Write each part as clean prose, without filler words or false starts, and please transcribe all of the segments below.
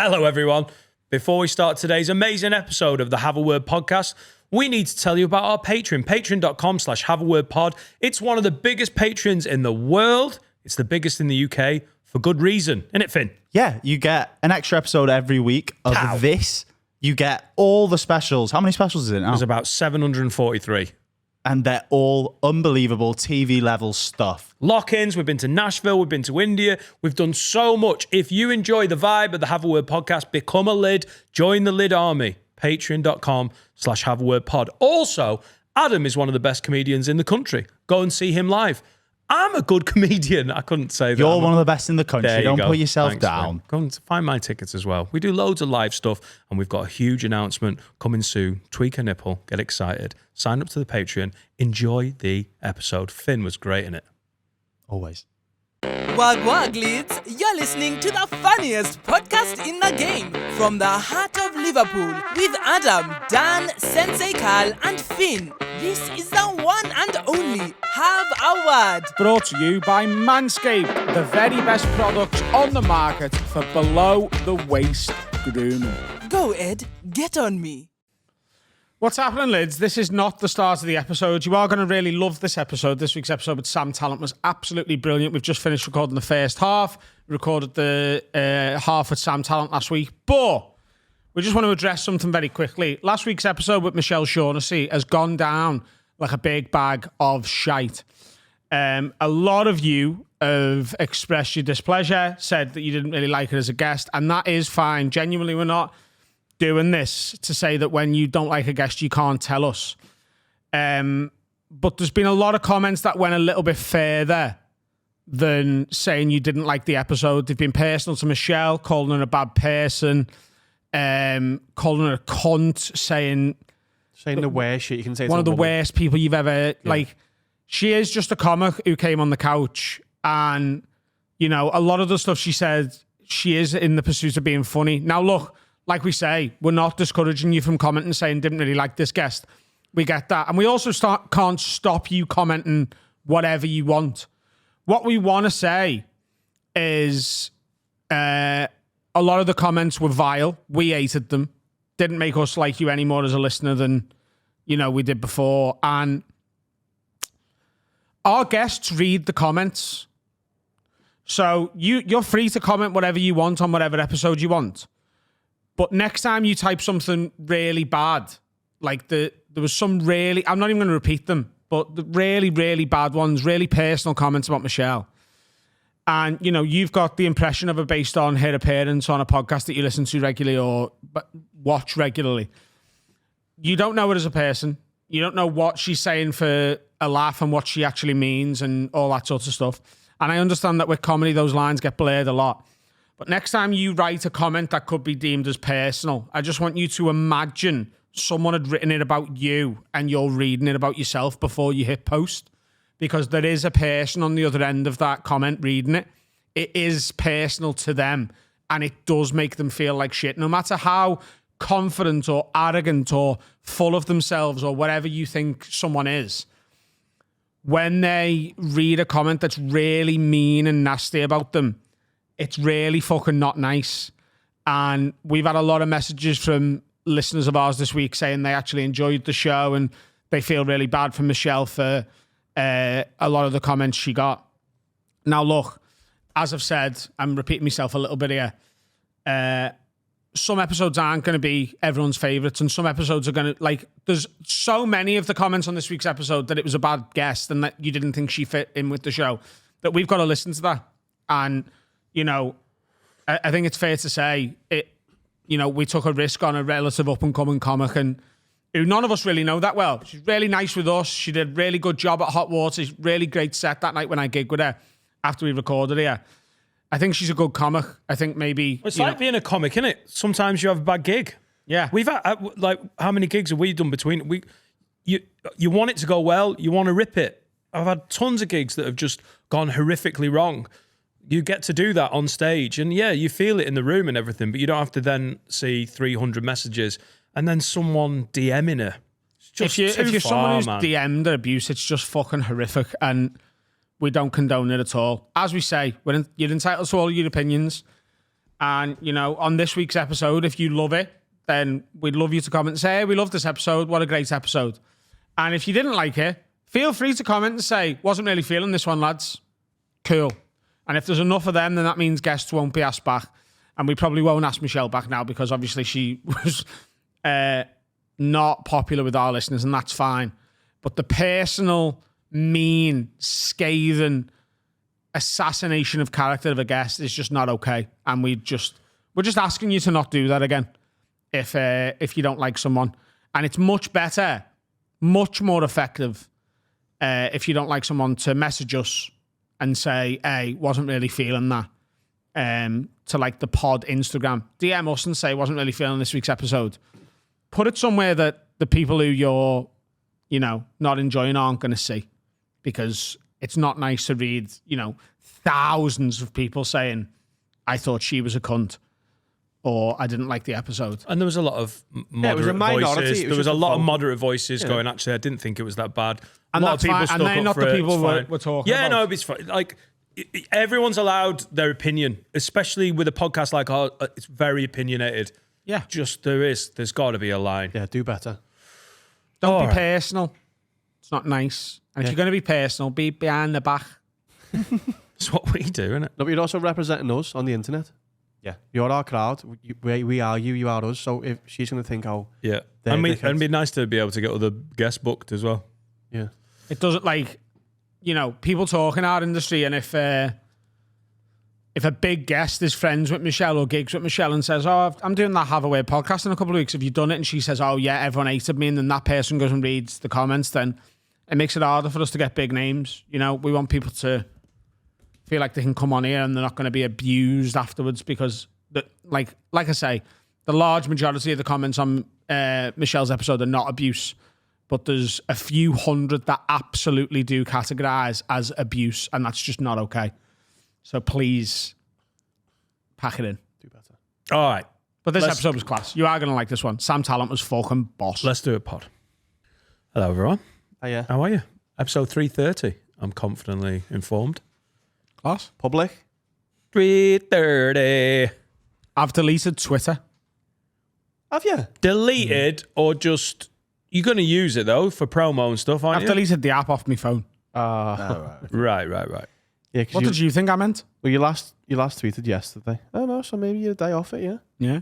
Hello, everyone. Before we start today's amazing episode of the Have a Word podcast, we need to tell you about our Patreon, patreon.com/haveawordpod. It's one of the biggest Patreons in the world. It's the biggest in the UK for good reason. Isn't it, Finn? Yeah, you get an extra episode every week of this. You get all the specials. How many specials is it now? There's about 743. And they're all unbelievable TV-level stuff. Lock-ins, we've been to Nashville, we've been to India, we've done so much. If you enjoy the vibe of the Have a Word podcast, become a lid, join the lid army, patreon.com/haveawordpod. Also, Adam is one of the best comedians in the country. Go and see him live. I'm a good comedian. I couldn't say that. You're one of the best in the country. Don't put yourself down. Man. Go and find my tickets as well. We do loads of live stuff, and we've got a huge announcement coming soon. Tweak a nipple. Get excited. Sign up to the Patreon. Enjoy the episode. Finn was great in it. Always. Wag leads, you're listening to the funniest podcast in the game from the heart of Liverpool with Adam, Dan, Sensei Carl and Finn. This is the one and only Have a Word. Brought to you by Manscaped, the very best products on the market for below the waist grooming. Go Ed, get on me. What's happening, lids? This is not the start of the episode. You are going to really love this episode. This week's episode with Sam Tallent was absolutely brilliant. We've just finished recording the first half. We recorded the half with Sam Tallent last week. But we just want to address something very quickly. Last week's episode with Michelle Shaughnessy has gone down like a big bag of shite. A lot of you have expressed your displeasure, said that you didn't really like her as a guest, and that is fine. Genuinely, we're not doing this to say that when you don't like a guest, you can't tell us. But there's been a lot of comments that went a little bit further than saying you didn't like the episode. They've been personal to Michelle, calling her a bad person, calling her a cunt, saying the worst shit you can say. One of the worst people you've ever, like, she is just a comic who came on the couch, and, you know, a lot of the stuff she said, she is in the pursuit of being funny. Now, look, like we say, we're not discouraging you from commenting saying didn't really like this guest. We get that. And we also can't stop you commenting whatever you want. What we want to say is a lot of the comments were vile. We hated them. Didn't make us like you any more as a listener than, you know, we did before. And our guests read the comments. So you're free to comment whatever you want on whatever episode you want. But next time you type something really bad, like there was some really, I'm not even going to repeat them, but the really, really bad ones, really personal comments about Michelle. And, you know, you've got the impression of her based on her appearance on a podcast that you listen to regularly or watch regularly. You don't know her as a person. You don't know what she's saying for a laugh and what she actually means and all that sort of stuff. And I understand that with comedy, those lines get blurred a lot. But next time you write a comment that could be deemed as personal, I just want you to imagine someone had written it about you and you're reading it about yourself before you hit post. Because there is a person on the other end of that comment reading it. It is personal to them and it does make them feel like shit. No matter how confident or arrogant or full of themselves or whatever you think someone is, when they read a comment that's really mean and nasty about them, it's really fucking not nice. And we've had a lot of messages from listeners of ours this week saying they actually enjoyed the show and they feel really bad for Michelle for a lot of the comments she got. Now, look, as I've said, I'm repeating myself a little bit here. Some episodes aren't going to be everyone's favourites and some episodes are going to, like, there's so many of the comments on this week's episode that it was a bad guest and that you didn't think she fit in with the show, that we've got to listen to that. And, you know, I think it's fair to say it. You know, we took a risk on a relative up-and-coming comic and who none of us really know that well. She's really nice with us. She did a really good job at Hot Water. She's really great set that night when I gigged with her after we recorded here. I think she's a good comic. I think maybe... It's like being a comic, isn't it? Sometimes you have a bad gig. Yeah. We've had, like, how many gigs have we done between... You want it to go well. You want to rip it. I've had tons of gigs that have just gone horrifically wrong. You get to do that on stage and yeah, you feel it in the room and everything, but you don't have to then see 300 messages and then someone DMing her. It's just if you're someone who's man. DM'd or abuse, it's just fucking horrific and we don't condone it at all. As we say, you're entitled to all your opinions And, you know, on this week's episode, if you love it, then we'd love you to comment and say, hey, we love this episode. What a great episode. And if you didn't like it, feel free to comment and say, wasn't really feeling this one, lads. Cool. And if there's enough of them, then that means guests won't be asked back. And we probably won't ask Michelle back now because obviously she was not popular with our listeners, and that's fine. But the personal, mean, scathing assassination of character of a guest is just not okay. And we're just asking you to not do that again if you don't like someone. And it's much better, much more effective if you don't like someone to message us and say, hey, wasn't really feeling that. To like the pod Instagram. DM us and say, wasn't really feeling this week's episode. Put it somewhere that the people who you're, you know, not enjoying aren't going to see. Because it's not nice to read, you know, thousands of people saying, I thought she was a cunt. Or I didn't like the episode. And there was a lot of moderate it was a minority. voices. It was There was just a a lot of vote. moderate voices going, actually, I didn't think it was that bad. And a lot of that's people fine. stuck And they're up not for the it. people It's fine. we're talking Yeah, about. no, it's fine. Like, everyone's allowed their opinion, especially with a podcast like ours. It's very opinionated. Yeah. Just there's got to be a line. Yeah, do better. Don't be Alright. personal. It's not nice. And if you're going to be personal, be behind the back. It's what we do, isn't it? No, but you're also representing us on the internet. Yeah. You're our crowd. We are you, you are us. So if she's going to think, oh, Yeah. They're And dickheads. it'd be nice to be able to get other guests booked as well. yeah. It doesn't like, you know, people talk in our industry, and if a big guest is friends with Michelle or gigs with Michelle and says, oh, I'm doing that Have a Word podcast in a couple of weeks, have you done it? And she says, oh yeah, everyone hated me, and then that person goes and reads the comments, then it makes it harder for us to get big names. You know, we want people to feel like they can come on here and they're not going to be abused afterwards because, like I say, the large majority of the comments on Michelle's episode are not abuse, but there's a few hundred that absolutely do categorize as abuse, and that's just not okay. So please pack it in. Do better. All right. But this Let's- episode was class. You are going to like this one. Sam Tallent was fucking boss. Let's do a pod. Hello, everyone. Oh, yeah. How are you? Episode 330. I'm confidently informed. Class. Public. 330. I've deleted Twitter. Have you? Deleted or just... You're going to use it, though, for promo and stuff, aren't I've you? deleted the app off my phone. Right. Yeah, What did you think I meant? Well, you last tweeted yesterday. Oh, no, so maybe you're a day off it, yeah? Yeah.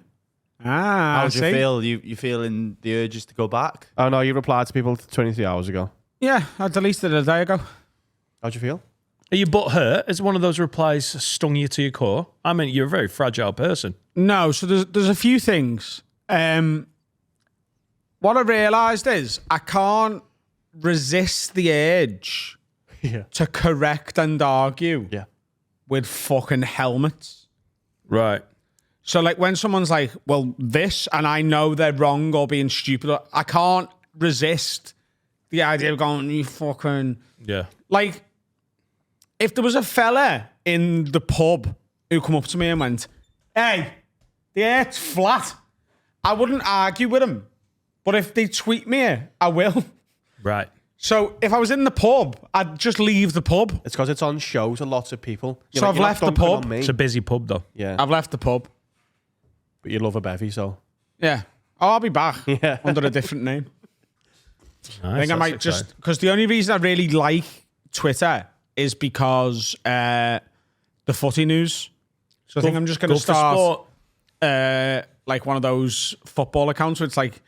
Ah, How I do you see. feel? You feeling the urges to go back? Oh, no, you replied to people 23 hours ago. Yeah, I deleted it a day ago. How'd you feel? Are you butthurt? Has one of those replies stung you to your core? I mean, you're a very fragile person. No, so there's a few things. What I realised is I can't resist the urge Yeah. to correct and argue Yeah. with fucking helmets. Right. So like when someone's like, well, this, and I know they're wrong or being stupid, I can't resist the idea of going, you fucking... Yeah. Like, if there was a fella in the pub who come up to me and went, hey, the earth's flat, I wouldn't argue with him. But if they tweet me, I will. Right. So if I was in the pub, I'd just leave the pub. It's because it's on show to lots of people. So I've you're not left the dunking pub. on me. It's a busy pub, though. Yeah. I've left the pub. But you love a bevy, so. Yeah. Oh, I'll be back Yeah. under a different name. Nice, I think I that's might just... exciting. Because the only reason I really like Twitter is because the footy news. So I think I'm just going to Go for start... sport. Like one of those football accounts where it's like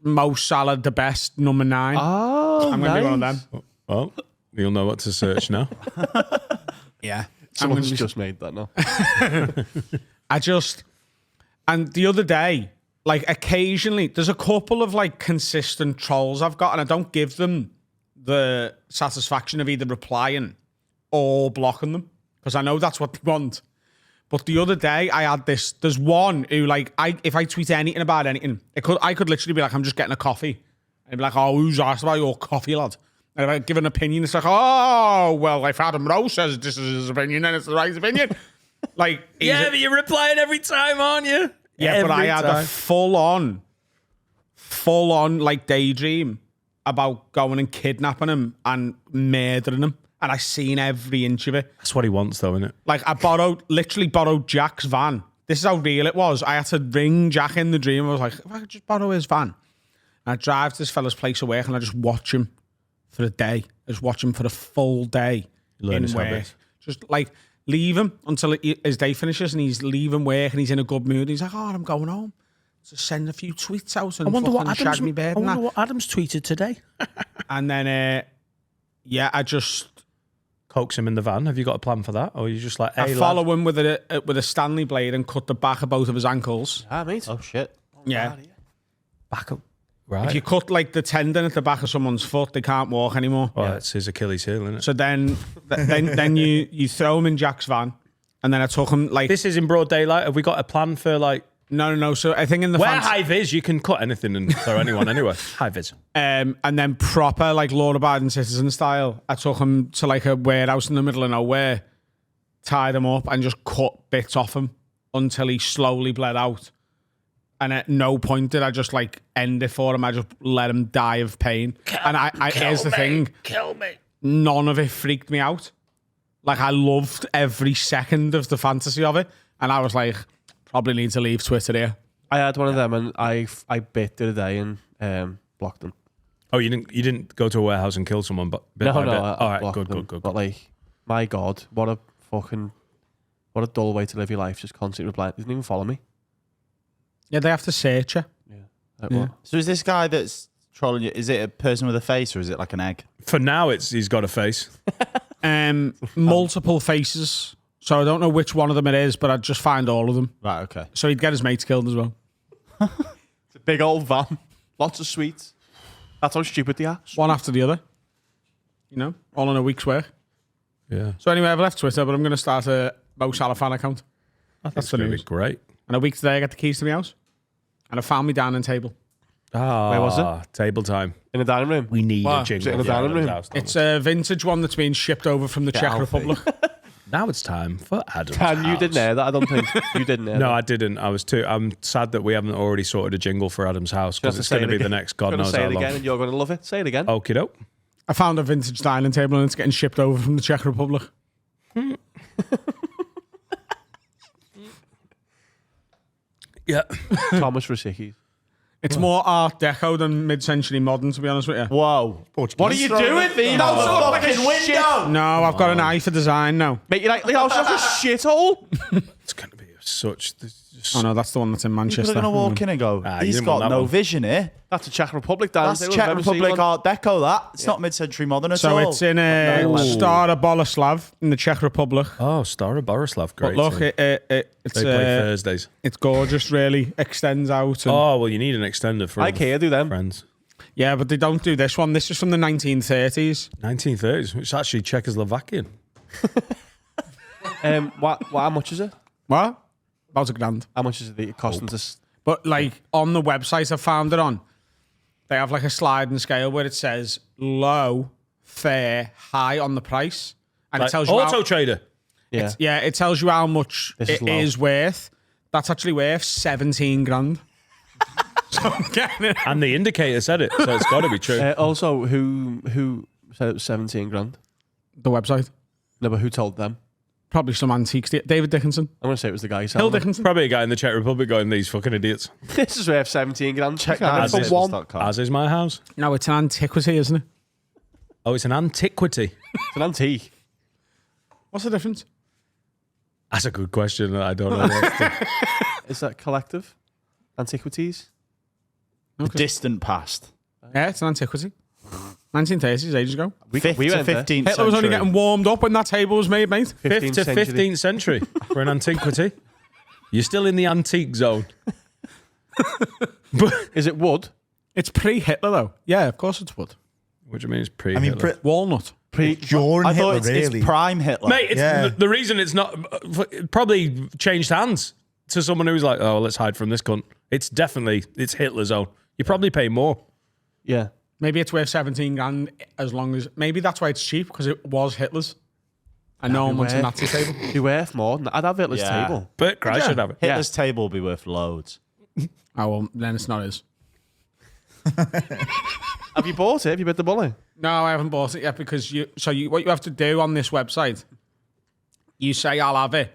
Mo Salah, the best, number 9. Oh, I'm going to be one of them. Well, you'll know what to search now. Yeah. Someone's just made that now. And the other day, like occasionally, there's a couple of like consistent trolls I've got, and I don't give them the satisfaction of either replying or blocking them because I know that's what they want. But the other day, I had this. There's one who, like, if I tweet anything about anything, I could literally be like, I'm just getting a coffee. And he'd be like, oh, who's asked about your coffee, lad? And if I give an opinion, it's like, oh, well, if Adam Rowe says this is his opinion, then it's the right opinion. Like, Yeah, but you're replying every time, aren't you? yeah, but I Every had time. a full on, like, daydream about going and kidnapping him and murdering him and I seen every inch of it. That's what he wants, though, isn't it? Like I literally borrowed Jack's van. This is how real it was. I had to ring Jack in the dream. I was like, if I could just borrow his van. And I drive to this fella's place of work and I just watch him for a day. I just watch him for a full day Learn his in work. habits. Just like leave him until his day finishes and he's leaving work and he's in a good mood. He's like, oh, I'm going home. Just send a few tweets out and I wonder what fucking shag me bed and that. Adam's tweeted today. And then, I just... Coax him in the van. Have you got a plan for that? Or are you just like, hey, I follow him with a Stanley blade and cut the back of both of his ankles. Ah, mate. Oh shit. Yeah. back up? Right. If you cut like the tendon at the back of someone's foot, they can't walk anymore. Well, it's his Achilles heel, isn't it? So then you throw him in Jack's van, and then I took him like This is in broad daylight. Have we got a plan for like no. So I think in the where fancy- high vis you can cut anything and throw anyone anywhere. High vis. and then proper like law-abiding citizen style, I took him to like a warehouse in the middle of nowhere, tied him up, and just cut bits off him until he slowly bled out. And at no point did I just like end it for him. I just let him die of pain. Here's the thing: Kill me. none of it freaked me out. Like I loved every second of the fantasy of it, and I was like, probably need to leave Twitter here. I had one of them, and I bit the other day and blocked them. Oh, you didn't go to a warehouse and kill someone, but bit by bit. I All right, blocked good, them. good. But like, my God, what a dull way to live your life. Just constantly replying. He didn't even follow me. Yeah, they have to search you. Like, Yeah. what? So is this guy that's trolling you, is it a person with a face or is it like an egg? For now, he's got a face. Multiple faces. So I don't know which one of them it is, but I'd just find all of them. Right, okay. So he'd get his mates killed as well. It's a big old van. Lots of sweets. That's how stupid they are. One after the other. You know, all in a week's work. Yeah, So anyway, I've left Twitter, but I'm going to start a Mo Salah fan account. that's the going to be news. great. And a week today, I got the keys to my house. And I found my dining table. Ah, Where was it? Table time. In the dining room. We need Wow. a jingle. Is it in the for dining Adam's room? house, don't It's a vintage one that's being shipped over from the Czech Alfie. Republic. we? Now it's time for Adam's And you house. didn't hear that, I don't think. You didn't hear No, that. I didn't. I'm sad that we haven't already sorted a jingle for Adam's house because Just it's say going to it be the again. next God I'm gonna knows say how it long. again, and you're going to love it. Say it again. Okie doke. I found a vintage dining table and it's getting shipped over from the Czech Republic. Yeah. Thomas Rosicki. It's more Art Deco than mid-century modern, to be honest with you. Whoa. What are you doing? The fucking window! No, I've got an eye for design now. Mate, you're like the house like a shithole. It's going to be such. Oh no, that's the one that's in People Manchester. are going to walk in and go, Ah, you he's didn't want got that no one. vision here. That's a Czech Republic dance. That's Czech Republic Art Deco, that. It's not mid-century modern at So all. it's in Stara Boleslav in the Czech Republic. Oh, Stara Borislav. But Great. look, team. it's They play Thursdays. it's gorgeous. Really extends out. And, Oh, well, you need an extender for IKEA do them. friends. yeah, but they don't do this one. This is from the 1930s. 1930s. It's actually Czechoslovakian. How much is it? What? About $1,000. How much is it costing to... But like on the website I found it on, they have like a sliding scale where it says low, fair, high on the price, and Like, it tells you Auto how, Trader. Yeah. it tells you how much This it is low. is worth. That's actually worth 17 grand. So I'm getting it. And the indicator said it, so it's got to be true. Also, who said it was 17 grand? The website. No, but who told them? Probably some antiques. David Dickinson. I'm going to say it was the guy Hill selling it. Dickinson. Probably a guy in the Czech Republic going, these fucking idiots. This is worth 17 grand. Check that As for is. one. As is my house. No, it's an antiquity, isn't it? Oh, it's an antiquity. It's an antique. What's the difference? That's a good question. I don't know. Is that collective? Antiquities? The distant past. Yeah, it's an antiquity. 1930s, ages ago. 5th to went there. 15th Hitler was century. only getting warmed up when that table was made, mate. 5th to 15th 15th century for an antiquity. You're still in the antique zone. Is it wood? It's pre-Hitler, though. Yeah, of course it's wood. What do you mean it's pre I mean, Walnut. during I thought Hitler, it's really. prime Hitler. Mate, it's Yeah. the reason it's not it probably changed hands to someone who's like, oh, let's hide from this cunt. It's Hitler's own. You probably pay more. Yeah. Maybe it's worth 17 grand as long as... Maybe that's why it's cheap, because it was Hitler's. And no one wants a worth- Nazi table. Be worth more than that. I'd have Hitler's Yeah. table. But Christ should have it. Hitler's table will be worth loads. Oh, well, then it's not his. Have you bought it? Have you bit the bullet? No, I haven't bought it yet because what you have to do on this website, you say I'll have it,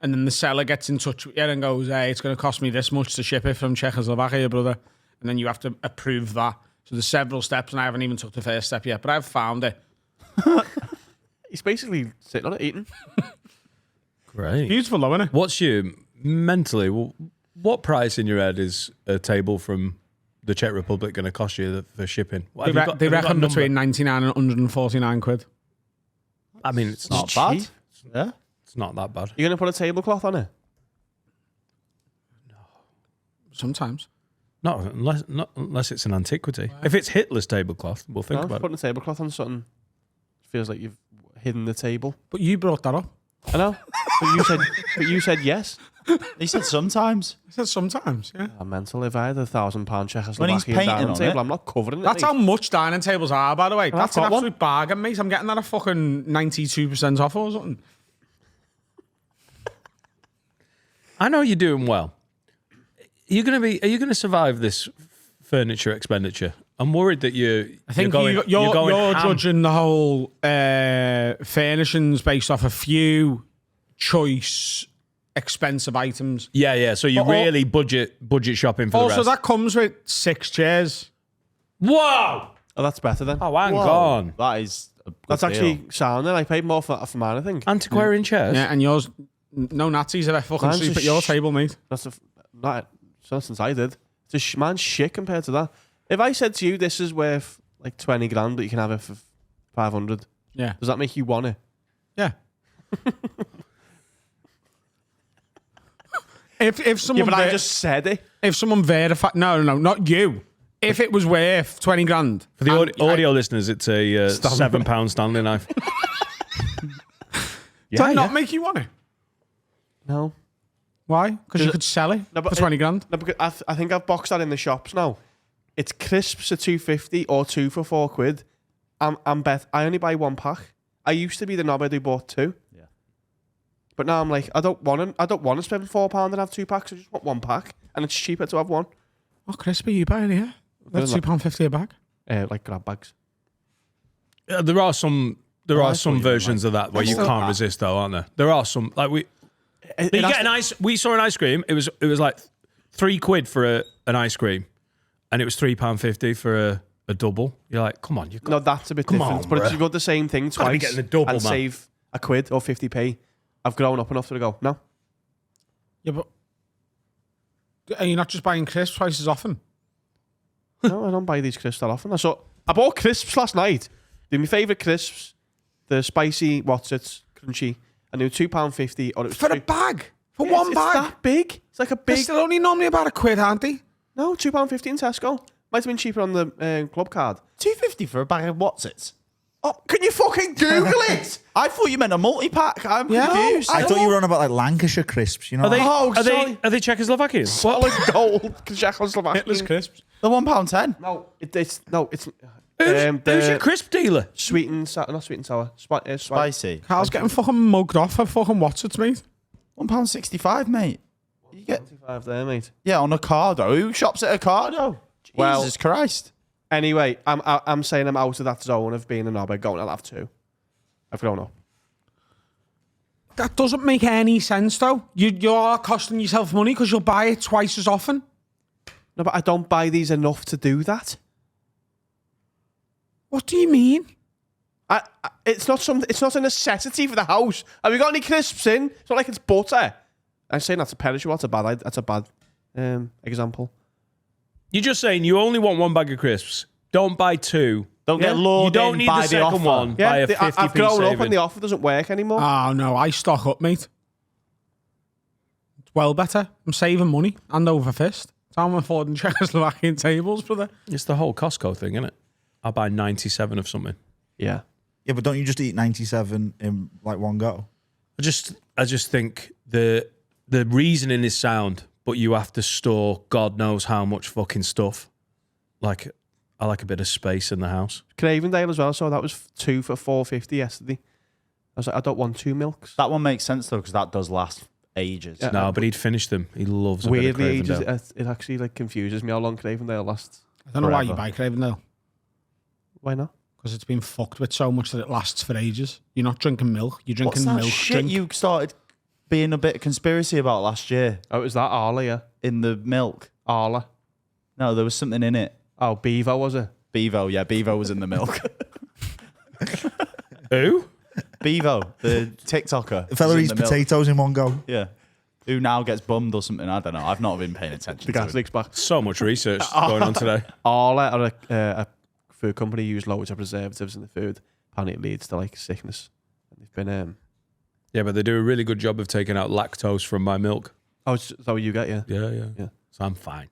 and then the seller gets in touch with you and goes, "Hey, it's going to cost me this much to ship it from Czechoslovakia, brother," and then you have to approve that. So there's several steps, and I haven't even took the first step yet, but I've found it. He's basically sitting on it eating. Great. Beautiful, though, isn't it? What's your mentally? What price in your head is a table from the Czech Republic going to cost you for shipping? They reckon between 99 and 149 quid. I mean, it's Not not bad. Yeah. It's not that bad. You're going to put a tablecloth on it? Sometimes. Not unless it's an antiquity. If it's Hitler's tablecloth, we'll think No, about it. putting a tablecloth on something feels like you've hidden the table. But you brought that up. I know. but you said yes. He said sometimes. I said sometimes, yeah. I'm mental. If I had £1,000 When he's Czechoslovakian painting dining on table, it. I'm not covering it. That's mate. how much dining tables are, by the way. Well, That's I've an got one. absolute bargain, mate. I'm getting that at fucking 92% off or something. I know you're doing well. Are you going to survive this furniture expenditure? I'm worried that you're going ham. judging the whole furnishings based off a few choice expensive items. Yeah. So you're But really budget shopping for the Also, rest. that comes with 6 chairs. Whoa! Oh, that's better then. Oh, hang Whoa, on. That is a good That's deal. actually sound. I paid more for mine, I think. Antiquarian chairs. Yeah, and yours, no Nazis ever fucking Mine's sleep a at your sh- table, mate. That's not since I did. It's man's shit compared to that. If I said to you, this is worth like 20 grand, but you can have it for 500, Yeah. does that make you want it? Yeah. If someone Yeah, but I just said it. if someone verified, no, not you. If it was worth 20 grand For the and audio listeners, it's a £7 Stanley knife. does that not make you want it? No. Why? Because you could sell it No, but for 20 grand. No, because I think I've boxed that in the shops now. It's crisps at 250 or 2 for £4. I'm bet. I only buy 1 pack. I used to be the knobhead who bought 2. Yeah. But now I'm like, I don't want to spend £4 and have 2 packs. I just want 1 pack, and it's cheaper to have 1. What crispy you buying here? That's Isn't £2.50 a bag. Like grab bags. There are some versions of that where you Still- can't resist, though, aren't there? There are some like we. It You has get to- we saw an ice cream. It was like £3 for an ice cream, and it was £3.50 for a double. You're like, come on, you No, that's a bit Come different. on, but if bruh. you got the same thing Gotta be twice getting the double, and man. save £1 or 50p, I've grown up enough to go, no. Yeah, but are you not just buying crisps twice as often? No, I don't buy these crisps that often. I bought crisps last night. They're my favourite crisps. The spicy, crunchy. And they were £2.50. Or it was For a three- bag? For It's- one it's bag? that big. It's like a They're big. still only normally about £1, aren't they? No, £2.50 in Tesco. Might have been cheaper on the club card. $2.50 for a bag of what's-its? Oh, can you fucking Google it? I thought you meant a multi-pack. I'm Yeah. confused. I thought you were on about like Lancashire crisps, you know? Are they? Oh, are sorry. they Czechoslovakian? Solid gold. Czechoslovakian. Hitler's crisps. The £1.10. No, it's Who's your crisp dealer? sweet and sour. Not sweet and sour. Spicy. Carl's getting fucking mugged off for fucking what's it, mate? £1.65, mate. You get 25 there, mate. yeah on Ocado. Who shops at Ocado? Well- Jesus Christ. Anyway, I'm saying I'm out of that zone of being a knobhead. Going, I'll have 2. I've grown up. That doesn't make any sense, though. You are costing yourself money because you'll buy it twice as often. No, but I don't buy these enough to do that. What do you mean? It's not a necessity for the house. Have you got any crisps in? It's not like it's butter. I'm saying that's a perishable. That's a bad example. You're just saying you only want 1 bag of crisps. Don't buy 2. Don't Yeah. get lured You don't in need by the second offer. one. Buy a 50p I've grown up saving. and the offer doesn't work anymore. Oh, no, I stock up, mate. It's well better. I'm saving money, hand over fist. So I'm affording Czechoslovakian tables, brother. It's the whole Costco thing, isn't it? I buy 97 of something. Yeah. Yeah, but don't you just eat 97 in like one go? I just think the reasoning is sound, but you have to store God knows how much fucking stuff. Like, I like a bit of space in the house. Cravendale as well. So that was 2 for £4.50 yesterday. I was like, I don't want 2 milks. That one makes sense though because that does last ages. Yeah. No, but he'd finish them. He loves a Weirdly, bit of Cravendale. ages. It actually like confuses me how long Cravendale lasts. I don't know why you Forever. buy Cravendale. Why not? because it's been fucked with so much that it lasts for ages. You're not drinking milk. You're What's drinking that milk shit drink. you started being a bit of conspiracy about last year Oh, it was that Arla, yeah. in the milk? Arla. No, there was something in it. Oh, Bevo, was it? Bevo, yeah, Bevo was in the milk. Who? Bevo, the TikToker. The fella was in eats the milk. potatoes in one go. Yeah. Who now gets bummed or something? I don't know. I've not been paying attention The to gas it. leaks back. So much research going on today. Arla are a food company use loads of preservatives in the food. Apparently it leads to like sickness. And they've been Yeah, but they do a really good job of taking out lactose from my milk. oh, is that what you get? Yeah. Yeah. So I'm fine.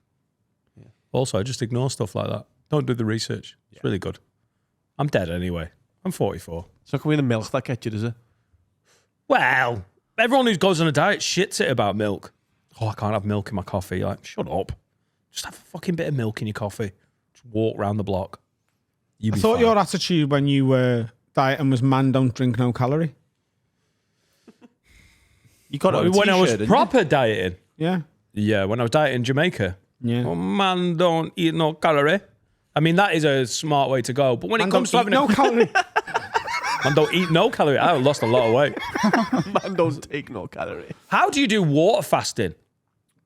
Also, just ignore stuff like that. Don't do the research. It's really good. I'm dead anyway. I'm 44. So can we the milk that gets you, does it? Well, everyone who goes on a diet shits it about milk. Oh, I can't have milk in my coffee. Like, shut up. Just have a fucking bit of milk in your coffee. Just walk round the block. I thought your attitude when you were dieting was man don't drink no calorie. You got it on a when I was t-shirt, didn't proper dieting. Yeah. Yeah, when I was dieting in Jamaica. Yeah. Oh, man, don't eat no calorie. I mean, that is a smart way to go. But when Man it comes to don't eat having no calorie. man, don't eat no calorie. I lost a lot of weight. Man don't take no calorie. How do you do water fasting?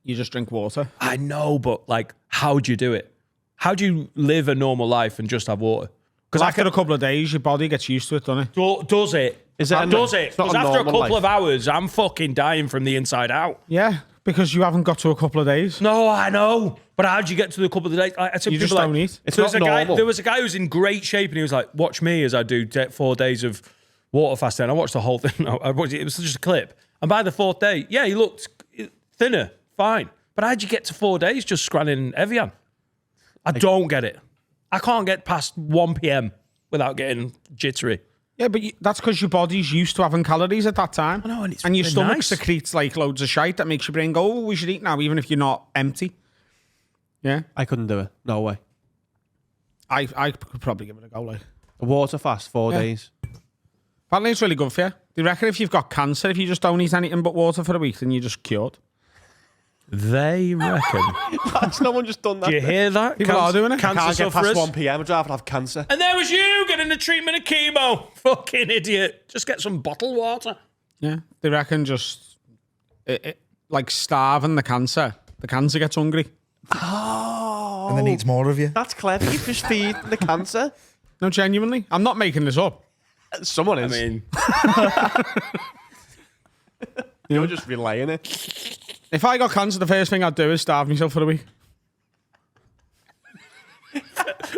You just drink water. I know, but like, how do you do it? How do you live a normal life and just have water? Because After a couple of days, your body gets used to it, doesn't it? does it? Is it? Does it? It's not Because after a normal couple of life. hours, I'm fucking dying from the inside out. Yeah, because you haven't got to a couple of days. No, I know. But how do you get to the couple of days? I tell You people just don't eat. It's there was not a guy. normal. There was a guy who was in great shape, and he was like, "Watch me as I do 4 days of water fasting." I watched the whole thing. It was just a clip, and by the 4th day, yeah, he looked thinner, fine. But how'd you get to 4 days just scranning Evian? I don't get it. I can't get past 1 p.m. without getting jittery. Yeah, but that's because your body's used to having calories at that time. I know, and it's your really stomach nice. secretes like loads of shite that makes your brain go, oh, we should eat now, even if you're not empty. Yeah, I couldn't do it. No way. I could probably give it a go. Like, A water fast, 4 Yeah. days. apparently it's really good for you. Do you reckon if you've got cancer, if you just don't eat anything but water for a week, then you're just cured? They reckon. Has no one just done that? Do you hear that? People are doing it. Cancer Can't get past sufferers. 1 p.m. I'd rather have cancer. And there was you getting the treatment of chemo. Fucking idiot. Just get some bottled water. Yeah, they reckon just like starving the cancer gets hungry. And then eats more of you. That's clever. You just feed the cancer. No, genuinely, I'm not making this up. Someone is. I mean, You're just relaying it. If I got cancer, the first thing I'd do is starve myself for a week.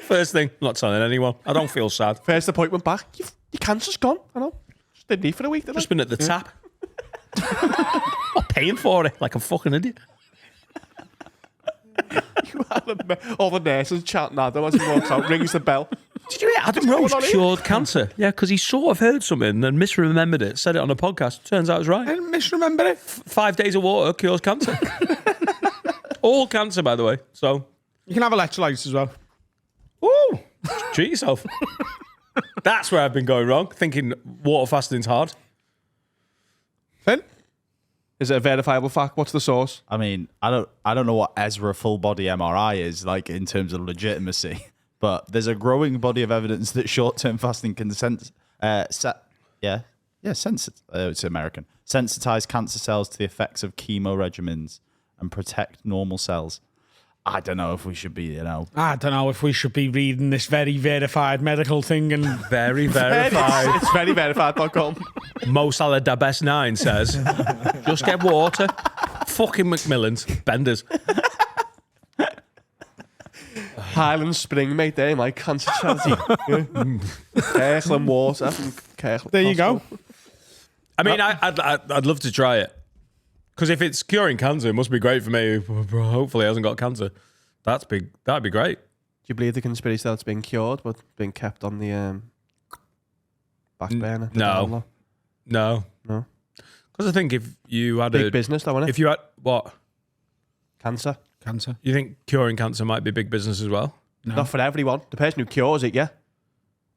first thing, not telling anyone. I don't feel sad. First appointment back. Your cancer's gone. I know. Just didn't eat for a week, did I? Just been at the tap. Not paying for it like a fucking idiot. All the nurses chanting Adam as he walks out, rings the bell. Did you hear Adam Rose going on here? cured cancer? Yeah, because he sort of heard something and misremembered it, said it on a podcast. Turns out it was I right. didn't misremember it. 5 days of water cures cancer. All cancer, by the way. So, You can have electrolytes as well. ooh, treat yourself. That's where I've been going wrong, thinking water fasting's hard. Finn? Is it a verifiable fact? What's the source? I mean, I don't know what Ezra full body MRI is like in terms of legitimacy, but there's a growing body of evidence that short-term fasting can it's American. Sensitize cancer cells to the effects of chemo regimens and protect normal cells. I don't know if we should be, I don't know if we should be reading this very verified medical thing and Very verified. It's very verified.com. Mo Salah da Best 9 says, just get water. Fucking Macmillans. Benders. Highland Spring, mate, they like cancer charity. Kirkland and water. From Kirkland there you go. Hospital. I mean, I'd love to try it. Because if it's curing cancer, it must be great for me. Who hopefully hasn't got cancer. That'd be great. Do you believe the conspiracy that it's been cured but being kept on the back burner? No. No. No. Because I think if you had Big business, though, isn't it? if you had what? Cancer. Cancer. You think curing cancer might be big business as well? No. Not for everyone. The person who cures it, yeah.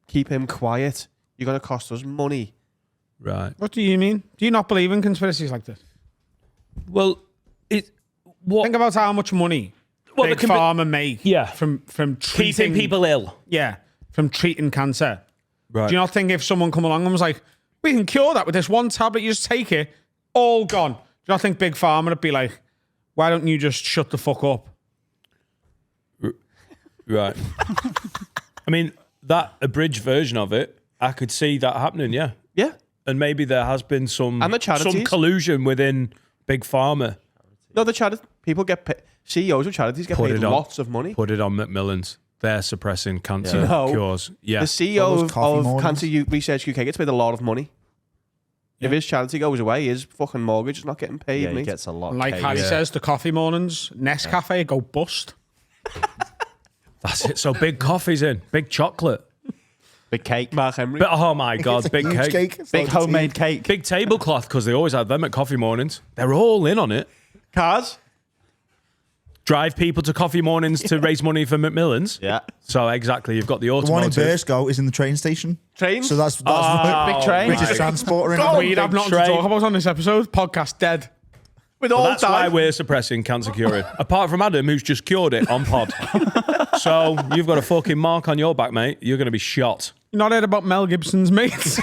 Keep him quiet. You're going to cost us money. Right. What do you mean? Do you not believe in conspiracies like this? Well, what Think about how much money Well, Big there can be- Pharma make Yeah. from keeping treating people ill? Yeah, from treating cancer. Right. Do you not think if someone come along and was like, we can cure that with this one tablet, you just take it, all gone. Do you not think Big Pharma would be like, why don't you just shut the fuck up? Right. I mean, that abridged version of it, I could see that happening, yeah. Yeah. And maybe there has been some And the charities. collusion within Big Pharma. No, the charity people get paid. CEOs of charities get Put paid it on. lots of money. Put it on Macmillan's. They're suppressing cancer No. cures. Yeah. The CEO those coffee of mornings. Cancer Research UK gets paid a lot of money. If his charity goes away, his fucking mortgage is not getting paid, Yeah, he mate. gets a lot. And like Harry says, the coffee mornings, Nescafe go bust. That's it. So big coffee's in. Big chocolate. Big cake. Mark Henry. But, oh my God, big Huge cake. It's Big loads of homemade tea. cake. Big tablecloth, because they always have them at coffee mornings. They're all in on it. Cars. Drive people to coffee mornings to raise money for Macmillan's. Yeah. So exactly, you've got the The one in automotive. Burscough is in the train station. Trains. So that's Big train. British Transport. and We'd have nothing to train. talk about on this episode. Podcast dead. With all That's why time. we're suppressing cancer curing. Apart from Adam, who's just cured it on pod. So you've got a fucking mark on your back, mate. You're going to be shot. You not heard about Mel Gibson's mates?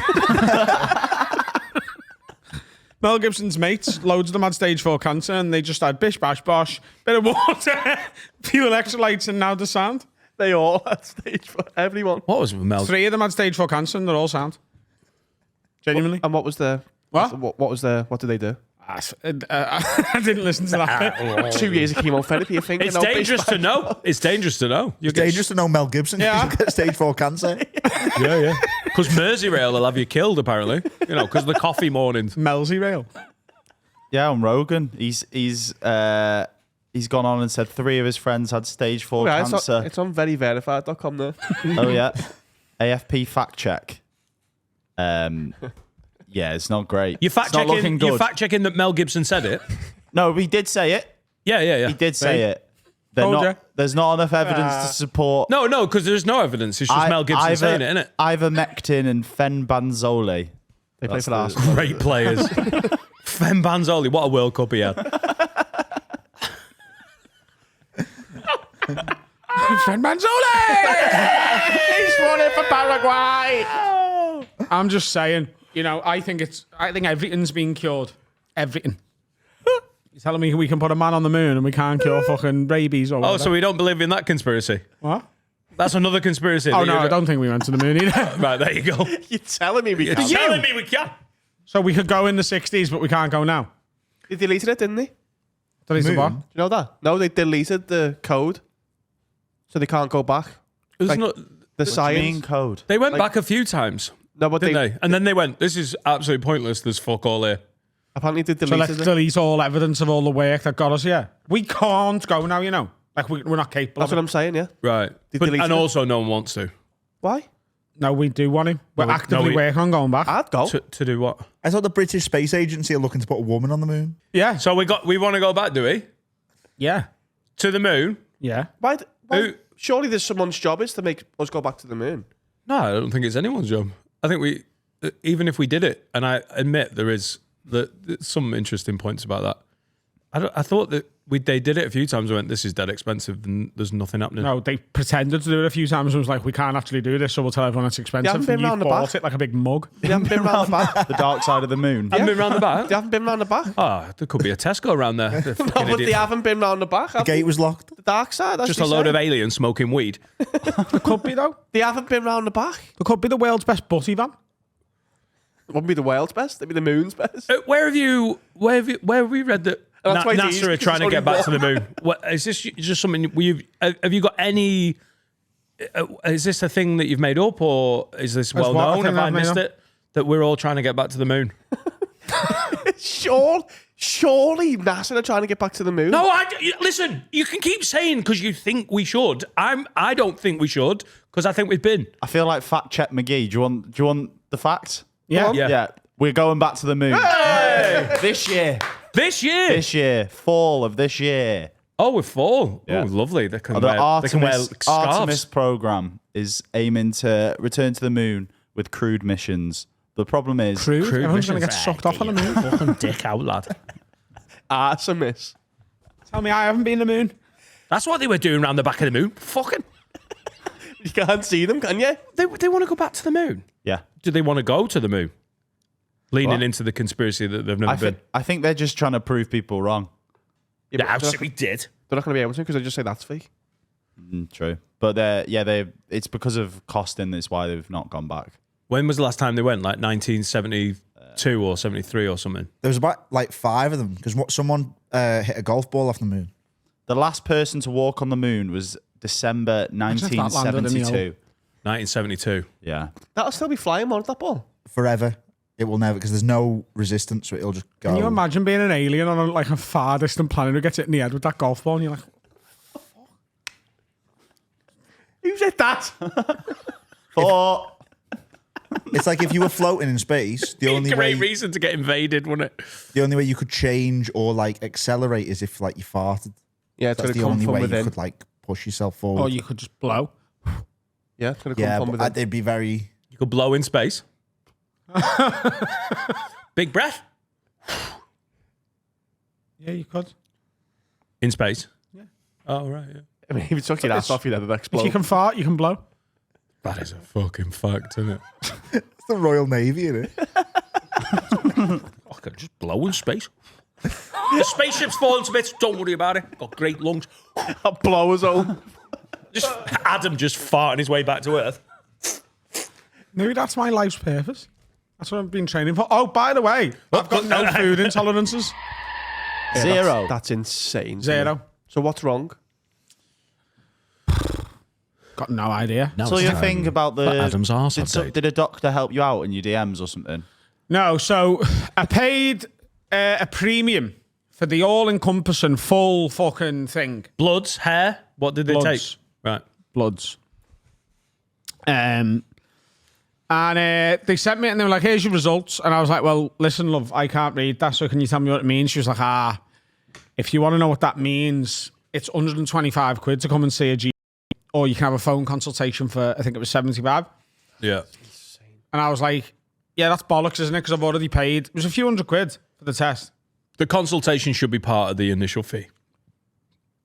Mel Gibson's mates, loads of them had stage 4 cancer, and they just had bish, bash, bosh, bit of water, few electrolytes, and now they're sound. They all had stage for everyone. What was Mel? 3 of them had stage 4 cancer, and they're all sound. Genuinely. And what was the What? What was the? What did they do? I didn't listen to that. 2 years of chemotherapy. You think? It's dangerous to know. It's dangerous to know. It's dangerous to know Mel Gibson. Yeah. He's got stage 4 cancer. Yeah. Because Merseyrail will have you killed, apparently. You know, because of the coffee mornings. Melzy rail. Yeah, on Rogan, he's gone on and said 3 of his friends had stage 4 Yeah, cancer. it's on veryverified.com there. Oh yeah, AFP fact check. Yeah, it's not great. You're fact It's not looking checking. good. You're fact checking that Mel Gibson said it. No, he did say it. Yeah. He did say it. They're Told not, ya. there's not enough evidence to support. No, because there's no evidence. It's just Mel Gibson saying it, isn't it? Ivermectin and fenbanzole. They play That's for the- Arsenal. Great players. Fem Banzoli, what a World Cup he had. Fred Manzoli! He's running for Paraguay. I'm just saying, you know, I think everything's been cured. Everything. You're telling me we can put a man on the moon and we can't cure fucking rabies or Oh, whatever? so we don't believe in that conspiracy? What? That's another conspiracy. Oh, that no, you're- I don't think we went to the moon either. Right, there you go. You're telling me we You're can't. telling me we can. So we could go in the 60s, but we can't go now. They deleted it, didn't they? Do Deleted Moon? what? you know that? No, they deleted the code, so they can't go back. It was Like, not, The Science science. code. they went back a few times, No, but didn't they? And then they went, this is absolutely pointless. There's fuck all here. apparently they So let's deleted it. delete all evidence of all the work that got us here. We can't go now, you know. Like, we're not capable That's of what it. I'm saying. Yeah. Right. They But, deleted and it. also, no one wants to. Why? No, we do want him. We're No, actively we- working on going back. I'd go. To do what? I thought the British Space Agency are looking to put a woman on the moon. Yeah. So we want to go back, do we? Yeah. To the moon? Yeah. Why? Who- Surely there's someone's job is to make us go back to the moon. No, I don't think it's anyone's job. I think even if we did it, and I admit there's some interesting points about that. I thought that they did it a few times. I went, this is dead expensive, and there's nothing happening. No, they pretended to do it a few times and was like, we can't actually do this, so we'll tell everyone it's expensive. haven't been And you round the bought back. it like a big mug. They haven't been round the back. The dark side of the moon. Haven't been round the back. They haven't been round the back. Ah, there could be a Tesco around there. The No, fucking but they idiot. haven't been round the back. The gate was locked. The dark side. That's Just what a they load say. of aliens smoking weed. It could be, though. They haven't been round the back. It could be the world's best butty van. It wouldn't be the world's best. It'd be the moon's best. Where have we read that Oh, that's why it's NASA easy, are trying to because get it's back to only the moon? What, is this just something have you got any? Is this a thing that you've made up, or is this well what a known? thing Have I I've made missed up? it? That we're all trying to get back to the moon. Surely NASA are trying to get back to the moon. No, listen. You can keep saying because you think we should. I don't think we should because I think we've been. I feel like fact check McGee. Do you want the facts? Yeah. Yeah. We're going back to the moon. This year. This year. Fall of this year. Oh, we're fall. Yeah. Oh, lovely. They can The wear. They can wear Artemis scarves. program is aiming to return to the moon with crewed missions. The problem is Crude. Crude Everyone's going to missions. get sucked off on the moon. Fucking dick out, lad. Artemis. Tell me I haven't been to the moon. That's what they were doing around the back of the moon. Fucking. You can't see them, can you? They want to go back to the moon. Yeah. Do they want to go to the moon? Leaning What? into the conspiracy that they've never been. I think they're just trying to prove people wrong. Yeah, but absolutely did. They're not going to be able to because they just say that's fake. True. But it's because of costing that's why they've not gone back. When was the last time they went? Like 1972 or 73 or something? There was about like 5 of them because someone hit a golf ball off the moon. The last person to walk on the moon was December Imagine if that landed in the 1972. 1972. Yeah. That'll still be flying, won't that ball? Forever. It will never, because there's no resistance, so it'll just go. Can you imagine being an alien on a far distant planet who gets hit in the head with that golf ball and you're like, Who said that? It's like if you were floating in space, the only Great way reason to get invaded, wouldn't it? the only way you could change or like accelerate is if like you farted. Yeah, it's That's going to the come only from way within. you could like push yourself forward. or you could just blow. Yeah, it's going to come yeah, from but within. they'd be very. You could blow in space. Big breath Yeah, you could. in space. Yeah. Oh right. Yeah. I mean, if you took your ass off, you'd have it If explode. you can fart, you can blow. That is a fucking fact, isn't it? It's the Royal Navy, isn't it? I could just blow in space. The spaceship's falling to bits. Don't worry about it. Got great lungs. A blower's home. Just Adam just farting his way back to Earth. Maybe that's my life's purpose. That's what I've been training for. Oh, by the way, I've got no food intolerances. Zero. That's insane. Zero. So what's wrong? Got no idea. No, So it's you fine. think about the... But Adam's arse did, update. did a doctor help you out in your DMs or something? No, so I paid a premium for the all-encompassing full fucking thing. Bloods, hair. What did they Bloods. take? Right. Bloods. And they sent me it and they were like, here's your results. And I was like, well, listen, love, I can't read that. So can you tell me what it means? She was like, if you want to know what that means, it's 125 quid to come and see a GP. Or you can have a phone consultation for, I think it was 75. Yeah. And I was like, yeah, that's bollocks, isn't it? Because I've already paid. It was a few £100 for the test. The consultation should be part of the initial fee.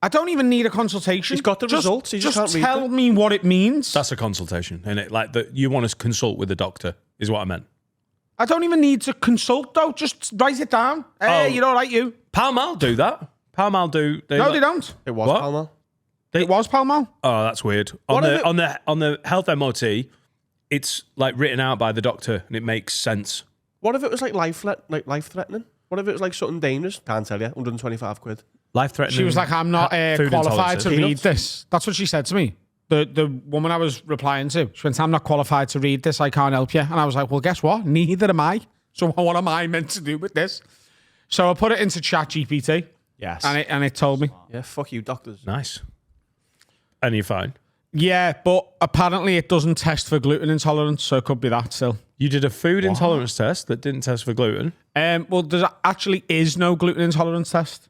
I don't even need a consultation. He's got the results, he just can't read tell them. me what it means. That's a consultation, isn't it? Like that you want to consult with a doctor, is what I meant. I don't even need to consult, though. Just write it down. Hey, you're all right, you. Pall Mall do that. Pall Mall do. No, they don't. It was What? Palmer. It was Pall Mall. Oh, that's weird. On the health MOT, it's like written out by the doctor, and it makes sense. What if it was like life threatening? What if it was like something dangerous? Can't tell you. 125 quid. Life threatening. She was like, I'm not food qualified to intolerances. read this. That's what she said to me. The woman I was replying to. She went, I'm not qualified to read this. I can't help you. And I was like, well, guess what? Neither am I. So what am I meant to do with this? So I put it into ChatGPT. Yes. And it told me. Yeah, fuck you, doctors. Nice. And you're fine. Yeah, but apparently it doesn't test for gluten intolerance, so it could be that still. You did a food intolerance test that didn't test for gluten. Well, there actually is no gluten intolerance test.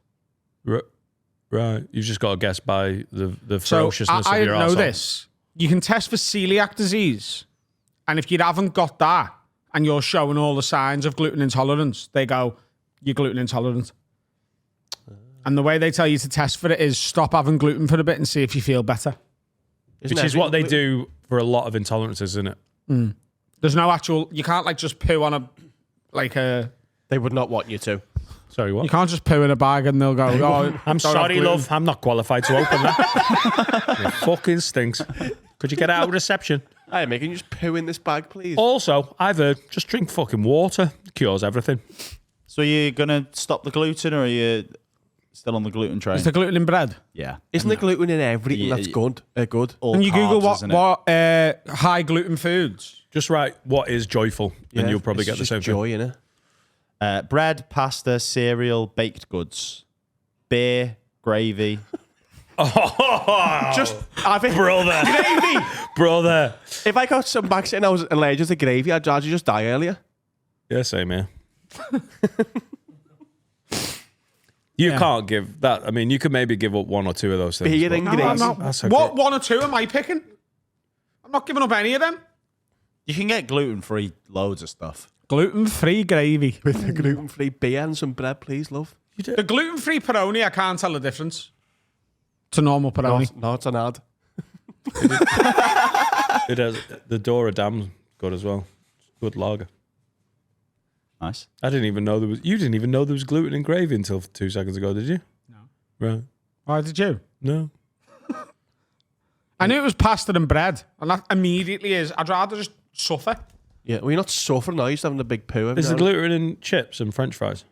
Right. You've just got to guess by the So ferociousness I of your didn't know arsehole. this. You can test for celiac disease. And if you haven't got that and you're showing all the signs of gluten intolerance, they go, you're gluten intolerant. And the way they tell you to test for it is stop having gluten for a bit and see if you feel better. Which is what they do for a lot of intolerances, isn't it? There's no actual, you can't like just poo on a, They would not want you to. Sorry, what? you can't just poo in a bag and they'll go, oh, I'm don't have sorry, gluten. love. I'm not qualified to open that. It fucking stinks. Could you get out of reception? Hey, mate, can you just poo in this bag, please? Also, I've heard just drink fucking water. Cures everything. So you're going to stop the gluten or are you still on the gluten train? Is there gluten in bread? Yeah. Isn't there gluten in everything Yeah, that's good? Good. All And you Google carbs, isn't it? what high gluten foods. Just write what is joyful, and you'll probably it's get the just same joy, innit? Bread, pasta, cereal, baked goods, beer, gravy. Just have it. Brother. Gravy. Brother. If I got some back and I was allergic to gravy, I'd rather just die earlier. Yeah, same here. You can't give that. I mean, you could maybe give up one or two of those things. Beer but- and No, gravy. I'm not. That's okay. What one or two am I picking? I'm not giving up any of them. You can get gluten-free loads of stuff. Gluten-free gravy. With a gluten-free beer and some bread, please, love. The gluten-free pepperoni, I can't tell the difference to normal pepperoni. No, it's an ad. It has the Dora Dam's good as well. Good lager. Nice. I didn't even know there was. You didn't even know there was gluten in gravy until 2 seconds ago, did you? No. Right. Why did you? No. I knew it was pasta and bread, and that immediately is. I'd rather just suffer. Yeah, well, you're not suffering now. You're just having a big poo. Is the gluten in chips and French fries?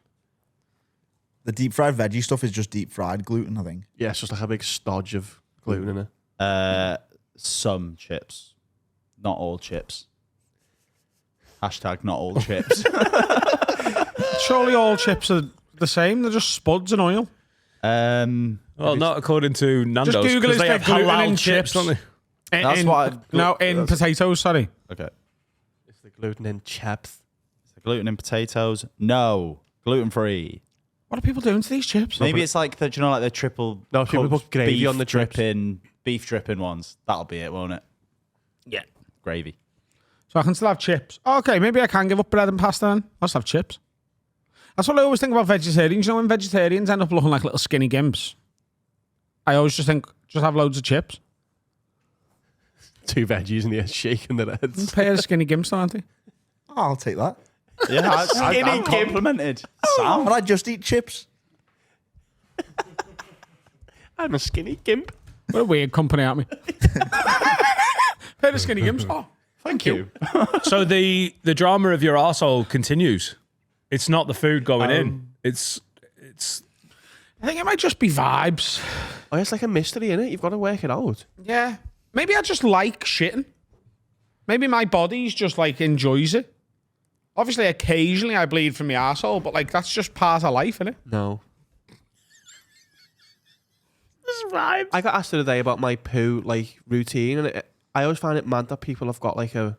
The deep fried veggie stuff is just deep fried gluten, I think. Yeah, it's just like a big stodge of gluten in it. Some chips. Not all chips. Hashtag not all chips. Surely all chips are the same. They're just spuds and oil. Well, not according to Nando's. Just Google because is they there have gluten halal in chips, don't they? That's in potatoes, sorry. Okay. It's the gluten in chips. Is there gluten in potatoes? No. Gluten free. What are people doing to these chips? Maybe it's like the, do you know, like the triple. No, people cooked put gravy beef on the chips. beef dripping ones. That'll be it, won't it? Yeah. Gravy. So I can still have chips. Okay, maybe I can give up bread and pasta then. I'll just have chips. That's what I always think about vegetarians. You know, when vegetarians end up looking like little skinny gimps, I always just think, just have loads of chips. 2 veggies and they're shaking their heads. A pair of skinny gimps, aren't they? Oh, I'll take that. Yeah, I'm complimented. And I just eat chips. I'm a skinny gimp. What a weird company, aren't we? Pair of skinny gimps. Oh, Thank you. So the drama of your arsehole continues. It's not the food going in. It's. I think it might just be vibes. Oh, it's like a mystery, innit? You've got to work it out. Yeah. Maybe I just like shitting. Maybe my body's just like enjoys it. Obviously, occasionally I bleed from my arsehole, but like that's just part of life, innit? No. I got asked the other day about my poo like routine, and I always find it mad that people have got like I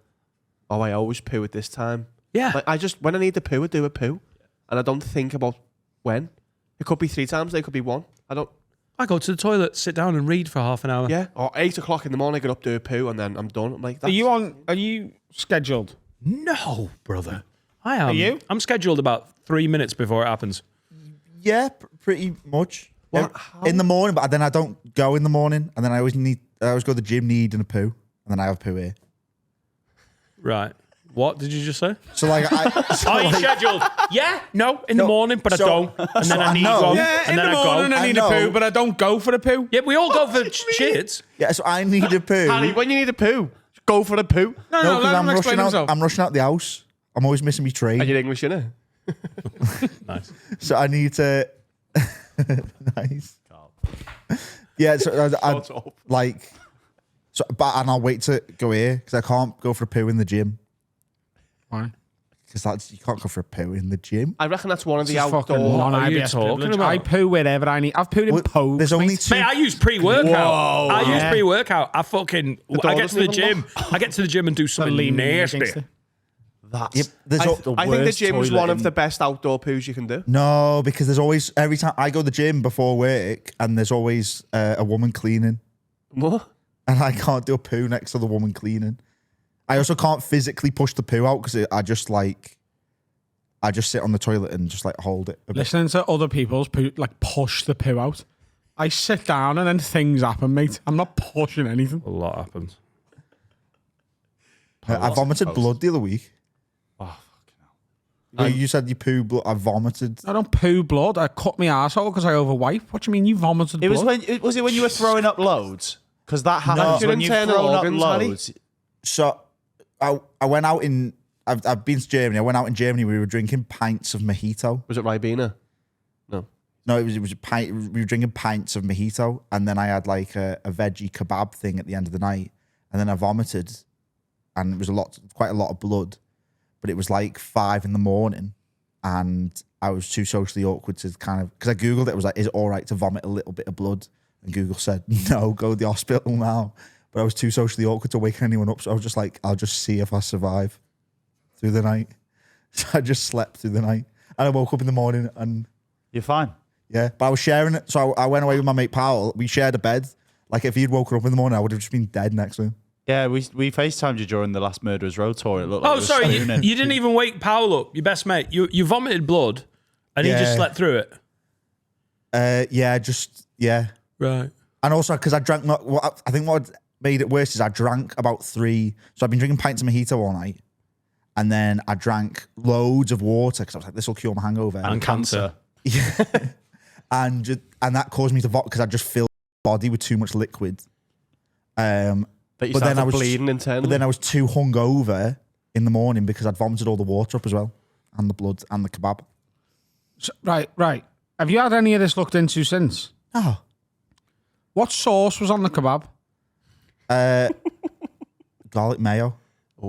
always poo at this time. Yeah. Like I just, when I need to poo, I do a poo, and I don't think about when. It could be 3 times, it could be 1. I go to the toilet, sit down, and read for half an hour. Yeah. Or 8 o'clock in the morning, I get up, do a poo, and then I'm done. I'm like, Are you scheduled? No, brother. I am. Are you? I'm scheduled about 3 minutes before it happens. Yeah, pretty much. What? In the morning, but then I don't go in the morning, and then I always go to the gym needing a poo, and then I have a poo here. Right. What did you just say? So like, Are you scheduled? Yeah. No, in the morning, but I don't. And then I need know. one. Yeah, and in then the I morning go. I need a I know. poo, but I don't go for a poo. Yeah, we all go for shits. yeah, so I need a poo. Harry, when you need a poo, go for a poo. No, No, because let I'm him explain rushing out. himself. I'm rushing out the house. I'm always missing my train, And you're English, innit? Nice. so I need to. Nice. Yeah, so I Shut up. like, and I'll wait to go here because I can't go for a poo in the gym Why? because you can't go for a poo in the gym. I reckon that's one of the This is fucking outdoor. talking non-IBS privilege. about? I poo wherever I need. I've pooed in Well, posts. there's only mate. 2. Mate, I use pre-workout. Whoa. I use Yeah. pre-workout. I door get to the doesn't even gym. I get to the gym and do something Lean nasty. against it. That's Yep, there's I al- think the worst gym is toilet one of in- the best outdoor poos you can do. No, because there's always every time I go to the gym before work, and there's always a woman cleaning, What? and I can't do a poo next to the woman cleaning. I also can't physically push the poo out because I just sit on the toilet and just like hold it a bit. Listening to other people's poo, like push the poo out. I sit down and then things happen, mate. I'm not pushing anything. A lot happens. I vomited blood the other week. Oh, fucking hell. You said you poo blood. I vomited. I don't poo blood. I cut my arsehole because I overwipe. What do you mean you vomited It blood? was it when you were throwing up loads? Because that happens No. when you've Internal thrown up organs, Harry. loads. So I went out in. I've been to Germany. I went out in Germany. We were drinking pints of mojito. Was it Ribena? No. No, it was a pint. We were drinking pints of mojito, and then I had like a veggie kebab thing at the end of the night, and then I vomited, and it was quite a lot of blood, but it was like 5 a.m, and I was too socially awkward to kind of, because I googled it. It was like, is it all right to vomit a little bit of blood? And Google said no, go to the hospital now. But I was too socially awkward to wake anyone up, so I was just like, I'll just see if I survive through the night. So I just slept through the night, and I woke up in the morning and. You're fine. Yeah, but I was sharing it. So I went away with my mate Powell. We shared a bed. Like, if he'd woken up in the morning, I would have just been dead next to him. Yeah, we FaceTimed you during the last Murderers Row tour. It looked like Oh, it was sorry. spooning. You didn't even wake Powell up, your best mate. You vomited blood, and he just Yeah. slept through it. Yeah. Right. And also, because I drank, I think what made it worse is I drank about 3. So I've been drinking pints of mojito all night. And then I drank loads of water because I was like, this will cure my hangover. And cancer. Yeah. and that caused me to vomit because I just filled my body with too much liquid. But then I was bleeding internally. But then I was too hungover in the morning because I'd vomited all the water up as well. And the blood and the kebab. So, right. Have you had any of this looked into since? Oh. What sauce was on the kebab? Garlic mayo.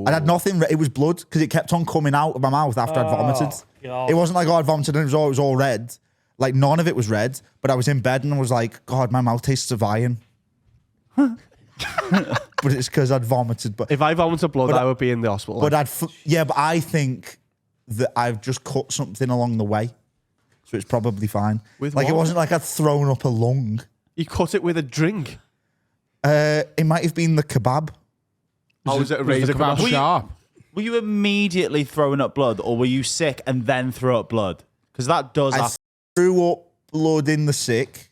I had nothing. It was blood because it kept on coming out of my mouth after I'd vomited. God. It wasn't like, I'd vomited and it was all red. Like, none of it was red. But I was in bed and I was like, God, my mouth tastes of iron. But it's because I'd vomited. But if I vomited blood, I would be in the hospital. But but I think that I've just cut something along the way. So it's probably fine. With like, what? It wasn't like I'd thrown up a lung. You cut it with a drink. It might have been the kebab. Was it a Was razor the kebab kebab? sharp? Were you immediately throwing up blood, or were you sick and then throw up blood? Because that does I happen. threw up blood in the sick.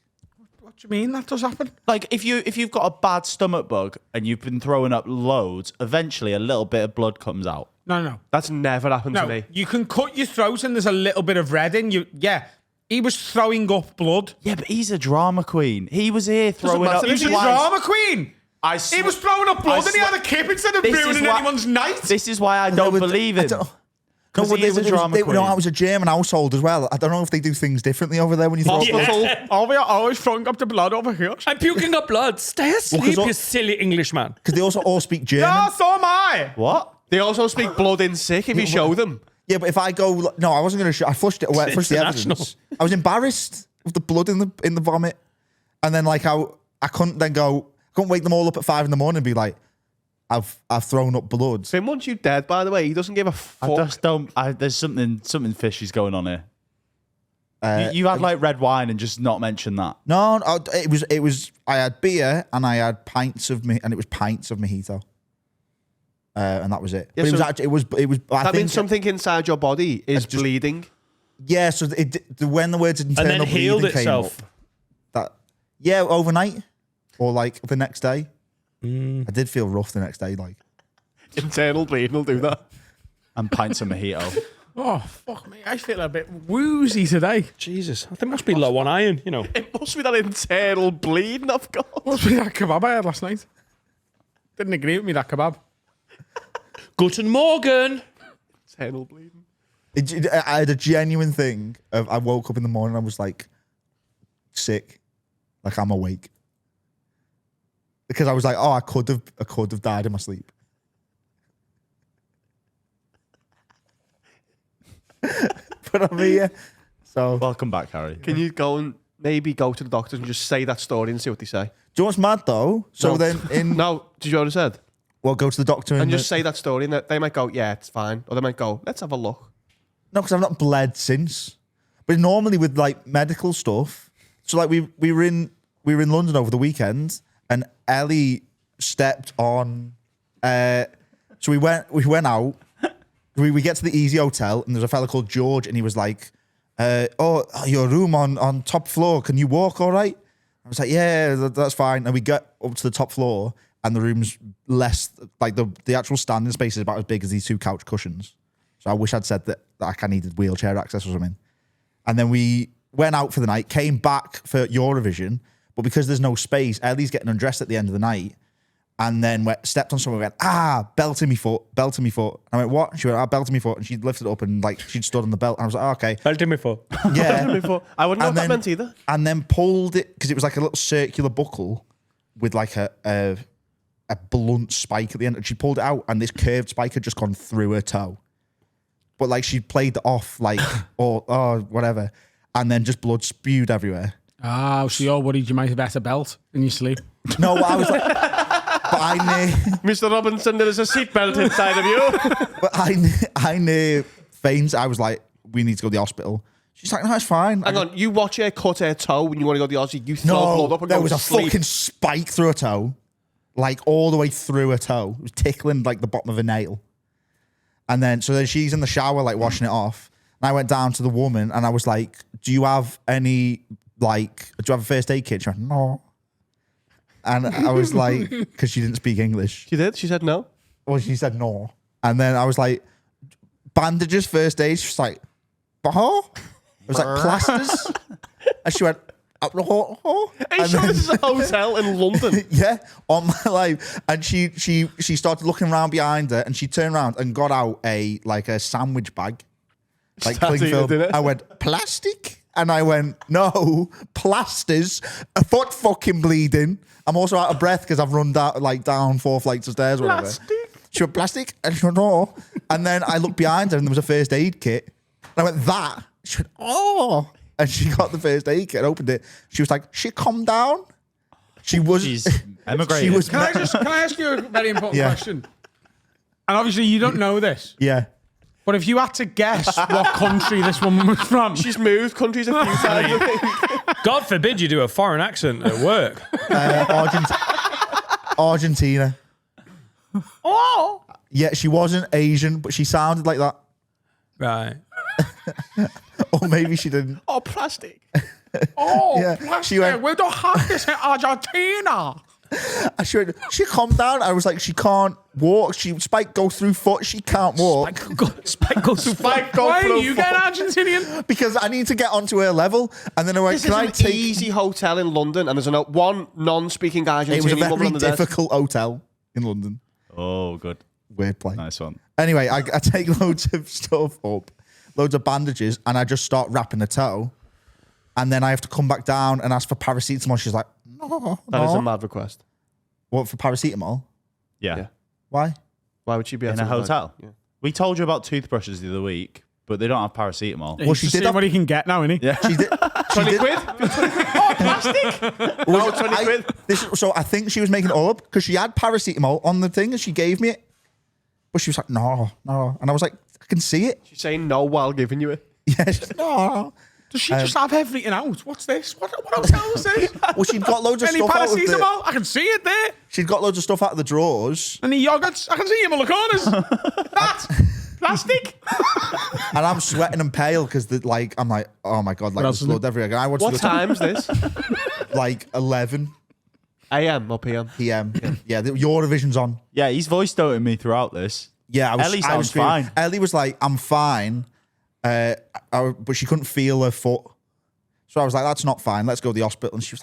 What do you mean that does happen? Like if you've got a bad stomach bug and you've been throwing up loads, eventually a little bit of blood comes out. No. That's never happened to No, me. you can cut your throat and there's a little bit of red in you. Yeah, he was throwing up blood. Yeah, but he's a drama queen. He was here throwing up. matter. He was a twice. drama queen. He was throwing up blood and he had a kip instead of This is ruining why- anyone's night. This is why I don't believe it. Because he is a drama queen. I was a German household as well. I don't know if they do things differently over there when you throw up. Hospital. Oh, we are always throwing up the blood over here. I'm puking up blood. Stay asleep, all- you silly Englishman. Because they also all speak German. Yeah, so am I. What? They also speak blood in sick if you show them. Yeah, but if I go, no, I wasn't going to show. I flushed it away. Flushed the International. evidence. I was embarrassed of the blood in the vomit, and then like I couldn't then go. Couldn't wake them all up at 5 a.m. and be like, I've thrown up blood. Finn wants you dead, by the way. He doesn't give a fuck. I just don't. There's something fishy's going on here. You had like red wine and just not mention that. No, it was. I had beer and I had pints of me, and it was pints of mojito. And that was it. Yeah, but it was so actually it was. I That think means something inside your body is just- bleeding. Yeah, so when the words internal And then healed bleeding came itself. up, overnight or like the next day, I did feel rough the next day. Like Internal bleeding will do that. And pints of mojito. Oh, fuck me. I feel a bit woozy today. Jesus, I think must be low on iron, you know. It must be that internal bleeding I've got. Must be that kebab I had last night. Didn't agree with me, that kebab. Guten Morgen. Internal bleeding. I had a genuine thing of I woke up in the morning. I was like sick, like I'm awake, because I was like, oh, I could have died in my sleep. But I'm here. So Welcome back, Harry. Can you go and maybe go to the doctors and just say that story and see what they say? do you know what's mad though? So No. then No, did you know what I said? well, go to the doctor And just say that story and they might go, yeah, it's fine. Or they might go, let's have a look. no, because I've not bled since. But normally with like medical stuff, so like we were in London over the weekend, and Ellie stepped on. So we went out. We get to the Easy Hotel, and there's a fella called George, and he was like, "Oh, your room on top floor. Can you walk all right?" I was like, "Yeah, that's fine." And we get up to the top floor, and the room's less like the actual standing space is about as big as these 2 couch cushions. So I wish I'd said that I needed wheelchair access or something. And then we went out for the night, came back for Eurovision, but because there's no space, Ellie's getting undressed at the end of the night, and then stepped on someone and went, belting me foot. I went, what? She went, belting me foot, and she lifted it up and like she'd stood on the belt, and I was like, okay. Belting me for. Yeah. Before, I wouldn't know what that meant either. And then pulled it, because it was like a little circular buckle with like a blunt spike at the end, and she pulled it out, and this curved spike had just gone through her toe. But like she played it off like, or whatever, and then just blood spewed everywhere. Ah, so you're worried you might have had a belt in your sleep. No, I was like, but I knew, Mr. Robinson, there is a seatbelt inside of you. but I knew faints. I was like, we need to go to the hospital. She's like, no, it's fine. Hang on, you watch her cut her toe when you want to go to the Aussie, you throw No, blood up and there go was to a sleep. fucking spike through her toe, like all the way through her toe. It was tickling like the bottom of a nail. And then she's in the shower, like washing it off. And I went down to the woman and I was like, do you have a first aid kit? She went, no. And I was like, because she didn't speak English. She did. She said no. Well, she said no. And then I was like, bandages, first aid. She was like, I was like, plasters. And she went, Are you sure this is a hotel in London? yeah, on my life. And she started looking around behind her, and she turned around and got out a sandwich bag, like cling film. I went, plastic? And I went, no, plasters. A foot fucking bleeding. I'm also out of breath because I've run down 4 flights of stairs or whatever. She went, plastic? And she went, no. And then I looked behind her and there was a first aid kit. And I went, that? She went, oh. And she got the first aid kit and opened it. She was like, she calmed down. She was. She's emigrated. She was. Can I ask you a very important question? And obviously you don't know this. Yeah. But if you had to guess what country this woman was from, She's moved countries a few times. I think. God forbid you do a foreign accent at work. Argentina. oh, Yeah, she wasn't Asian, but she sounded like that. Right. Or maybe she didn't. Oh, plastic. Yeah, plastic. she went- We don't have this in Argentina. And she went, she calmed down. I was like, she can't walk. Spike go through foot. She can't walk. Spike goes through Spike go Why are through you foot. getting Argentinian? Because I need to get onto her level. And then I went, This can is I an take... easy hotel in London, and there's one non-speaking It was a Argentinian woman very on the desk. difficult hotel in London. Oh, good. Weird play. Nice one. Anyway, I take loads of stuff up, loads of bandages, and I just start wrapping the toe. And then I have to come back down and ask for paracetamol. She's like, no. That is a mad request. What, for paracetamol? Yeah. Yeah. Why? Why would she be In able a to hotel. Yeah. We told you about toothbrushes the other week, but they don't have paracetamol. Well, she He's did seeing have- what he can get now, isn't he? Yeah. She did. 20 quid? Oh, plastic? Well, 20 quid. So I think she was making it all up because she had paracetamol on the thing and she gave me it. But she was like, no. And I was like, I can see it. She's saying no while giving you it. Yeah, she's like, no. Does she just have everything out? What's this? What hotel is this? Well, she'd got loads of Any stuff out of the, paracetamol? I can see it there. she'd got loads of stuff out of the drawers. Any yogurts? I can see him on the corners. That plastic. And I'm sweating and pale because I'm like, oh my God, like else there's is blood everywhere. And I wanted What to go time's this? to like 11 AM or PM? PM. Yeah, the Eurovision's on. Yeah, he's voice noting me throughout this. Yeah, I was, Ellie I was sounds screaming. fine. Ellie was like, I'm fine. But she couldn't feel her foot. So I was like, that's not fine. Let's go to the hospital. And she was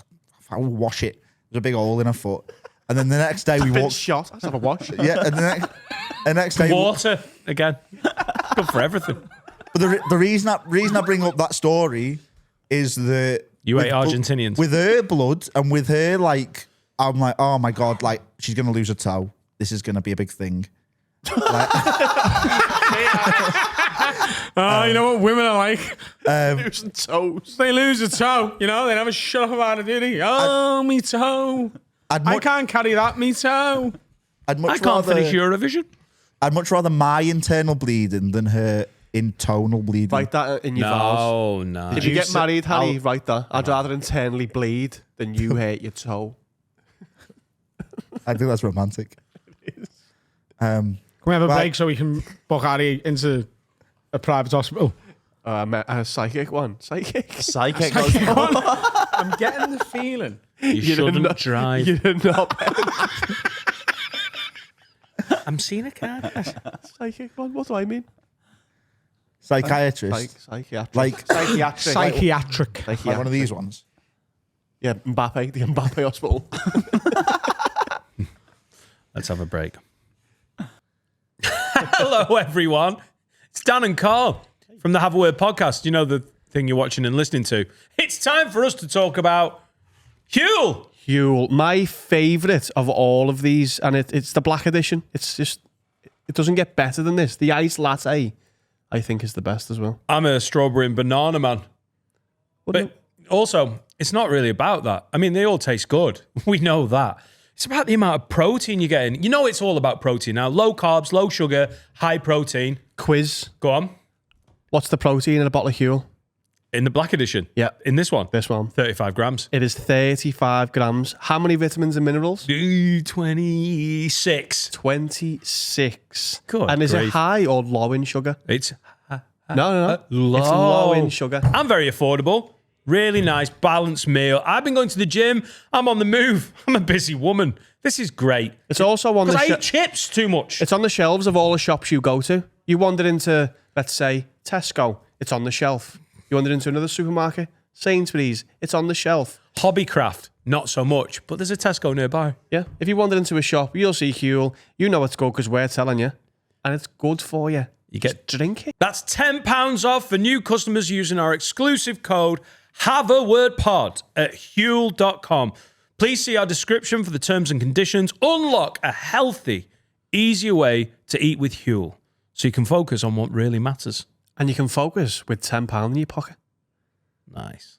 like, I'll wash it. There's a big hole in her foot. And then the next day we Been walked. shot. Let's have a wash. Yeah, and the next day. Water again. Good for everything. But the reason I bring up that story is that You with- ate Argentinians. with her blood and with her like, I'm like, oh my God, like she's gonna lose a toe. This is gonna be a big thing. You know what women are like? Losing toes. They lose a toe. You know, they never shut up about it, do they? Oh, me toe. I can't carry that, me toe. I'd much I can't rather, finish Eurovision. I'd much rather my internal bleeding than her intonal bleeding. Write that in your vows. No. If you get s- married, Harry, I'll- write that. I'd rather internally bleed than you hurt your toe. I think that's romantic. Can we have a Right. break so we can book Harry into a private hospital? A psychic one. Psychic. Psychic. I'm getting the feeling. You shouldn't not- drive. You're not I'm seeing a car. psychic one. What do I mean? Psychiatrist. Psychiatric. Like- psychiatric. Psychiatric. Like one of these ones. Yeah, Mbappe, the Mbappe hospital. Let's have a break. Hello, everyone. It's Dan and Carl from the Have a Word podcast. You know, the thing you're watching and listening to. It's time for us to talk about Huel. Huel, my favourite of all of these, and it's the black edition. It's just, it doesn't get better than this. The iced latte, I think, is the best as well. I'm a strawberry and banana man. What But also, it's not really about that. I mean, they all taste good. We know that. It's about the amount of protein you're getting. You know, it's all about protein now. Low carbs, low sugar, high protein. quiz. Go on. What's the protein in a bottle of Huel? In the black edition. Yeah. In this one. This one. 35 grams. It is 35 grams. How many vitamins and minerals? 26. 26. Good And is it grief. high or low in sugar? It's No. low. It's low in sugar. I'm very affordable. Really nice, balanced meal. I've been going to the gym. I'm on the move. I'm a busy woman. This is great. It's also on the Because I eat chips too much. It's on the shelves of all the shops you go to. You wandered into, let's say, Tesco. It's on the shelf. You wandered into another supermarket, Sainsbury's. It's on the shelf. Hobbycraft, not so much. But there's a Tesco nearby. Yeah. If you wandered into a shop, you'll see Huel. You know it's good because we're telling you. And it's good for you. You get Just drink it. That's £10 off for new customers using our exclusive code HaveAWordPod at Huel.com. Please see our description for the terms and conditions. Unlock a healthy, easier way to eat with Huel so you can focus on what really matters. And you can focus with £10 in your pocket. Nice.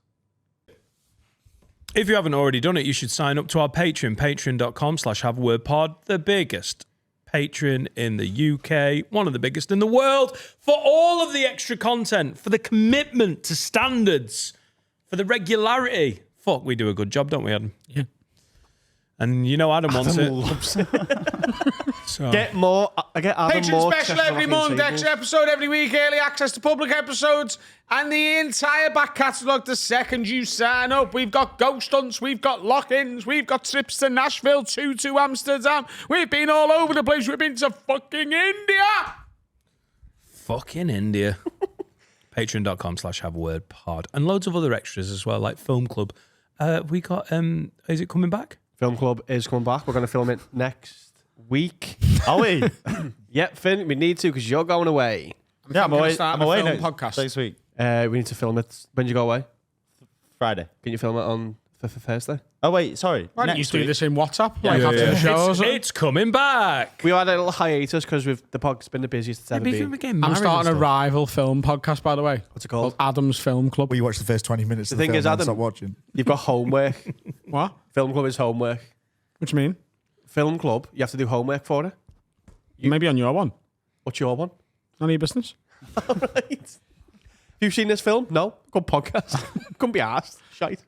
If you haven't already done it, you should sign up to our Patreon, patreon.com/HaveAWordPod, the biggest Patreon in the UK, one of the biggest in the world, for all of the extra content, for the commitment to standards, for the regularity. Fuck, we do a good job, don't we, Adam? Yeah. And you know Adam wants it. Loves it. So. Get more. I get Adam Patreon more special every month, extra episode every week, early access to public episodes, and the entire back catalogue the second you sign up. We've got ghost hunts, we've got lock-ins, we've got trips to Nashville, to Amsterdam. We've been all over the place. We've been to fucking India. Fucking India. Patreon.com/HaveAWordPod. And loads of other extras as well, like Film Club. We got, is it coming back? Film Club is coming back. We're going to film it next week. Are we? Yep, Finn, we need to because you're going away. Yeah, I'm gonna away. start I'm a away film next week. We need to film it. When do you go away? Friday. Can you film it on Thursday? Oh wait, sorry. Why don't you Next do week. this in WhatsApp? Like after the show or It's, something? it's coming back. We had a little hiatus because the podcast's been the busiest it's ever been. I'm starting a rival film podcast, by the way. What's it called? Adam's Film Club. Well, you watch the first 20 minutes The of the thing film is, and Adam- stop watching. You've got homework. What? Film Club is homework. What do you mean? Film Club, you have to do homework for it. Maybe on your one. What's your one? None of your business. Right. Have you seen this film? No? Good podcast. Couldn't be asked. Shite.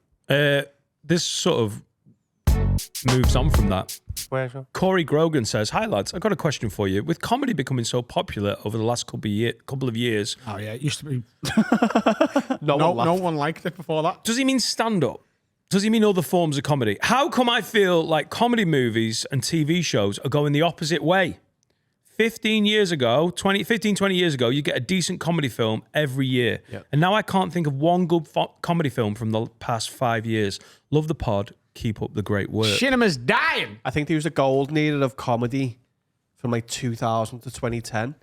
This sort of moves on from that. Where's Corey Grogan says, "Hi lads, I've got a question for you. With comedy becoming so popular over the last couple of years, Oh, yeah. It used to be. No, No, one laughed. no one liked it before that. does he mean stand-up? Does he mean other forms of comedy? How come I feel like comedy movies and TV shows are going the opposite way? 15 years ago, 20 years ago, you get a decent comedy film every year. Yep. And now I can't think of one good comedy film from the past 5 years. Love the pod. Keep up the great work." Cinema's dying. I think there was a gold era of comedy from like 2000 to 2010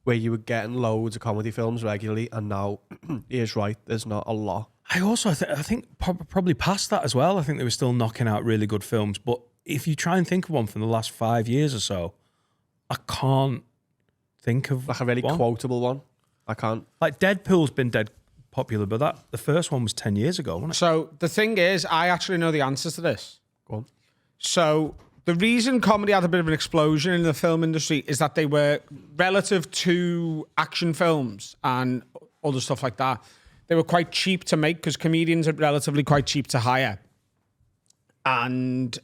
where you were getting loads of comedy films regularly, and now he is right, there's not a lot. I also, I think probably past that as well. I think they were still knocking out really good films. But if you try and think of one from the last 5 years or so, I can't think of Like a really one. quotable one. I can't. Like Deadpool's been dead popular, but the first one was 10 years ago, wasn't it? So the thing is, I actually know the answer to this. Go on. So the reason comedy had a bit of an explosion in the film industry is that they were relative to action films and other stuff like that. They were quite cheap to make because comedians are relatively quite cheap to hire. And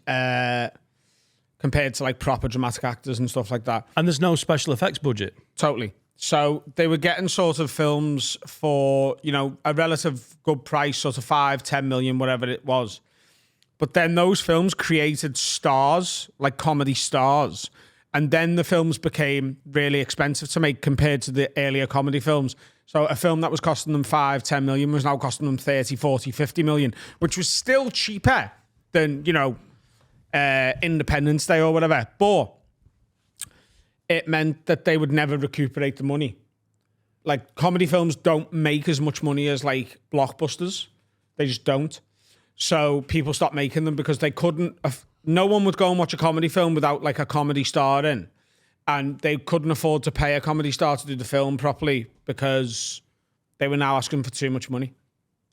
compared to like proper dramatic actors and stuff like that. And there's no special effects budget. Totally. So they were getting sort of films for, you know, a relative good price, sort of 5, 10 million, whatever it was. But then those films created stars, like comedy stars. And then the films became really expensive to make compared to the earlier comedy films. So a film that was costing them 5, 10 million was now costing them 30, 40, 50 million, which was still cheaper than, you know, Independence Day or whatever. But it meant that they would never recuperate the money. Like, comedy films don't make as much money as, like, blockbusters. They just don't. So people stopped making them because they couldn't... No one would go and watch a comedy film without, like, a comedy star in. And they couldn't afford to pay a comedy star to do the film properly because they were now asking for too much money.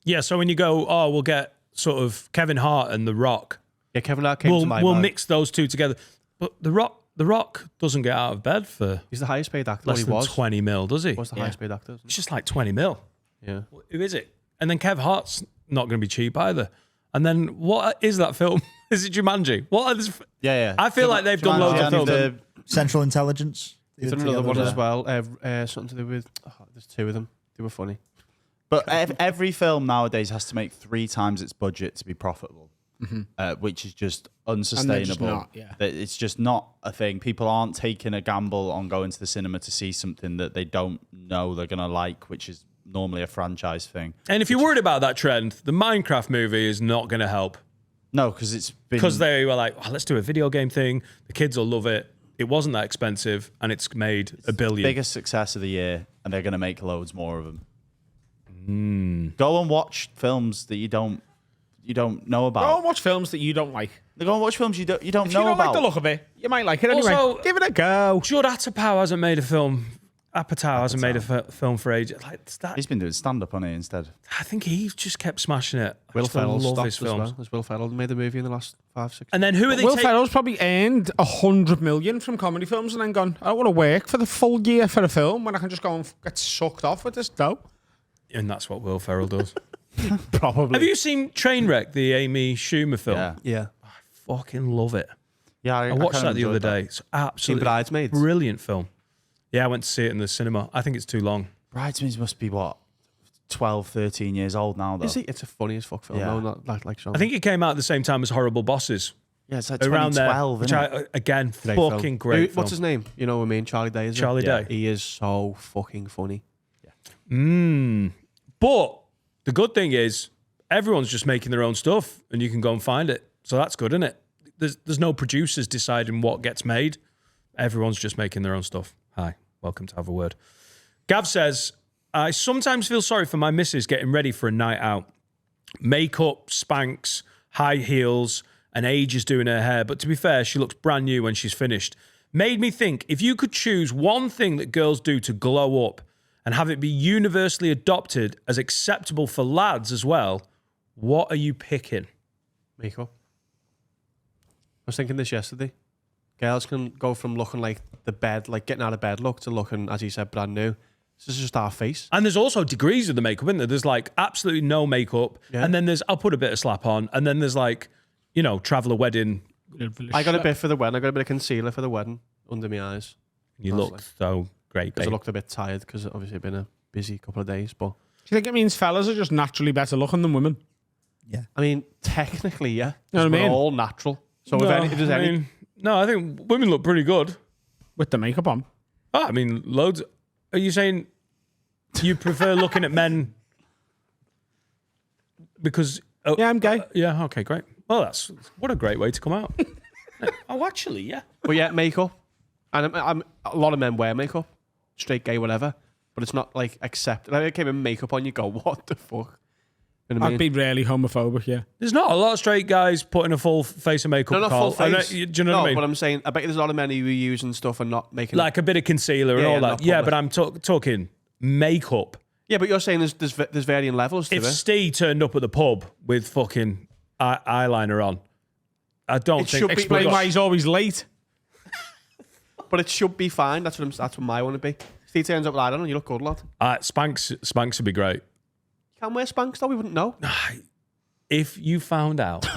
Yeah, so when you go, oh, we'll get sort of Kevin Hart and The Rock. Yeah, Kevin Hart came to my We'll mind. mix those two together. But The Rock doesn't get out of bed for He's the highest paid actor. less He than was. 20 mil, does he? Was the highest paid actor. It's just like 20 mil. Yeah. Who is it? And then Kev Hart's not going to be cheap either. And then what is that film? Is it Jumanji? What are this? Yeah. I feel like they've done loads of Jumanji films. and Central Intelligence. He's done another one as well. Something to do with... there's two of them. They were funny. But every film nowadays has to make 3 times its budget to be profitable, which is just unsustainable. not, yeah. It's just not a thing. People aren't taking a gamble on going to the cinema to see something that they don't know they're going to like, which is normally a franchise thing. And if you're worried about that trend, the Minecraft movie is not going to help. No, because it's been... Because they were like, oh, let's do a video game thing. The kids will love it. It wasn't that expensive, and it's made $1 billion. Biggest success of the year, and they're going to make loads more of them. Go and watch films that you don't know about. Go and watch films that you don't like. Go and watch films you don't If know you don't about. like the look of it, you might like it anyway. Also- Give it a go. Judd Apatow hasn't made a film. Apatow hasn't made a film for ages. Like that, He's been doing stand-up on it instead. I think he just kept smashing it. I Will still Ferrell love stopped his as films. well. As Will Ferrell made a movie in the last 5-6 And then who are they? Will Ferrell's probably earned 100 million from comedy films and then gone, I don't want to work for the full year for a film when I can just go and get sucked off with this dough. And that's what Will Ferrell does. Probably. Have you seen Trainwreck, the Amy Schumer film? Yeah. Yeah. Fucking love it. Yeah, I watched kinda that the other enjoyed that. day. It's absolutely Bridesmaids? brilliant film. Yeah, I went to see it in the cinema. I think it's too long. Bridesmaids must be, what, 12, 13 years old now, though? Is it? It's a funny as fuck film. Yeah. No, not like Shaun. I think it came out at the same time as Horrible Bosses. Yeah, it's like Around there. 2012, Which isn't it? again, Great fucking film. great film. What's his name? You know what I mean? Charlie Day, is Charlie Day. He is so fucking funny. But the good thing is, everyone's just making their own stuff, and you can go and find it. So that's good, isn't it? There's no producers deciding what gets made. Everyone's just making their own stuff. Hi, welcome to Have a Word. Gav says, I sometimes feel sorry for my missus getting ready for a night out. Makeup, Spanx, high heels, and ages doing her hair. But to be fair, she looks brand new when she's finished. Made me think, if you could choose one thing that girls do to glow up and have it be universally adopted as acceptable for lads as well, what are you picking? Makeup. I was thinking this yesterday. Girls can go from looking like the bed, like getting out of bed look, to looking, as you said, brand new. This is just our face. And there's also degrees of the makeup, isn't there? There's like absolutely no makeup. Yeah. And then there's, I'll put a bit of slap on. And then there's like, you know, traveller wedding. I got a bit for the wedding. I got a bit of concealer for the wedding under my eyes. You Honestly. look so great, Because I babe. looked a bit tired because obviously it's been a busy couple of days. But Do you think it means fellas are just naturally better looking than women? I mean, technically, yeah. You know what I We're mean? all natural. So No, if there's any, no, I think women look pretty good. With the makeup on. Oh, I mean, loads. Are you saying you prefer looking at men because? Oh, Yeah, I'm gay. yeah. Okay, great. Well, that's what a great way to come out. Oh, actually, yeah. but yeah, makeup. And a lot of men wear makeup, straight, gay, whatever. But it's not like accepted. Like, it came in makeup on, you go, what the fuck? You know what I I'd mean? be really homophobic, yeah. There's not a lot of straight guys putting a full face of makeup. No, not Carl. full I know- face. do you know no, what I mean? but I'm saying, I bet there's a lot of men who are using stuff and not making Like a bit of concealer and Yeah, all yeah, that. not Yeah, public. but I'm talking makeup. Yeah, but you're saying there's varying levels to If it. Steve turned up at the pub with fucking eyeliner on, I don't It think. should be- Explain why he's always late. But it should be fine. That's what my want to be. Steve turns up with eyeliner, you look good, lad. Spanx would be great. You can wear Spanx though, we wouldn't know. If you found out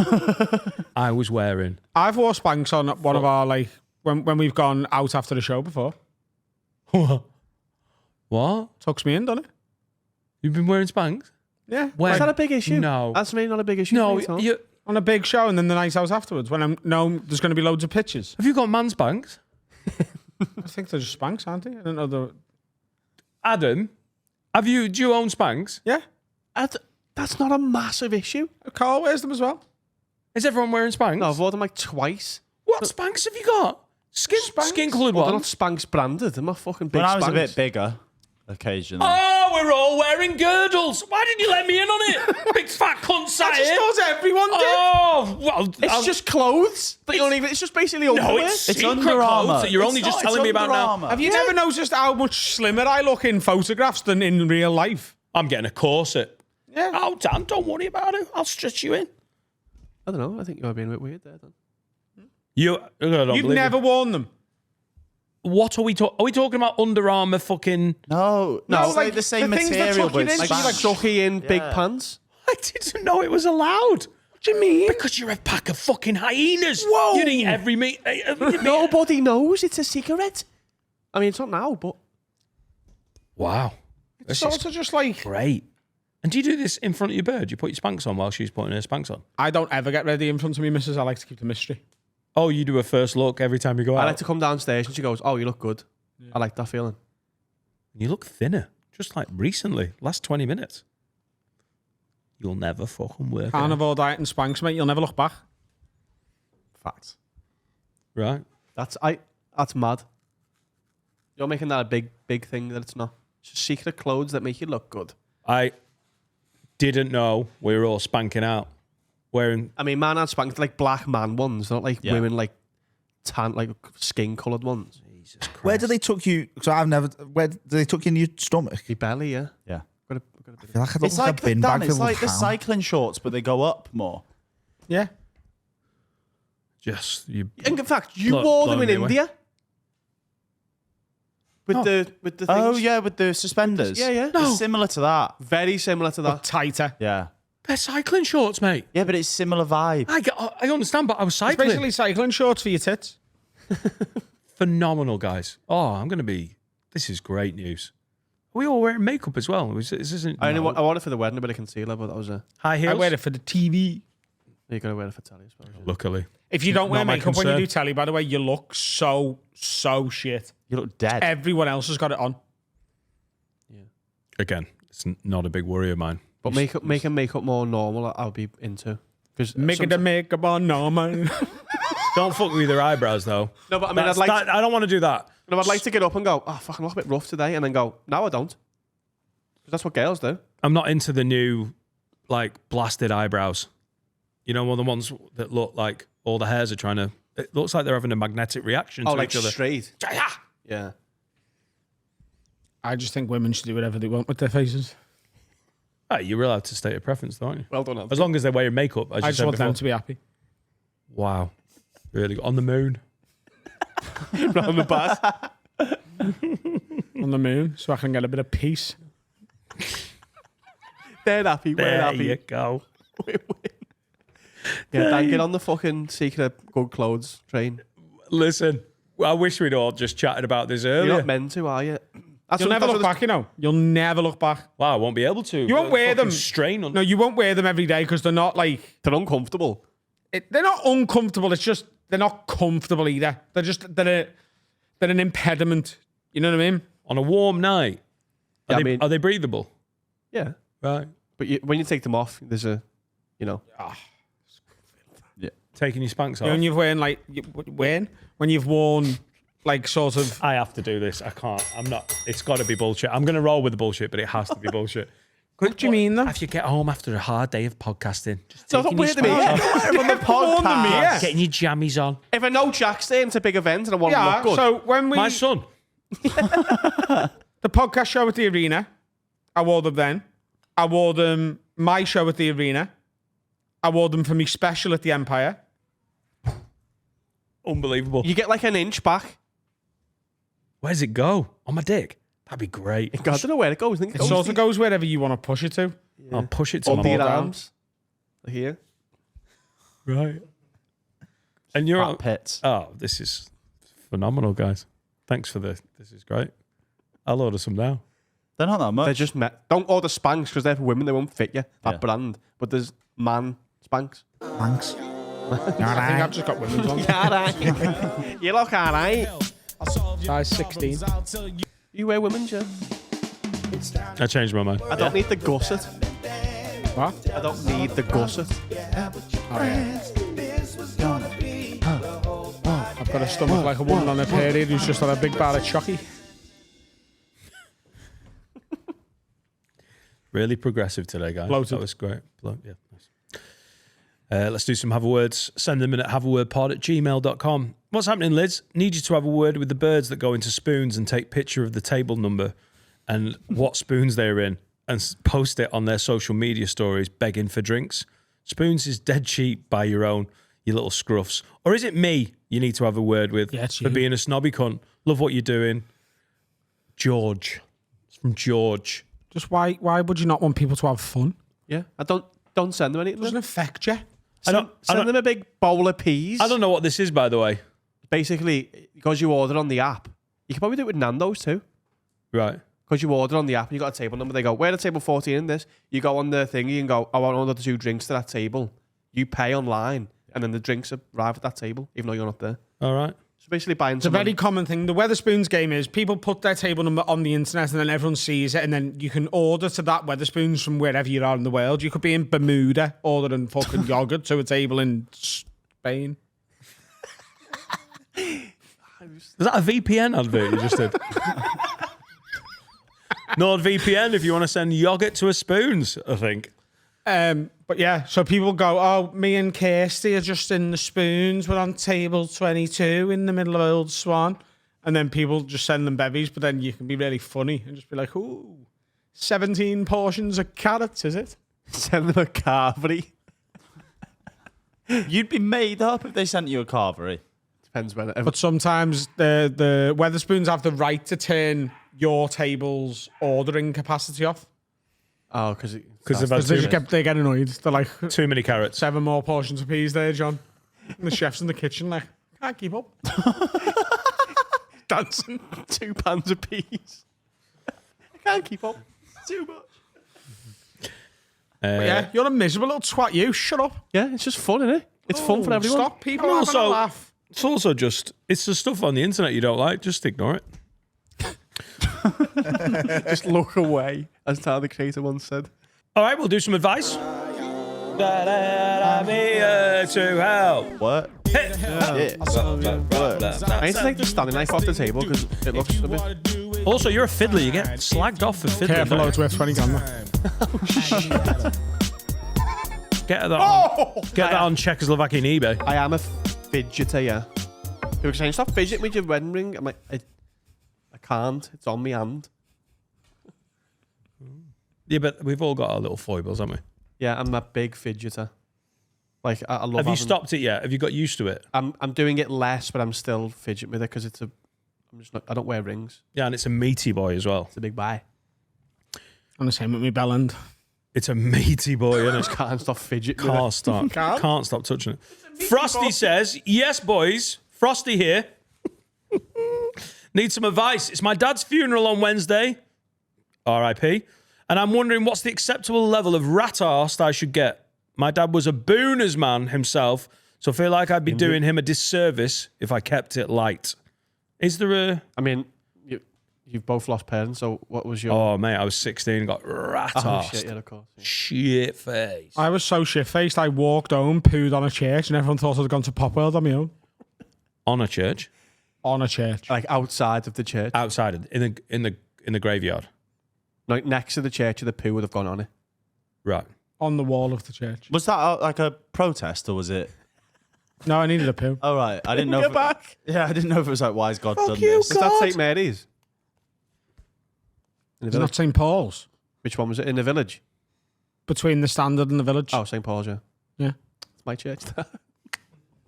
I was wearing I've wore Spanx on one of our, like, when we've gone out after the show before. what? Tucks me in, doesn't it? You've been wearing Spanx? Yeah. When? Is that a big issue? No. That's really not a big issue. No, for me at all. you, On a big show and then the night out afterwards when there's going to be loads of pictures. have you got man Spanx? I think they're just Spanx, aren't they? I don't know. Adam, do you own Spanx? Yeah. That's not a massive issue. Carl wears them as well. Is everyone wearing Spanx? No, I've worn them like twice. What Spanx have you got? Skin coloured Well, they're not ones? Spanx branded. They're not fucking big When I was Spanx. a bit bigger, occasionally. Oh, we're all wearing girdles. Why didn't you let me in on it? Big fat cunt I sat just here. thought everyone did. Oh, well, It's just clothes. They don't even. It's just basically no, underwear. it's It's secret Under Armour. clothes that you're It's only not, just it's telling me about Under now. Armour. Have you never noticed how much slimmer I look in photographs than in real life? I'm getting a corset. Yeah. Oh, Dan, don't worry about it. I'll stretch you in. I don't know. I think you're being a bit weird there. Then. You've never worn them. What are we talking? Are we talking about Under Armour fucking? No, it's like the same the things that material, tuck but you it's in, Like Spanx. jockey in big Yeah. pants. I didn't know it was allowed. What do you mean? Because you're a pack of fucking hyenas. Whoa. You'd eat every meat. Nobody knows it's a cigarette. I mean, it's not now, but Wow. It's sort of just like Great. And do you do this in front of your bird? You put your Spanx on while she's putting her Spanx on? I don't ever get ready in front of me, missus. I like to keep the mystery. Oh, you do a first look every time you go out? I like to come downstairs and she goes, "Oh, you look good." Yeah. I like that feeling. You look thinner, just like recently, last 20 minutes. You'll never fucking work. Carnivore diet and Spanx, mate. You'll never look back. Facts. Right. That's mad. You're making that a big thing that it's not. It's just secret clothes that make you look good. I didn't know we were all spanking out. Wearing. I mean, man and Spanx, like black man ones, not like women like tan, like skin coloured ones. Jesus Christ. Where do they took you? So I've never. Where do they took you in your stomach? Your belly, yeah. Yeah. Got a I feel like I It's look like a bin bag it's filled like with the ham. cycling shorts, but they go up more. Yeah. Just you. In fact, you wore them in India. With the things. Oh yeah, with the suspenders. Yeah. It's similar to that. Very similar to But that. tighter. Yeah. They're cycling shorts, mate. Yeah, but it's similar vibe. I understand, but I was It's cycling. basically cycling shorts for your tits. Phenomenal, guys. Oh, I'm going to be. This is great news. Are we all wearing makeup as well? This isn't. I want it for the wedding, a bit of concealer, but that was a. High heels. I wear it for the TV. You got to wear it for telly, I suppose. Yeah. Luckily. If you don't wear Not my makeup when you concern. do telly, by the way, you look so shit. You look dead. Everyone else has got it on. Again, it's not a big worry of mine. But making makeup more normal, I'll be into. Because Making the makeup on normal. Don't fuck with their eyebrows, though. No, but I mean, I don't want to do that. I'd like to get up and go, "Oh, fucking look a bit rough today," and then go, "No, I don't." Because that's what girls do. I'm not into the new, like, blasted eyebrows. You know, one of the ones that look like all the hairs are trying to. It looks like they're having a magnetic reaction to like each other. straight. Yeah. I just think women should do whatever they want with their faces. Hey, you're allowed to state a preference, don't you? Well done, Anthony. As long as they're wearing makeup. As I you just said want them before. to be happy. Wow. Really good. On the moon. on the bus. On the moon, so I can get a bit of peace. They're happy. We're There happy. you go. Yeah, Dan, get on the fucking secret good clothes train. Listen, I wish we'd all just chatted about this earlier. You're not meant to, are you? You'll never look back, you know. You'll never look back. Wow, I won't be able to. You won't wear them. Strain on. No, you won't wear them every day because they're not like. They're uncomfortable. They're not uncomfortable. It's just they're not comfortable either. They're an impediment. You know what I mean? On a warm night. Yeah, Are they breathable? Yeah. Right. But when you take them off, there's a, you know. Taking your Spanx off. When you've when you've worn like sort of. I have to do this. I can't. I'm not. It's got to be bullshit. I'm going to roll with the bullshit, but it has to be bullshit. What do you mean, though? If you get home after a hard day of podcasting, just So taking don't your wear them Spanx here. off, On the podcast. Yeah. getting your jammies on. If I know Jack's there, it's a big event and I want to Yeah. look good. So when we My son. the podcast show at the arena, I wore them then. I wore them my show at the arena. I wore them for me special at the Empire. Unbelievable. You get like an inch back. Where does it go? On my dick? That'd be great. God, I don't know where it goes. I think It sort of goes wherever you want to push it to. I'll push it to under my your mouth. arms. Here. Right. And you're Fat pits. Oh, this is phenomenal, guys. Thanks for this. This is great. I'll order some now. They're not that much. They're just don't order Spanx because they're for women. They won't fit you. That Yeah. brand. But there's man Spanx. Thanks. I think I've just got women's on. You look alright. Size 16. You wear women's, yeah? I changed my mind. I don't need the gusset. What? I don't need the gusset. I've got a stomach like a woman on a period who's just had a big bar of chocky. Really progressive today, guys. Bloated. That was great. Yeah, nice. Let's do some have a words. Send them in at haveawordpod@gmail.com. What's happening, Liz? Need you to have a word with the birds that go into spoons and take picture of the table number and what spoons they're in and post it on their social media stories begging for drinks. Spoons is dead cheap. Buy your own, you little scruffs. Or is it me you need to have a word with Yeah, it's for you. being a snobby cunt? Love what you're doing. George. It's from George. Just why would you not want people to have fun? Yeah. I don't send them anything. It doesn't affect you. Send them a big bowl of peas. I don't know what this is, by the way. Basically, because you order on the app, you can probably do it with Nando's too. Right. Because you order on the app and you got a table number, they go, where the table 14 in this? You go on the thingy and go, I want another 2 drinks to that table. You pay online, and then the drinks arrive at that table, even though you're not there. All right. So basically buying It's a very common thing. The Weatherspoons game is people put their table number on the internet and then everyone sees it and then you can order to that Weatherspoons from wherever you are in the world. You could be in Bermuda ordering fucking yogurt to a table in Spain. Is that a VPN advert you just did? NordVPN if you want to send yogurt to a Spoons, I think. But yeah, so people go, oh, me and Kirsty are just in the Spoons. We're on table 22 in the middle of Old Swan. And then people just send them bevies, but then you can be really funny and just be like, ooh, 17 portions of carrots, is it? Send them a carvery. You'd be made up if they sent you a carvery. Depends when. But sometimes the Weatherspoons have the right to turn your table's ordering capacity off. Oh, because they've had They get annoyed. They're like, too many carrots. 7 more portions of peas there, John. And the chef's in the kitchen like, can't keep up. Dancing. 2 pans of peas. I can't keep up. Too much. Yeah, you're a miserable little twat, you. Shut up. Yeah, it's just fun, isn't it? It's fun for everyone. Stop people And having a also- laugh. It's also just, it's the stuff on the internet you don't like. Just ignore it. Just look away, as Tyler the Creator once said. All right, we'll do some advice. I'm here to help. What? Hey. Shit. What? I need to take the standing knife off the table because it looks a bit... Also, you're a fiddler. You get slagged off for fiddling. Careful, don't it's worth 20 grand. Get that on Czechoslovakian eBay. I am a fidgeter, yeah. People saying, stop fidgeting with your wedding ring. I'm like, I can't. It's on my hand. Yeah, but we've all got our little foibles, haven't we? Yeah, I'm a big fidgeter. Like, I love Have you having- stopped it yet? Have you got used to it? I'm doing it less, but I'm still fidgeting with it because it's a... I'm just not, I don't wear rings. Yeah, and it's a meaty boy as well. It's a big buy. I'm the same with me bell end. It's a meaty boy, isn't it? Just can't stop fidgeting with Can't stop touching it. Frosty says, yes, boys. Frosty here. Need some advice. It's my dad's funeral on Wednesday. R.I.P. And I'm wondering what's the acceptable level of rat-arsed I should get. My dad was a booners man himself, so I feel like I'd be doing him a disservice if I kept it light. Is there a... I mean, you've both lost parents, so what was your... Oh, mate, I was 16 and got rat-arsed. Oh, shit, yeah, of course. Yeah. Shit face. I was so shit-faced, I walked home, pooed on a church, and everyone thought I'd gone to Pop World on my own. On a church? On a church. Like outside of the church. Outside, in the graveyard. Like next to the church, the poo would have gone on it. Right. On the wall of the church. Was that like a protest or was it? No, I needed a poo. Oh, right. I didn't know. Get back. Yeah, I didn't know if it was like, why has God done you, this? Was that St. Mary's? In the It's village? not St. Paul's. Which one was it? In the village? Between the Standard and the Village. Oh, St. Paul's, yeah. Yeah. It's my church.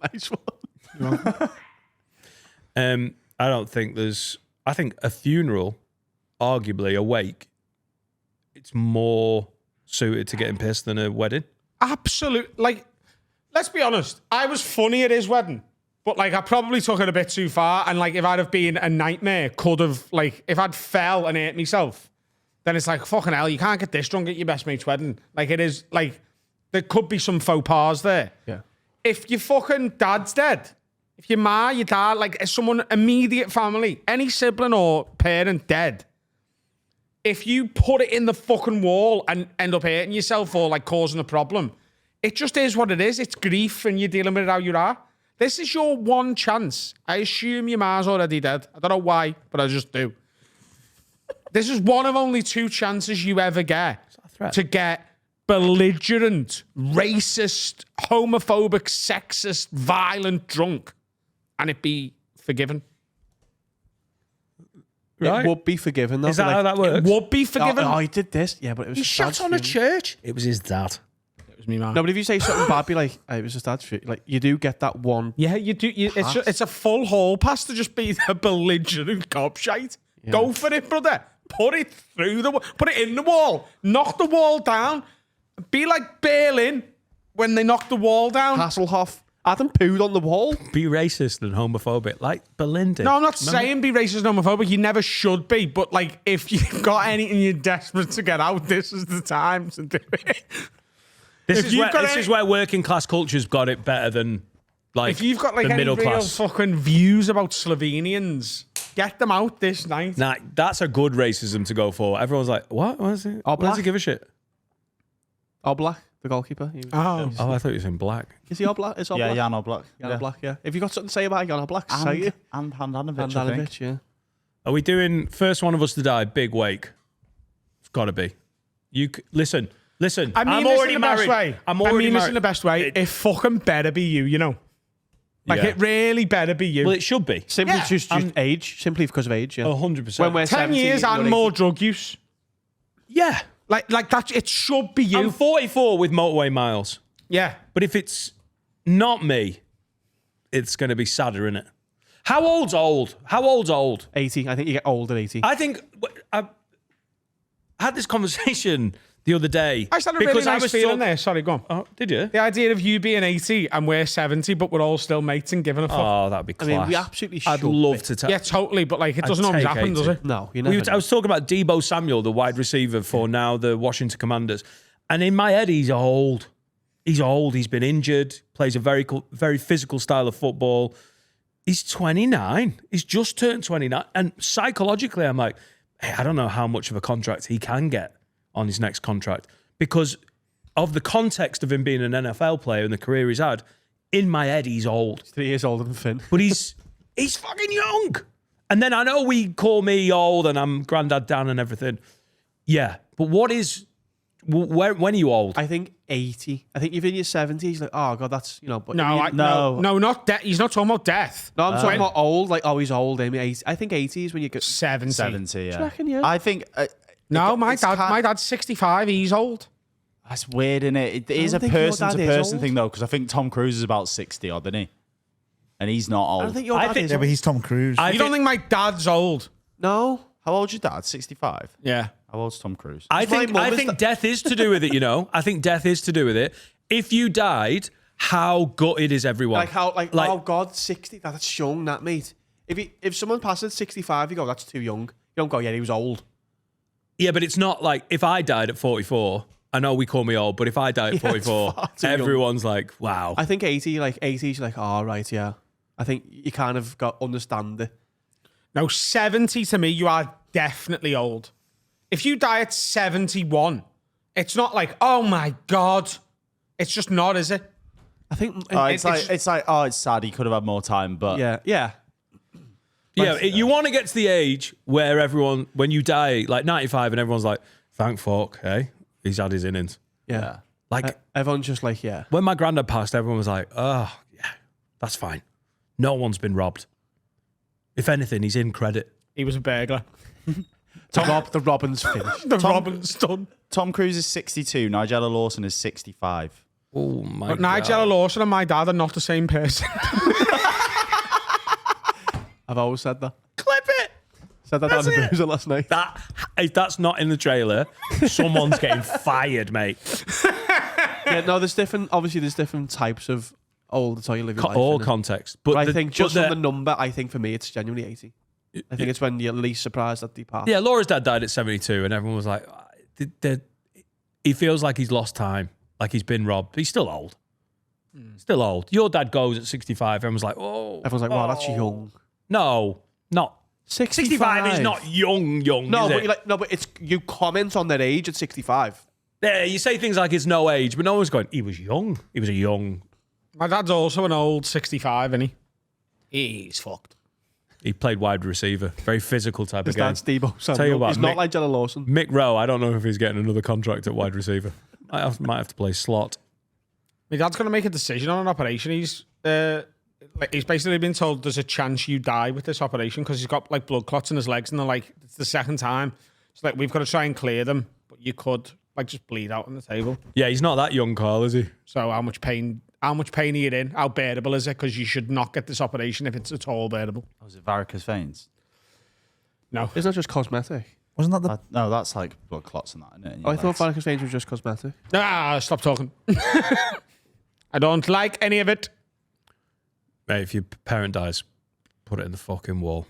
Nice one. I don't think there's... I think a funeral, arguably a wake, it's more suited to getting pissed than a wedding. Absolute. Like, let's be honest. I was funny at his wedding, but like I probably took it a bit too far. And like, if I'd have been a nightmare, could have like, if I'd fell and hurt myself, then it's like fucking hell. You can't get this drunk at your best mate's wedding. Like it is like there could be some faux pas there. Yeah. If your fucking dad's dead, if your ma, your dad, like someone immediate family, any sibling or parent dead. If you put it in the fucking wall and end up hurting yourself or like causing a problem, it just is what it is. It's grief and you're dealing with it how you are. This is your one chance. I assume your ma's already dead. I don't know why, but I just do. This is one of only 2 chances you ever get to get belligerent, racist, homophobic, sexist, violent drunk and it be forgiven. Right. It would be forgiven. Though, Is that how that works? It would be forgiven. Oh, he did this. Yeah, but it was He his shot dad's on a funeral. church. It was his dad. It was me, man. No, but if you say something bad, be like, it was his dad's funeral. Like, you do get that one. Yeah, you do. It's a full hall pass to just be a belligerent gobshite. Yeah. Go for it, brother. Put it through the wall. Put it in the wall. Knock the wall down. Be like Berlin when they knocked the wall down. Hasselhoff. Adam pooed on the wall. Be racist and homophobic, like Belinda. No, I'm not saying be racist and homophobic. You never should be. But like, if you've got anything you're desperate to get out, this is the time to do it. This is where working class culture's got it better than like if you've got like the any middle real class. fucking views about Slovenians, get them out this night. Nah, that's a good racism to go for. Everyone's like, what? What is it? All Why does black. he give a shit? All black, the goalkeeper. Oh, Oh, I thought he was in black. Is he all black? Is all Yeah, black? Jan Oblak. Jan Black, yeah. If you got something to say about Jan Black, say it. And Handanovic, I think. Handanovic, yeah. Are we doing first one of us to die? Big wake. It's got to be. Listen. I mean, I'm this already in the best married. way. I'm already this married. in the best way. It fucking better be you, you know. Like, Yeah. it really better be you. Well, it should be. Simply Yeah. just age. Simply because of age, yeah. 100%. When we're 10 17, years you're and 80. more drug use. Yeah. Like that. It should be you. I'm 44 with motorway miles. Yeah. But if it's not me, it's going to be sadder, innit? How old's old? How old's old? 80. I think you get old at 80. I think I had this conversation the other day. I started a really nice feeling talk- there. Sorry, go on. Oh, did you? The idea of you being 80 and we're 70, but we're all still mates and giving a fuck. Oh, that'd be I class. mean, we absolutely should I'd love be. to tell. Yeah, totally. But like, it I'd doesn't always take happen, 80. does it? No, you never I was talking about Debo Samuel, the wide receiver for now the Washington Commanders. And in my head, he's old. He's old. He's been injured. Plays a very physical style of football. He's 29. He's just turned 29. And psychologically, I'm like, hey, I don't know how much of a contract he can get on his next contract because of the context of him being an NFL player and the career he's had. In my head, he's old. 3 years older than Finn. But he's fucking young. And then I know we call me old and I'm Grandad Dan and everything. Yeah. But when are you old? I think 80. I think even in your 70s, like, oh, God, that's, you know. But No, No. not death. He's not talking about death. No, I'm talking about old. Like, oh, he's old. I mean, 80. I think 80 is when you get. 70. 70, yeah. Do you reckon, yeah? I think... No, my it's kind- dad's 65. He's old. That's weird, isn't it? It is a think your dad person-to-person is thing, old. though, because I think Tom Cruise is about 60 odd, isn't he? And he's not old. I don't think your I dad think- is. Yeah, but he's Tom Cruise. You don't think my dad's old? No. How old's your dad? 65? Yeah. How old's Tom Cruise? I my think mum is death is to do with it, you know. I think death is to do with it. If you died, how gutted is everyone? Like, how, like, oh, God, 60. That's young, that, mate. If someone passes at 65, you go, that's too young. You don't go, yeah, he was old. Yeah, but it's not like if I died at 44, I know we call me old, but if I died at Yeah, it's 44, far too young. everyone's like, wow. I think 80, like, 80's like, oh, right, yeah. I think you kind of understand it. No, 70 to me, you are definitely old. If you die at 71, it's not like, oh my God. It's just not, is it? I think it's like, oh, it's sad. He could have had more time, but yeah. Yeah, you want to get to the age where everyone, when you die, like 95, and everyone's like, thank fuck, hey, he's had his innings. Yeah. Like, Everyone's just like, yeah. when my granddad passed, everyone was like, oh, yeah, that's fine. No one's been robbed. If anything, he's in credit. He was a burglar. The Robin's finished. The Robin's done. Tom Cruise is 62. Nigella Lawson is 65. Oh, my But God. Nigella Lawson and my dad are not the same person. I've always said that. Clip it. Said that on the boozer last night. If that's not in the trailer, someone's getting fired, mate. Yeah, no, there's different types of old. That's how you live your life. All innit? context. But I the- think just but on the number, I think for me, it's genuinely 80. I think it's when you're least surprised at the path. Yeah, Laura's dad died at 72, and everyone was like, he feels like he's lost time, like he's been robbed. He's still old. Still old. Your dad goes at 65, everyone's like, oh. Everyone's like, wow, that's young. No, not. 65 is not young, No, is but it? you're like, no, but it's you comment on their age at 65. Yeah, you say things like it's no age, but no one's going, he was young. He was a young. My dad's also an old 65, isn't he? He's fucked. He played wide receiver. Very physical type His of game. dad's Debo Samuel. Tell you what, he's not like Jella Lawson. Mick Rowe, I don't know if he's getting another contract at wide receiver. Might have to play slot. My dad's going to make a decision on an operation. He's basically been told there's a chance you die with this operation because he's got like blood clots in his legs, and they're like, it's the second time. It's like, we've got to try and clear them, but you could like just bleed out on the table. Yeah, he's not that young, Carl, is he? So how much pain are you in? How bearable is it? Because you should not get this operation if it's at all bearable. Was it varicose veins? No. Isn't that just cosmetic? Wasn't that the? No, that's like blood clots and that, isn't it? in your Oh, I thought legs? varicose veins was just cosmetic. Stop talking. I don't like any of it. Mate, if your parent dies, put it in the fucking wall.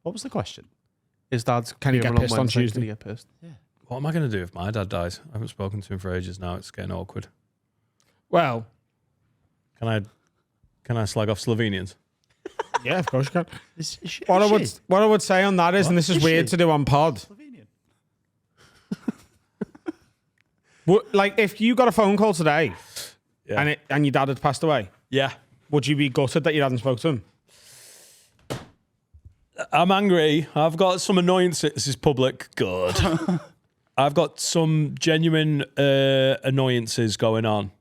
What was the question? His dad's Can he get funeral pissed on Wednesday. Tuesday? Can he get pissed? What am I going to do if my dad dies? I haven't spoken to him for ages now. It's getting awkward. Well, Can I slag off Slovenians? yeah, of course you can. Is she, What I is would say on that is, and this is Is weird she? to do on pod. she Slovenian? Like, if you got a phone call today Yeah. and your dad had passed away, Yeah. would you be gutted that you hadn't spoke to him? I'm angry. I've got some annoyances. This is public. Good. I've got some genuine annoyances going on.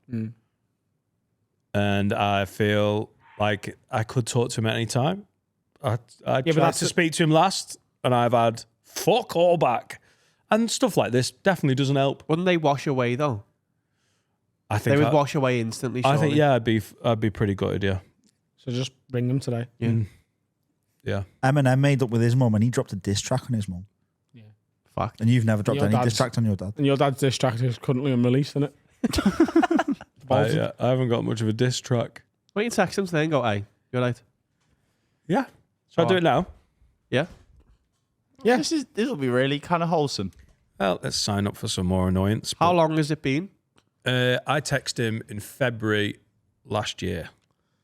And I feel like I could talk to him at any time. I tried that's to a- speak to him last, and I've had fuck all back. And stuff like this definitely doesn't help. Wouldn't they wash away though? I They think would wash away instantly. I think surely. I'd be pretty gutted. Yeah, So just ring him today. yeah. Eminem made up with his mum and he dropped a diss track on his mum. Fact. And you've never dropped Your any dad's- diss tracks on your dad. And your dad's diss track is currently unreleased, isn't it? I haven't got much of a diss track. Why don't you text him today and go, "Hey, you're right." Yeah, so I do it now. Yeah. Yeah. This will be really kind of wholesome. Well, let's sign up for some more annoyance. How but, long has it been? I texted him in February last year.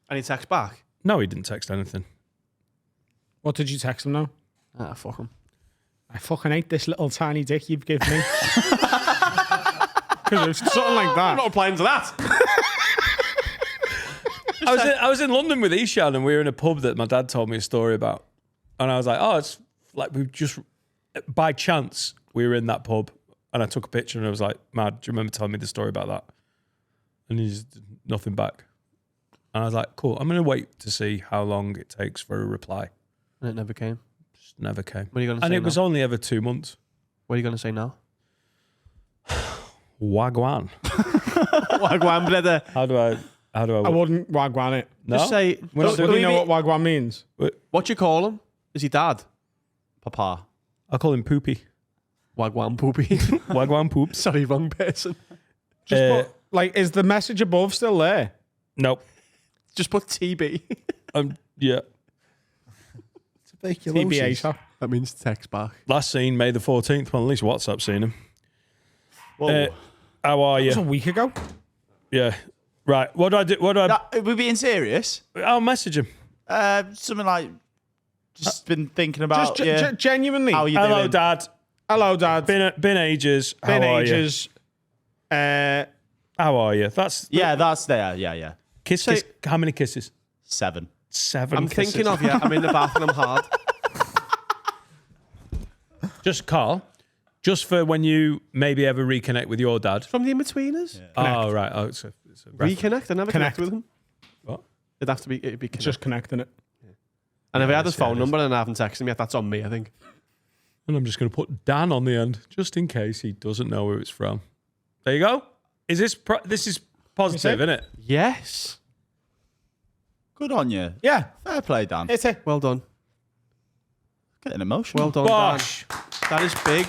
And he texts back. No, he didn't text anything. What did you text him now? Ah, fuck him. I fucking hate this little tiny dick you've given me. Because it's something like that. I'm not applying to that. I was in London with Ishan and we were in a pub that my dad told me a story about. And I was like, oh, it's like we just, by chance, we were in that pub and I took a picture and I was like, Mad, do you remember telling me the story about that? And he just did nothing back. And I was like, cool, I'm going to wait to see how long it takes for a reply. And it never came. Just never came. What are you going to say And it now? was only ever 2 months. What are you going to say now? Wagwan. Wagwan, brother. How do I I wouldn't wagwan it. No? Just say, We're not just- Do doing you know what wagwan means? what do you call him? Is he dad? Papa. I'll call him Poopy. Wagwan poopy. Wagwan Poops. Sorry, wrong person. Just Uh, put, like, is the message above still there? Nope. Just put TB. Yeah. TBA shop. That means text back. Last seen May the 14th. Well, at least WhatsApp seen him. Whoa. How are It was a you? week ago. Yeah. Right. What do I do? What do I? That, we're being serious. I'll message him. Something like just been thinking about Just genuinely. how you Hello, doing? Dad. Hello, Dad. Been ages. Been How are you? ages. How are you? That's Yeah, that's there. Yeah. kiss. How many kisses? 7. 7. I'm kisses. thinking of you. I'm in the bathroom. I'm hard. Just Carl. Just for when you maybe ever reconnect with your dad. From the In-Betweeners. Oh right. Oh, it's a Reconnect. I never Connect. connected with him. What? It'd have to be. It'd be It's connect. just connecting it. And if I had his yeah, phone it is. number and I haven't texted him yet, that's on me. I think. And I'm just going to put Dan on the end, just in case he doesn't know who it's from. There you go. Is this this is positive, isn't it? Yes. Good on you. Yeah. Fair play, Dan. It's it. Well done. Getting emotional. Well done, Bosh. Dan. That is big.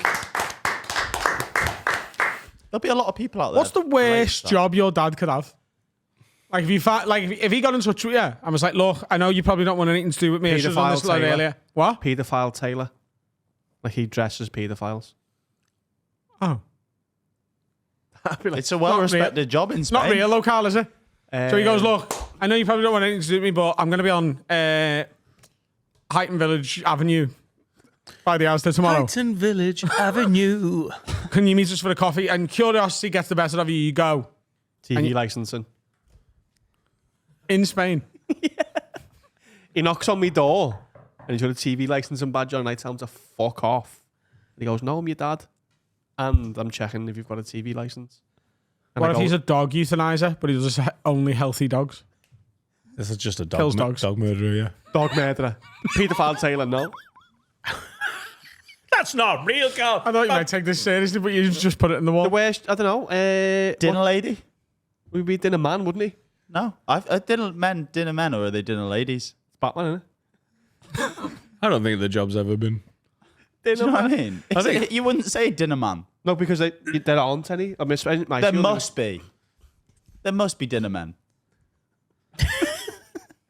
There'll be a lot of people out there. What's the related to worst that. job your dad could have? Like, if you if he got in touch with you and was like, look, I know you probably don't want anything to do with me. I should have done this Paedophile like Taylor. earlier. What? Paedophile Taylor. Like he dresses paedophiles. Oh. I'd be like, It's a well-respected job in It's Spain. not real locale, is it? So he goes, look, I know you probably don't want anything to do with me, but I'm going to be on Highton Village Avenue by the Asda tomorrow. Highton Village Avenue. Can you meet us for a coffee? And curiosity gets the better of you. You go. TV licensing. In Spain. He knocks on my door and he's got a TV licensing badge on and I tell him to fuck off. And he goes, no, I'm your dad. And I'm checking if you've got a TV license. And What I if go, he's a dog euthanizer, but he does only healthy dogs? This is just a Kills dogs. dog murderer, yeah. dog murderer? Paedophile Taylor, no. That's not real, Carl. I thought you might take this seriously, but you just put it in the wall. The worst, I don't know. Dinner lady? Would be dinner man, wouldn't he? No. Dinner men, or are they dinner ladies? It's Batman, isn't it? I don't think the job's ever been. Do you know what I mean? You wouldn't say dinner man. No, because there aren't any. I miss my There field. must be. There must be dinner men.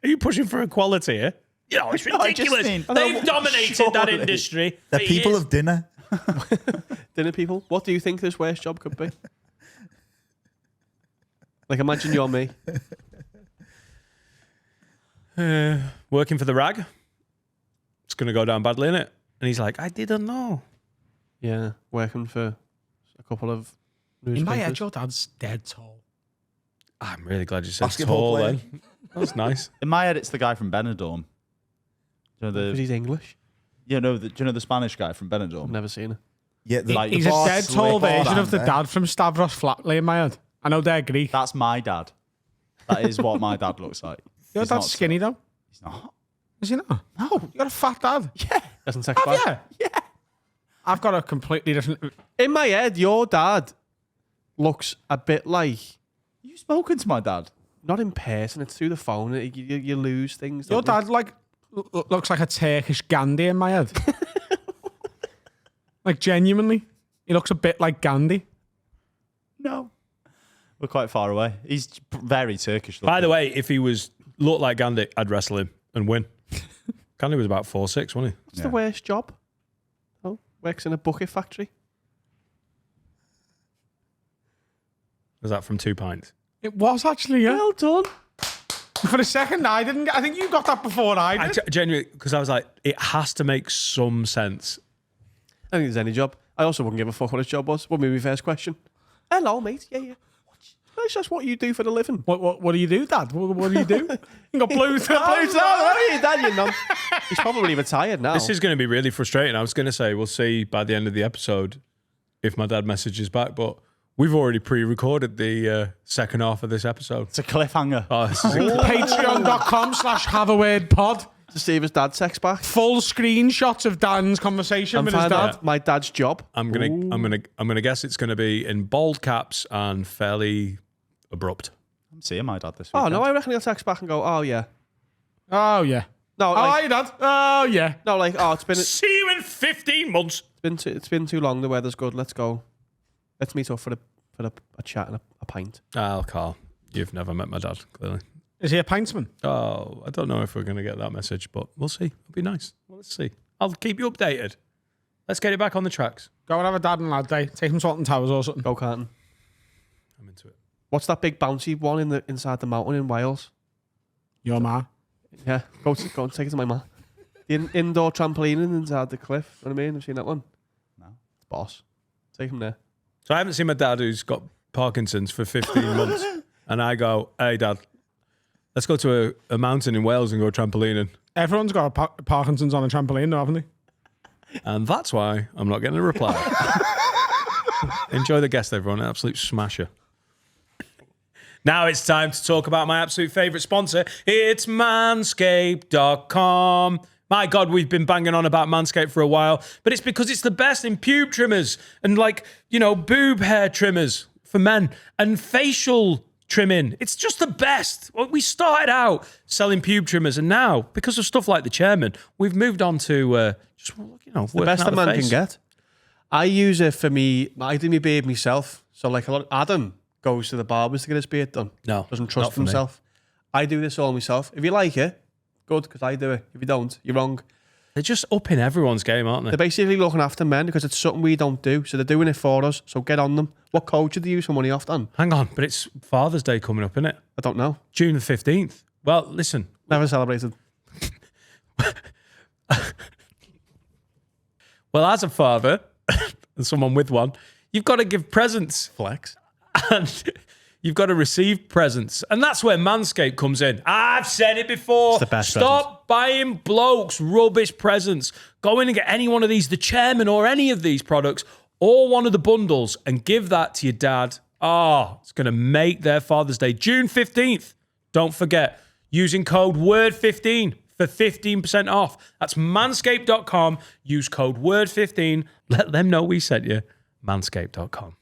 Are you pushing for equality here? You know, it's No, I just ridiculous. mean- They've dominated that Surely. industry. They're for people years. of dinner. Dinner people, what do you think this worst job could be? Like, imagine you're me. Working for the rag. It's going to go down badly, innit? And he's like, I didn't know. Yeah, working for a couple of In newspapers. my head, your dad's dead tall. I'm really glad you said Basketball tall player. then. That's nice. In my head, it's the guy from Benidorm. Do you know Because the, he's English. do you know the Spanish guy from Benidorm? I've never seen it. Yeah, the, Like He's the a boss, dead tall slick version of the there. dad from Stavros Flatley in my head. I know they're Greek. That's my dad. That is what my dad looks like. Your He's dad's not skinny though. He's not. Is he not? No. You got a fat dad. Doesn't sex Have bad. you? Yeah. I've got a completely different. In my head, your dad looks a bit like, You spoken to my dad? not in person, it's through the phone. You lose things. Your don't you? dad like looks like a Turkish Gandhi in my head. Like genuinely, he looks a bit like Gandhi. No. We're quite far away. He's very Turkish. By the way, if he looked like Gandhi, I'd wrestle him and win. Gandhi was about 4'6", wasn't he? What's the worst job? Oh, works in a bucket factory. Was that from 2 Pints? It was actually, yeah. Well done. For a second, I didn't. I think you got that before I did. Genuinely, because I was like, it has to make some sense. I think there's any job. I also wouldn't give a fuck what his job was. What would be my first question? Hello, mate. Yeah. That's just what you do for the living. What do you do, Dad? What do you do? You got blue. He's probably retired now. This is going to be really frustrating. I was going to say, we'll see by the end of the episode if my dad messages back, but we've already pre-recorded the second half of this episode. It's a cliffhanger. Oh, this is a Patreon.com/haveawordpod. to see if his dad sex back. Full screenshots of Dan's conversation And with his find dad. out my dad's job. I'm gonna guess it's gonna be in bold caps and fairly abrupt. I'm seeing my dad this Oh weekend. no, I reckon he'll text back and go, "Oh yeah." Oh yeah. No, Oh, like, hi, Dad. Oh yeah. no, like, oh, it's See you in 15 months. been too long. The weather's good. Let's go. Let's meet up for a chat and a pint. Carl, you've never met my dad, clearly. Is he a pintsman? Oh, I don't know if we're gonna get that message, but we'll see. It'll be nice. Well, let's see. I'll keep you updated. Let's get it back on the tracks. Go and have a dad and lad day. Take him to Alton Towers or something. Go karting. I'm into it. What's that big bouncy one inside the mountain in Wales? Your ma. Yeah, go and take it to my man. The indoor trampoline inside the cliff. You know what I mean? Have you seen that one? No. It's boss. Take him there. So I haven't seen my dad who's got Parkinson's for 15 months. And I go, hey, Dad, let's go to a mountain in Wales and go trampolining. Everyone's got a Parkinson's on a trampoline, though, haven't they? And that's why I'm not getting a reply. Enjoy the guest, everyone. An absolute smasher. Now it's time to talk about my absolute favourite sponsor. It's Manscaped.com. My God, we've been banging on about Manscaped for a while, but it's because it's the best in pube trimmers and boob hair trimmers for men and facial trimming. It's just the best. Well, we started out selling pube trimmers, and now, because of stuff like the chairman, we've moved on to The best a man can get. I use it for me. I do my beard myself. So like a lot. Adam goes to the barbers to get his beard done. No, doesn't not trust for me. himself. I do this all myself. If you like it, good, because I do it. If you don't, you're wrong. They're just upping everyone's game, aren't They're they? basically looking after men because it's something we don't do. So they're doing it for us. So get on them. What code should they use for money off, Dan? Hang on, but it's Father's Day coming up, isn't it? I don't know. June the 15th. Well, listen. Never celebrated. Well, as a father and someone with one, you've got to give presents. Flex. And you've got to receive presents. And that's where Manscaped comes in. I've said it before. It's the best Stop buying blokes rubbish presents. Go in and get any one of these, the chairman or any of these products, or one of the bundles, and give that to your dad. It's going to make their Father's Day. June 15th. Don't forget, using code WORD15 for 15% off. That's manscaped.com. Use code WORD15. Let them know we sent you. Manscaped.com.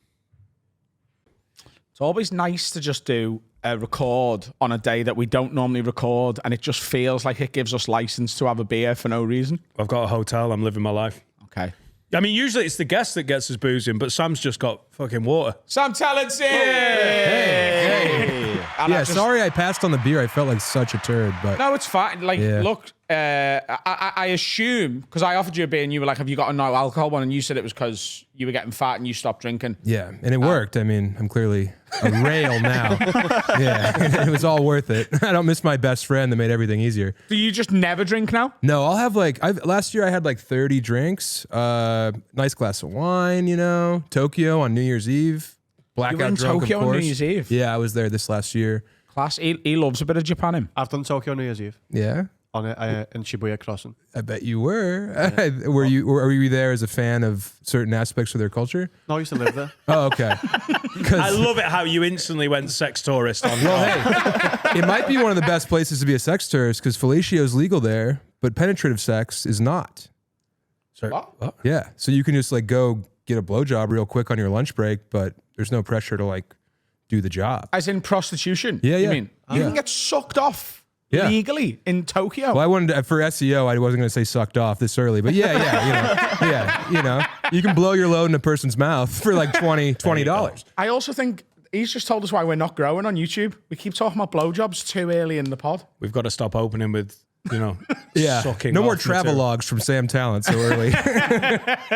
It's always nice to just do a record on a day that we don't normally record, and it just feels like it gives us license to have a beer for no reason. I've got a hotel. I'm living my life. Okay. I mean, usually it's the guest that gets us boozing, but Sam's just got fucking water. Sam Tallent's here. Hey. Yeah, sorry I passed on the beer. I felt like such a turd, but No, it's fine. Like, Yeah. look, I assume, because I offered you a beer and you were like, have you got a no alcohol one? And you said it was because you were getting fat and you stopped drinking. yeah, and it worked. I mean, I'm clearly a rail now. Yeah, it was all worth it. I don't miss my best friend that made everything easier. Do you just never drink now? No, I'll have like last year I had like 30 drinks, nice glass of wine, Tokyo on New Year's Eve, blackout You were in drunk, Tokyo of on New course. Year's Eve? Yeah, I was there this last year. Class. He loves a bit of Japan, him. I've done Tokyo New Year's Eve Yeah, on in Shibuya Crossing. I bet you were. Were you there as a fan of certain aspects of their culture? No, I used to live there. Oh, okay. I love it how you instantly went sex tourist on. Well, hey, it might be one of the best places to be a sex tourist because fellatio is legal there, but penetrative sex is not. What? Yeah, so you can just like go get a blowjob real quick on your lunch break, but there's no pressure to like do the job. As in prostitution? Yeah, You yeah. mean? You can get sucked off Yeah. legally in Tokyo. Well, I wanted to, for SEO, I wasn't going to say sucked off this early, but yeah, you can blow your load in a person's mouth for like $20. I also think he's just told us why we're not growing on YouTube. We keep talking about blowjobs too early in the pod. We've got to stop opening with, Yeah, sucking no more off travel material. logs from Sam Tallent so early.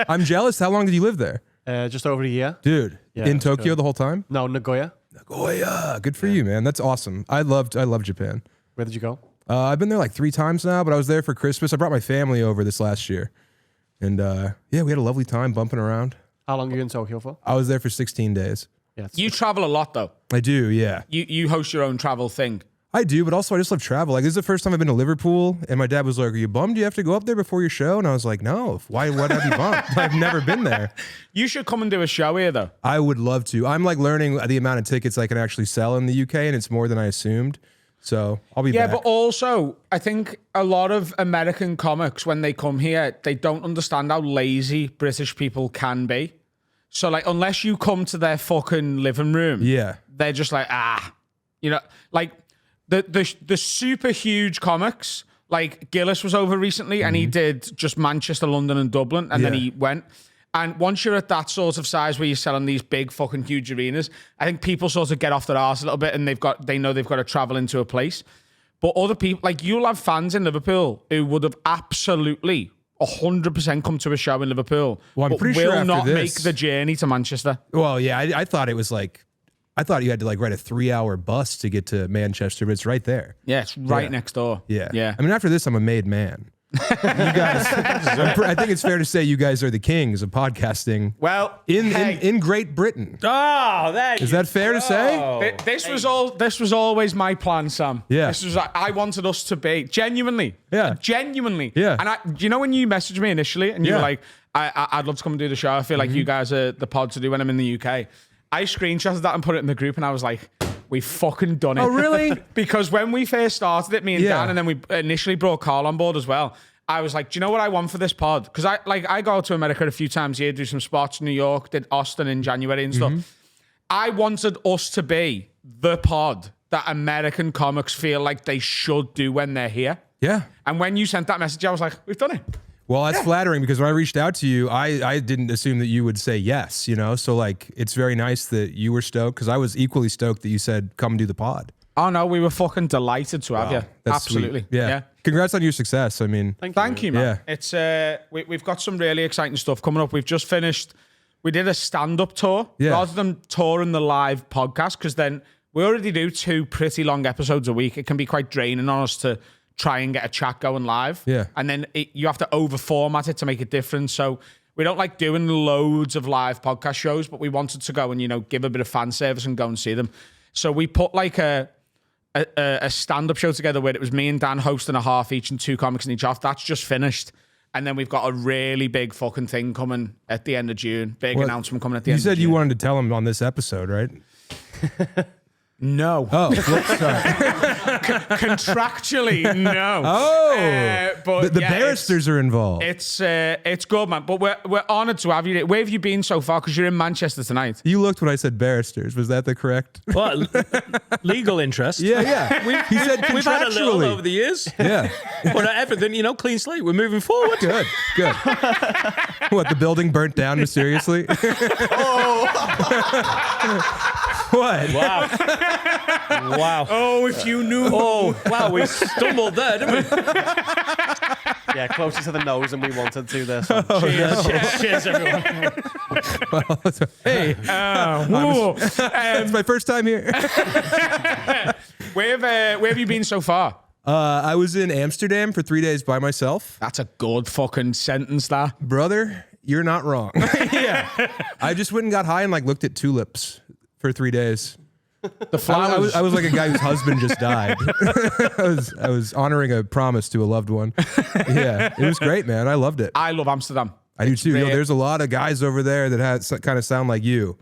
I'm jealous. How long did you live there? Just over a year. Dude, Yeah, in it's Tokyo good. the whole time? No, Nagoya. Oh yeah, good for you, man. That's awesome. I love Japan. Where did you go? I've been there like 3 times now, but I was there for Christmas. I brought my family over this last year, and yeah, we had a lovely time bumping around. How long are you in Tokyo for? I was there for 16 days. Yeah, it's- You travel a lot though. I do, yeah. You host your own travel thing. I do, but also I just love travel. Like, this is the first time I've been to Liverpool, and my dad was like, "Are you bummed you have to go up there before your show?" And I was like, "No, why would I be bummed? I've never been there." You should come and do a show here though. I would love to. I'm like learning the amount of tickets I can actually sell in the UK, and it's more than I assumed. So I'll be Yeah, back. but also I think a lot of American comics, when they come here, they don't understand how lazy British people can be. So like, unless you come to their fucking living room, Yeah. they're just like, like the super huge comics. Like Gillis was over recently, and he did just Manchester, London, and Dublin, and then Yeah. he went. And once you're at that sort of size where you're selling these big fucking huge arenas, I think people sort of get off their arse a little bit, and they know they've got to travel into a place. But other people, like you'll have fans in Liverpool who would have absolutely 100% come to a show in Liverpool, Well, I'm but pretty sure will after not this- make the journey to Manchester. Well, yeah, I thought it was like, I thought you had to like ride a 3-hour bus to get to Manchester, but it's right there. Yeah, it's right Yeah. next door. Yeah. Yeah. I mean, after this, I'm a made man. You guys, I think it's fair to say you guys are the kings of podcasting Well, in Great Britain. Oh, there Is that fair to say? This was always my plan, Sam. Yeah. This was I wanted us to be genuinely. Yeah. Genuinely. Yeah. And you know when you messaged me initially and you Yeah. were like, I'd love to come and do the show. I feel like you guys are the pod to do when I'm in the UK. I screenshotted that and put it in the group, and I was like, we fucking done it. Oh, really? Because when we first started it, me and Yeah. Dan, and then we initially brought Carl on board as well, I was like, do you know what I want for this pod? Because I go to America a few times a year, do some spots, New York, did Austin in January and stuff. I wanted us to be the pod that American comics feel like they should do when they're here. Yeah. And when you sent that message, I was like, we've done it. Well, that's flattering because when I reached out to you, I didn't assume that you would say yes, So like, it's very nice that you were stoked because I was equally stoked that you said, come and do the pod. Oh no, we were fucking delighted to have you. That's sweet. Absolutely. Yeah. Congrats on your success. I mean, Thank you, man. Yeah. It's we've got some really exciting stuff coming up. We've just finished. We did a stand-up tour rather than touring the live podcast, because then we already do 2 pretty long episodes a week. It can be quite draining on us to try and get a chat going live. Yeah. And then you have to over-format it to make it different. So we don't like doing loads of live podcast shows, but we wanted to go and, give a bit of fan service and go and see them. So we put like a stand-up show together where it was me and Dan hosting a half each and 2 comics in each half. That's just finished. And then we've got a really big fucking thing coming at the end of June. Big announcement coming at the You end of June. said you wanted to tell him on this episode, right? No. Oh, sorry. Contractually, no. Oh, But the yeah, barristers are involved. It's good, man. But we're honoured to have you. Where have you been so far? Because you're in Manchester tonight. You looked when I said barristers. Was that the correct? Well, legal interest. Yeah. He said contractually. We've had a little over the years. Yeah. But everything, clean slate. We're moving forward. Good. What, the building burnt down mysteriously? What? Wow. Oh, if you knew. Oh, wow. We stumbled there, didn't we? Yeah, closer to the nose than we wanted to there. So. Cheers, everyone. Hey, it's my first time here. Where have you been so far? I was in Amsterdam for 3 days by myself. That's a good fucking sentence, that. Brother, you're not wrong. Yeah. I just went and got high and looked at tulips for 3 days. The flowers. I was like a guy whose husband just died. I was honoring a promise to a loved one. Yeah, it was great, man. I loved it. I love Amsterdam. I do too. great. There's a lot of guys over there that kind of sound like you.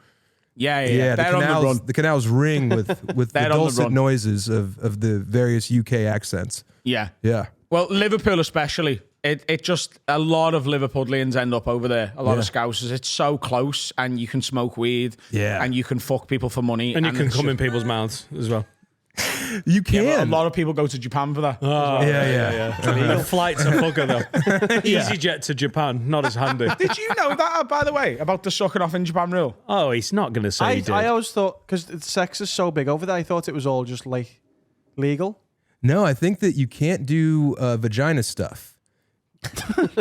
Yeah. They're on the run. The canals ring with the They're on the dulcet run. noises of the various UK accents. Yeah. Yeah. Well, Liverpool especially. It just, a lot of Liverpudlians end up over there. A lot of Scousers. It's so close, and you can smoke weed. Yeah. And you can fuck people for money. And you can it's come in just- people's mouths as well. You can. Yeah, but a lot of people go to Japan for that. Yeah. The flight's a fucker, though. EasyJet to Japan, not as handy. Did you know that, by the way, about the sucking off in Japan rule? Oh, he's not going to say he did. I always thought, because sex is so big over there, I thought it was all just legal. No, I think that you can't do vagina stuff.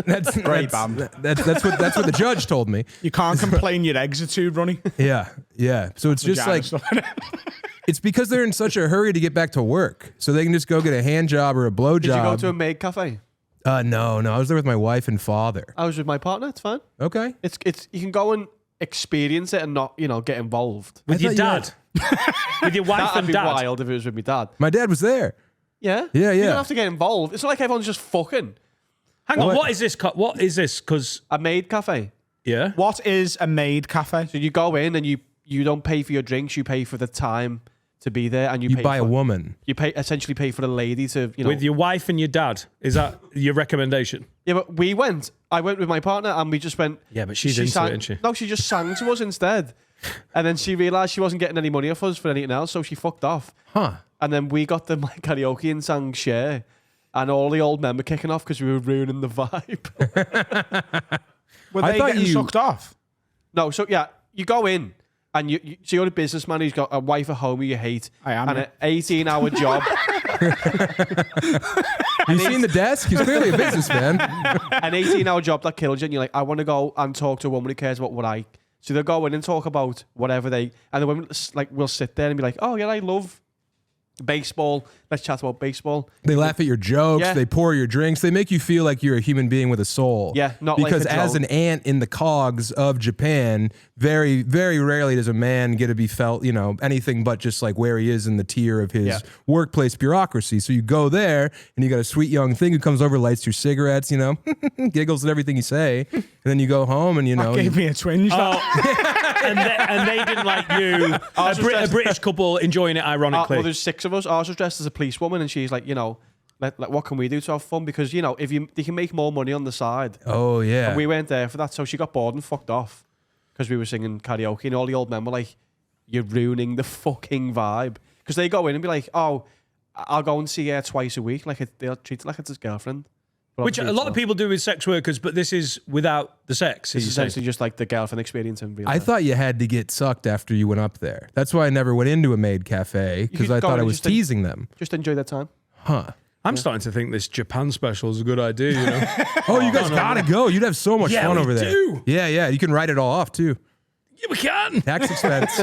That's Great that's what the judge told me. You can't complain your eggs are too runny. Yeah. So it's just Vagina stuff. it's because they're in such a hurry to get back to work, so they can just go get a hand job or a blow Did you go job. to a maid cafe? No, I was there with my wife and father. I was with my partner. It's fine. Okay. It's you can go and experience it and not get involved. With your thought you dad. With your wife That'd and be dad. wild if it was with my dad. My dad was there. Yeah. Yeah. You don't have to get involved. It's not like everyone's just fucking. Hang on, what is this? What is this? Because, A maid cafe. yeah. What is a maid cafe? So you go in and you don't pay for your drinks. You pay for the time to be there, and You pay buy for, a woman. You essentially pay for the lady to With your wife and your dad. Is that your recommendation? Yeah, but we went. I went with my partner, and we just went. Yeah, but she's into sang, it, isn't she? No, she just sang to us instead, and then she realised she wasn't getting any money off us for anything else, so she fucked off. Huh. And then we got the karaoke and sang Share, and all the old men were kicking off because we were ruining the vibe. Were I they thought getting you- sucked off? No, so yeah, you go in. And so you're a businessman who's got a wife at home who you hate. I am, And yeah. an 18-hour job. You seen the desk? He's clearly a businessman. An 18-hour job that kills you. And you're like, I want to go and talk to a woman who cares about what I... So they'll go in and talk about whatever they... And the women will sit there and be like, oh, yeah, I love baseball. Let's chat about baseball. They laugh at your jokes. Yeah. They pour your drinks. They make you feel like you're a human being with a soul. Yeah, not like because a as drone. an ant in the cogs of Japan, very, very rarely does a man get to be felt, anything but just like where he is in the tier of his workplace bureaucracy. So you go there and you got a sweet young thing who comes over, lights your cigarettes, giggles at everything you say, and then you go home and Gave me a twinge. And they didn't like you. A British couple enjoying it ironically. Well, there's 6 of us. Ours was dressed as a policewoman, and she's like, what can we do to have fun? Because, if they can make more money on the side. Oh yeah. And we weren't there for that, so she got bored and fucked off because we were singing karaoke, and all the old men were like, "You're ruining the fucking vibe." Because they go in and be like, "Oh, I'll go and see her twice a week." They'll treat it like it's his girlfriend. But Which a obviously lot it's of not. people do with sex workers, but this is without the sex. It's Is essentially. essentially just like the girlfriend experience in real I life. thought you had to get sucked after you went up there. That's why I never went into a maid cafe, because could I go thought in I and was just teasing them. Just enjoy that time. Huh. I'm starting to think this Japan special is a good idea. Oh, you guys gotta go. You'd have so much Yeah, fun we over there. do. Yeah. You can write it all off too. Yeah, we can. Tax expense.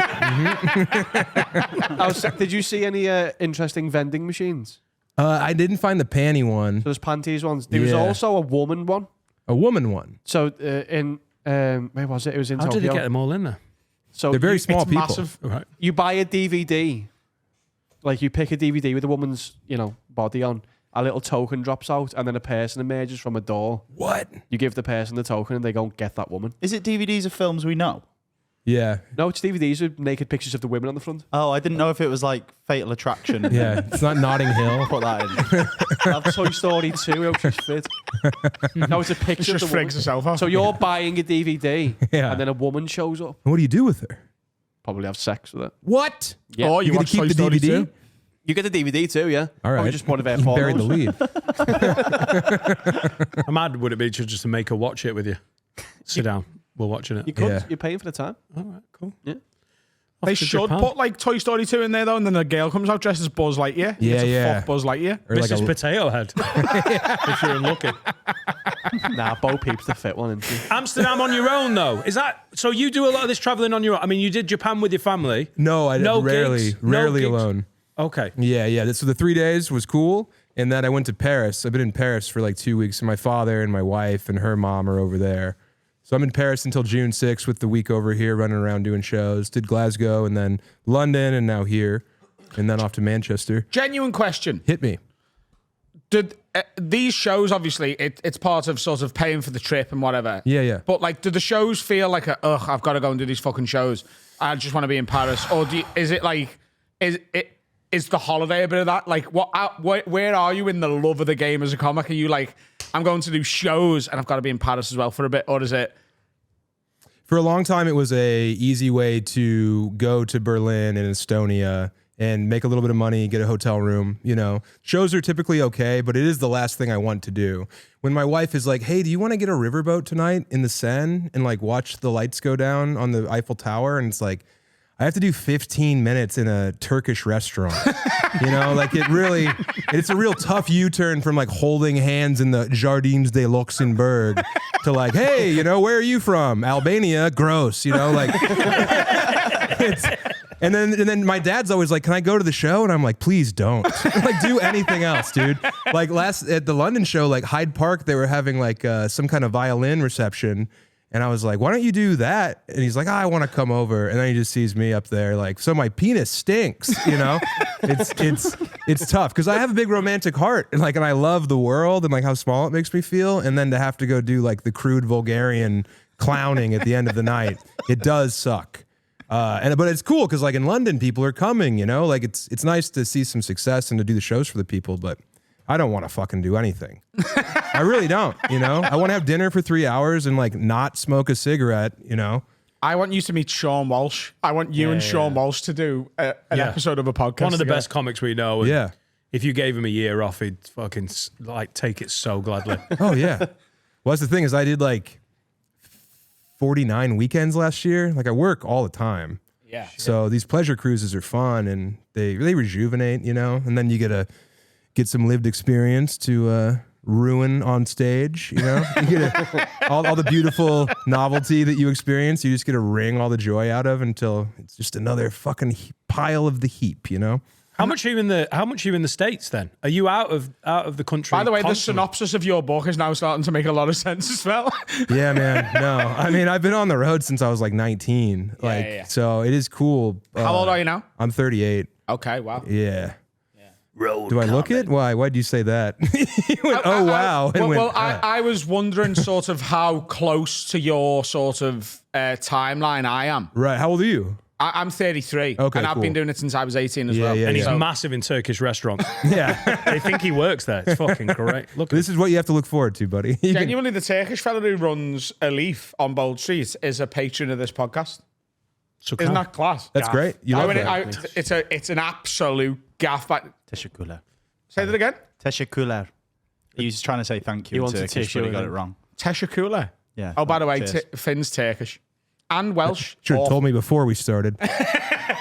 Did you see any interesting vending machines? I didn't find the panty one. So there's panties ones. There was Yeah. also a woman one. A woman one. So in where was it? It was in How Tokyo. did they get them all in there? So They're very you- small It's people. massive. Right. You buy a DVD, like you pick a DVD with a woman's, body on. A little token drops out, and then a person emerges from a door. What? You give the person the token, and they go and get that woman. Is it DVDs of films we know? Yeah. No, it's DVDs with naked pictures of the women on the front. Oh, I didn't know if it was like Fatal Attraction. Yeah. It's not Notting Hill. Put that in. I have Toy Story 2. I hope she's fit. No, it's a picture of Just the woman. frigs herself off. So you're buying a DVD, Yeah. and then a woman shows up. What do you do with her? Probably have sex with it. What? Yeah. Or you You're gonna watch keep Toy the Story DVD? 2? You get the DVD too, yeah. All right. Probably just one of their You buried the photos. lead. How mad would it be just to make her watch it with you? Sit down. We're watching it. You could. Yeah. You're paying for the time. All right, cool. Yeah. They to should Japan. put like Toy Story 2 in there though, and then a girl comes out dressed as Buzz Lightyear. Yeah, It's a yeah. fuck Buzz Lightyear. Or like Mrs. a, Potato Head. If you're unlucky. Nah, Bo Peep's the fit one, isn't she? Amsterdam on your own, though. Is that so? You do a lot of this traveling on your own. I mean, you did Japan with your family. no, I No rarely, gigs, no rarely gigs. alone. Okay. Yeah. So the 3 days was cool. And then I went to Paris. I've been in Paris for like 2 weeks. And my father and my wife and her mom are over there. So I'm in Paris until June 6th with the week over here running around doing shows. Did Glasgow and then London and now here. And then off to Manchester. Genuine question. Hit me. Did these shows, obviously, it's part of sort of paying for the trip and whatever. Yeah. But like, do the shows feel like I've got to go and do these fucking shows. I just want to be in Paris. Or is it like, is the holiday a bit of that? Like, where are you in the love of the game as a comic? Are you like, I'm going to do shows and I've got to be in Paris as well for a bit? Or is it? For a long time, it was a easy way to go to Berlin and Estonia and make a little bit of money, get a hotel room. You know, shows are typically okay, but it is the last thing I want to do. When my wife is like, "Hey, do you want to get a riverboat tonight in the Seine and like watch the lights go down on the Eiffel Tower?" And it's like, I have to do 15 minutes in a Turkish restaurant. You know, like it's a real tough U-turn from like holding hands in the Jardins de Luxembourg to like, hey, you know, where are you from? Albania? Gross, you know, like and then my dad's always like, can I go to the show? And I'm like, please don't. Like, do anything else, dude. Like at the London show, like Hyde Park, they were having like some kind of violin reception. And I was like, why don't you do that? And he's like, I want to come over. And then he just sees me up there like, so my penis stinks, you know? It's tough because I have a big romantic heart and I love the world and like how small it makes me feel. And then to have to go do like the crude Bulgarian clowning at the end of the night, it does suck. But it's cool because like in London, people are coming, you know? Like it's nice to see some success and to do the shows for the people, but I don't want to fucking do anything. I really don't, you know? I want to have dinner for 3 hours and like not smoke a cigarette, you know? I want you to meet Sean Walsh. I want you and Sean Walsh to do an episode of a podcast. One of the together. best comics we know. And Yeah. If you gave him a year off, he'd fucking like take it so gladly. Oh, yeah. Well, that's the thing is I did like 49 weekends last year. Like I work all the time. Yeah. So these pleasure cruises are fun and they rejuvenate, you know? And then you get some lived experience to ruin on stage, you know? You get all the beautiful novelty that you experience, you just get to wring all the joy out of until it's just another fucking pile of the heap, you know? How much are you in the States then? Are you out of the country? By the way, the constantly? synopsis of your book is now starting to make a lot of sense as well. Yeah, man. No, I mean, I've been on the road since I was like 19. yeah. So it is cool. How old are you now? I'm 38. Okay, wow. Yeah. Do I look it? Why? Why'd you say that? You went, oh, wow. And went, I was wondering sort of how close to your sort of timeline I am. right. How old are you? I'm 33. Okay, and I've cool. been doing it since I was 18 as well. yeah, And he's yeah. massive in Turkish restaurants. Yeah. They think he works there. It's fucking correct. Look, This is what you have to look forward to, buddy. You can- Genuinely, the Turkish fella who runs a Leaf on Bold Street is a patron of this podcast. Isn't that class? That's great. You love that. It's an absolute gaff. But Teşekkürler. say that again. Teşekkürler. He was trying to say thank you He in wanted Turkish, tissue but he got in it it. wrong. Teshakula. Yeah. Oh, by the way, Cheers. Finn's Turkish and Welsh. Should have Awful. told me before we started.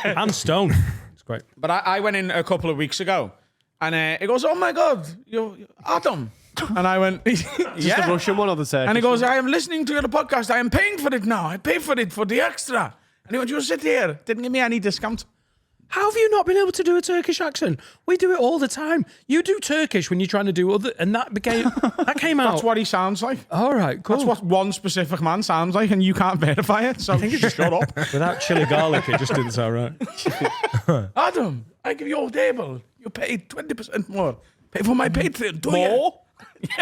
and Stone. It's great. But I went in a couple of weeks ago, and he goes, "Oh my God, you're Adam," and I went, Just the Russian one or the Turkish? And he goes, "I am listening to your podcast. I am paying for it now. I pay for it for the extra." And he went, "You sit here." Didn't give me any discount. How have you not been able to do a Turkish accent? We do it all the time. You do Turkish when you're trying to do other, and that came out. That's what he sounds like. All right, cool. That's what one specific man sounds like, and you can't verify it. So just shut up. Without chili garlic, it just didn't sound right. Adam, I give you a table. You pay 20% more. Pay for my Patreon. Do more?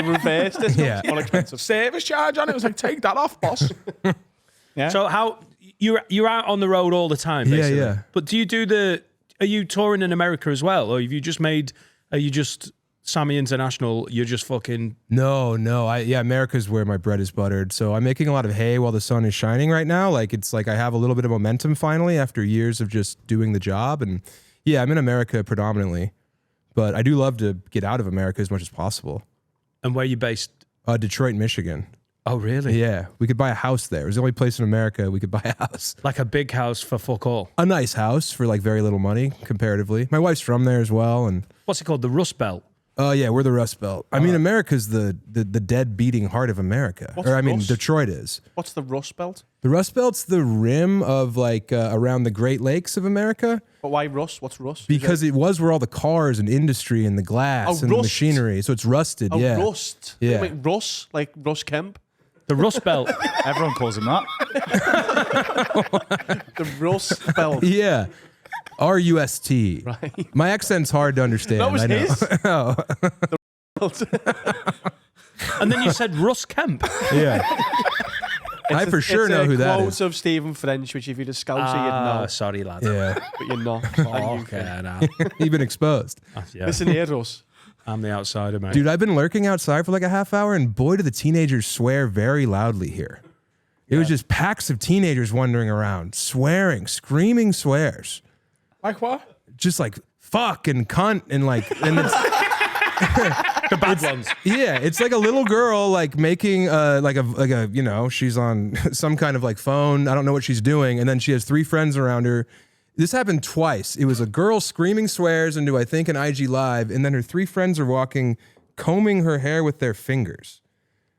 Reversed it. Yeah. More expensive. Service charge on it. It was like, take that off, boss. Yeah. So how you're out on the road all the time, basically. Yeah. But do you do are you touring in America as well? Or have you just are you just Sammy International, you're just fucking... No. America's where my bread is buttered. So I'm making a lot of hay while the sun is shining right now. Like, it's like I have a little bit of momentum finally after years of just doing the job. And yeah, I'm in America predominantly. But I do love to get out of America as much as possible. And where are you based? Detroit, Michigan. Oh, really? Yeah. We could buy a house there. It was the only place in America we could buy a house. Like a big house for fuck all. A nice house for like very little money comparatively. My wife's from there as well. And What's it called? The Rust Belt? oh yeah, we're the Rust Belt. I mean, America's the dead beating heart of America. What's Rust? Detroit is. What's the Rust Belt? The Rust Belt's the rim of like around the Great Lakes of America. But why Rust? What's Rust? Because it was where all the cars and industry and the glass and the rust. machinery. So it's rusted. Oh, yeah. Rust. Yeah. Wait, Russ? Like Russ Kemp? The Rust Belt. Everyone calls him that. The Rust Belt. Yeah. R-U-S-T. Right. My accent's hard to understand. That was I know. his. And then you said Russ Kemp. Yeah. I for sure know who that Quote is. of Stephen French, which if you'd a scouser, you'd know. Sorry, lad. Yeah. But you're not. Okay, now. You've been exposed. Yeah. Listen here, Russ. I'm the outsider, mate. Dude, I've been lurking outside for like a half hour, and boy, do the teenagers swear very loudly here. It was just packs of teenagers wandering around, swearing, screaming swears. Like what? Just like fuck and cunt and like, and it's, The bad ones. yeah, it's like a little girl like making like a you know, she's on some kind of like phone. I don't know what she's doing, and then she has 3 friends around her. This happened twice. It was a girl screaming swears into I think an IG Live, and then her 3 friends are walking, combing her hair with their fingers.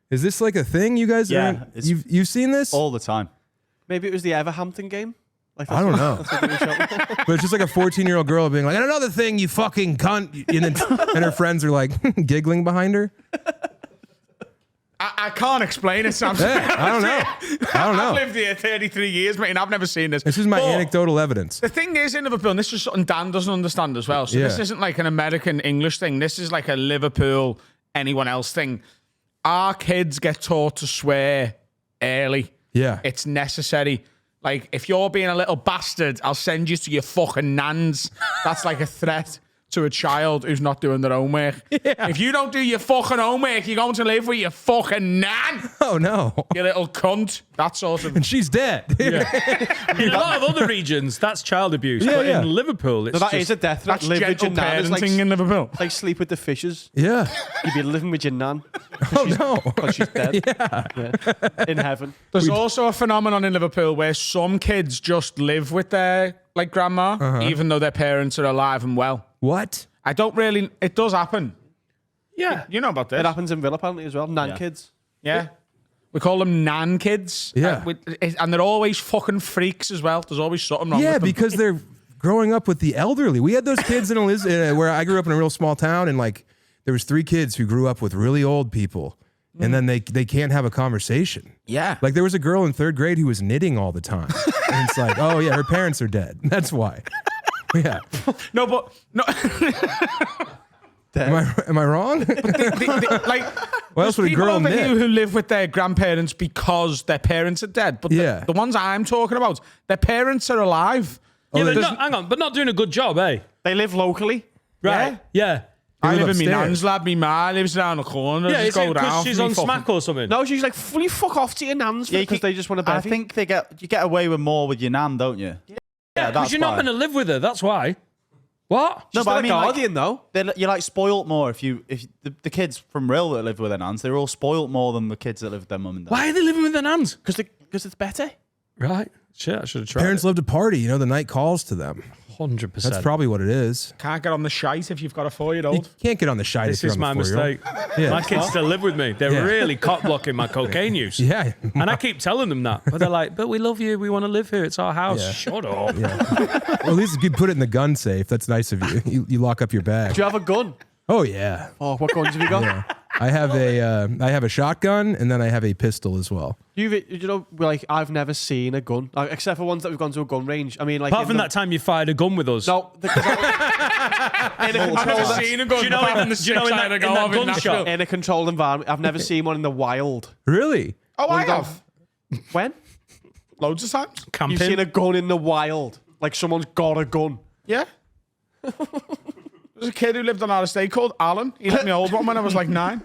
Is this like a thing you guys? Yeah, it's you've seen this? all the time. Maybe it was the Everhampton game. Like I don't know. That's what they were shouting. But it's just like a 14-year-old girl being like, and another thing, you fucking cunt. And her friends are like giggling behind her. I can't explain it, Sam. Yeah, I don't know. I don't know. I've lived here 33 years, mate, and I've never seen this. This is my But anecdotal evidence. the thing is in Liverpool, and this is something Dan doesn't understand as well. So this Yeah. isn't like an American English thing. This is like a Liverpool, anyone else thing. Our kids get taught to swear early. Yeah. It's necessary. Like, if you're being a little bastard, I'll send you to your fucking nans. That's like a threat to a child who's not doing their homework. Yeah. If you don't do your fucking homework, you're going to live with your fucking nan. Oh no. You little cunt. That sort of... And she's dead. In a lot of other regions, that's child abuse. Yeah, but yeah. in Liverpool, it's So that just... is a death threat. That's Live with gentle your nan. It's parenting in Liverpool. like sleep with the fishes. Yeah. You'd be living with your nan. Oh no. Because she's dead. Yeah. In heaven. There's also a phenomenon in Liverpool where some kids just live with their like grandma, even though their parents are alive and well. What? I don't really... It does happen. Yeah. You know about this. It happens in Villa apparently as well. Nan kids. Yeah. We call them nan kids. Yeah. And they're always fucking freaks as well. There's always something wrong Yeah, with them. because they're growing up with the elderly. We had those kids in where I grew up in a real small town, and like there was 3 kids who grew up with really old people, and then they can't have a conversation. Yeah. Like there was a girl in 3rd grade who was knitting all the time, and it's like, oh yeah, her parents are dead. That's why. Yeah. No, but... No. Am I wrong? Like, Why else would a people girl over knit? here who live with their grandparents because their parents are dead. But Yeah. the ones I'm talking about, their parents are alive. Yeah, but There's- hang on, but not doing a good job, eh? They live locally. Right. Yeah. I live live in my upstairs. nan's lab. My ma lives down the corner. Yeah, Just is go it because down she's for on me fucking- smack or something? No, she's like, fully fuck off to your nans because they just want to I bevy. think you get away with more with your nan, don't you? Yeah, because that's you're not why. going to live with her, that's why. What? No, but I mean, like- guardian though. You're like spoilt more if the kids from Reigler that live with their nans, they're all spoilt more than the kids that live with their mum and dad. Why are they living with their nans? Because it's better. Right. Shit, I should have tried Parents it. love to party. You know, the night calls to them. 100%. That's probably what it is. Can't get on the shite if you've got a 4-year-old. You can't get on the shite This if you're is on my the 4-year-old. mistake. Yeah. My kids still live with me. They're Yeah. really cock blocking my cocaine use. Yeah. And I keep telling them that. But they're like, but we love you. We want to live here. It's our house. Yeah. Shut up. Well, at least you put it in the gun safe. That's nice of you. You lock up your bag. Do you have a gun? Oh yeah. Oh, what guns have you got? Yeah. I have a shotgun, and then I have a pistol as well. You know, like I've never seen a gun, like, except for ones that we've gone to a gun range. I mean, like Apart in from the- that time you fired a gun with us. No, in a I've never controlled, seen a gun. Do you know apart from in the do you know in six that- I in go that of in gun Nashville. shop? in a controlled environment. I've never seen one in the wild. Really? Oh, I Well, have. When? Loads of times. Camping. You've seen a gun in the wild. Like someone's got a gun. Yeah. There's a kid who lived on our estate called Alan. He let me hold one when I was like 9.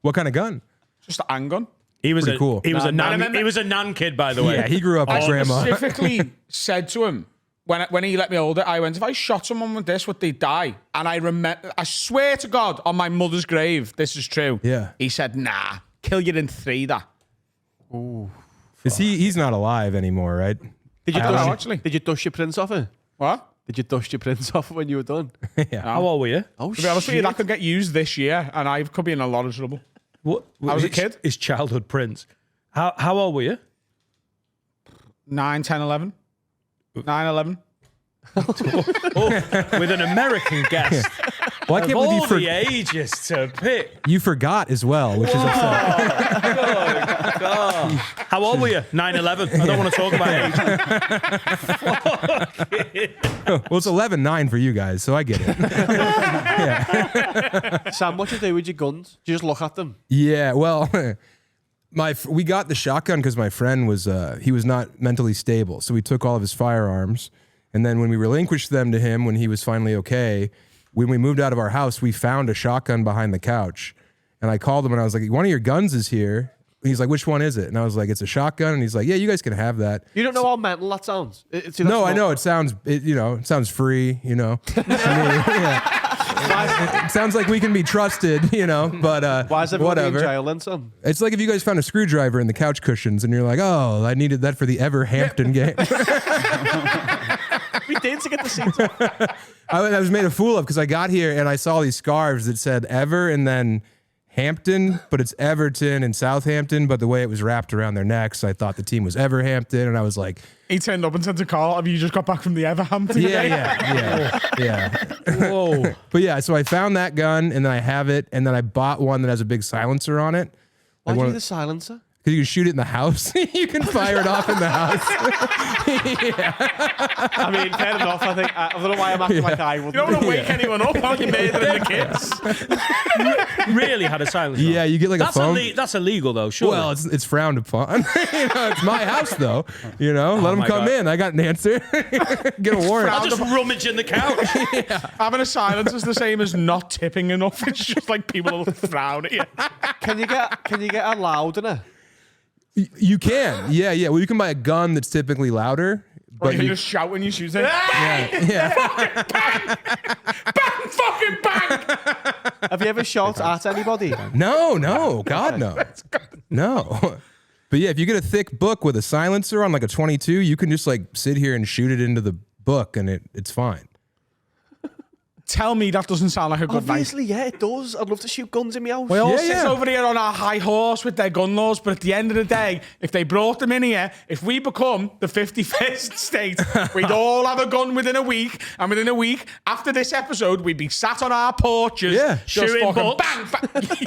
What kind of gun? Just a handgun. He was Pretty cool. He was a nan. no. He was a nan kid, by the way. Yeah, he grew up with I grandma. specifically said to him when he let me hold it, I went, if I shot someone with this, would they die? And I swear to God, on my mother's grave, this is true. Yeah. He said, nah, kill you in 3, that. Is he's not alive anymore, right? Did you don't know, dust, actually. Did you dust your prints off it? What? Did you dust your prints off when you were done? How old were you? Oh, To be honest with you, that could get used this year, and I could be in a lot of trouble. What? I was a kid. His childhood prince. How old were you? 9, 10, 11. 9, 11. With an American guest. Well, I can't Of believe all the ages to pick. you forgot as well, which is upsetting. God. How old were you? 9/11. I don't want to talk about age. Well, it's 11-9 for you guys, so I get it. Sam, what do you do with your guns? Do you just look at them? Yeah, well, we got the shotgun because my friend was he was not mentally stable, so we took all of his firearms, and then when we relinquished them to him when he was finally okay, when we moved out of our house, we found a shotgun behind the couch, and I called him and I was like, "One of your guns is here." He's like, "Which one is it?" And I was like, "It's a shotgun." And he's like, "Yeah, you guys can have that." You don't know how mental that sounds. No, I know it sounds it sounds free, I mean, yeah. It sounds like we can be trusted, but Why is everyone whatever. in jail then, son? It's like if you guys found a screwdriver in the couch cushions and you're like, "Oh, I needed that for the Everhampton game." We did to get the seats off. I was made a fool of because I got here and I saw these scarves that said Ever and then Hampton, but it's Everton and Southampton, but the way it was wrapped around their necks, I thought the team was Everhampton, and I was like, He turned up and said to Carl, have you just got back from the Everhampton? yeah. Whoa. But yeah, so I found that gun and then I have it, and then I bought one that has a big silencer on it. Why do you one need the silencer? Because you can shoot it in the house. You can fire it off in the house. I mean, fair enough. I think I don't know why I'm acting like I wouldn't. You don't want to wake anyone up while you're murdering the kids. Really had a silence. Yeah, you get like a phone. That's illegal though. Sure. Well, it's frowned upon. It's my house though. Let them my come God. in. I got an answer. Get a warrant. I'll just rummage in the couch. Having a silence is the same as not tipping enough. It's just like people will frown at you. Can you get a louder? You can. Yeah. Well, you can buy a gun that's typically louder. Or But you can you, just shout when you shoot it. yeah. Bang! Fucking bang! Have you ever shot at anybody? No. God, no. No. But yeah, if you get a thick book with a silencer on like a 22, you can just like sit here and shoot it into the book and it's fine. Tell me that doesn't sound like a good night. Obviously, yeah, it does. I'd love to shoot guns in my house. We all Yeah, sit yeah. over here on our high horse with their gun laws, but at the end of the day, if they brought them in here, if we become the 51st state, we'd all have a gun within a week, and within a week, after this episode, we'd be sat on our porches, Yeah. just Shooting fucking books. bang, bang.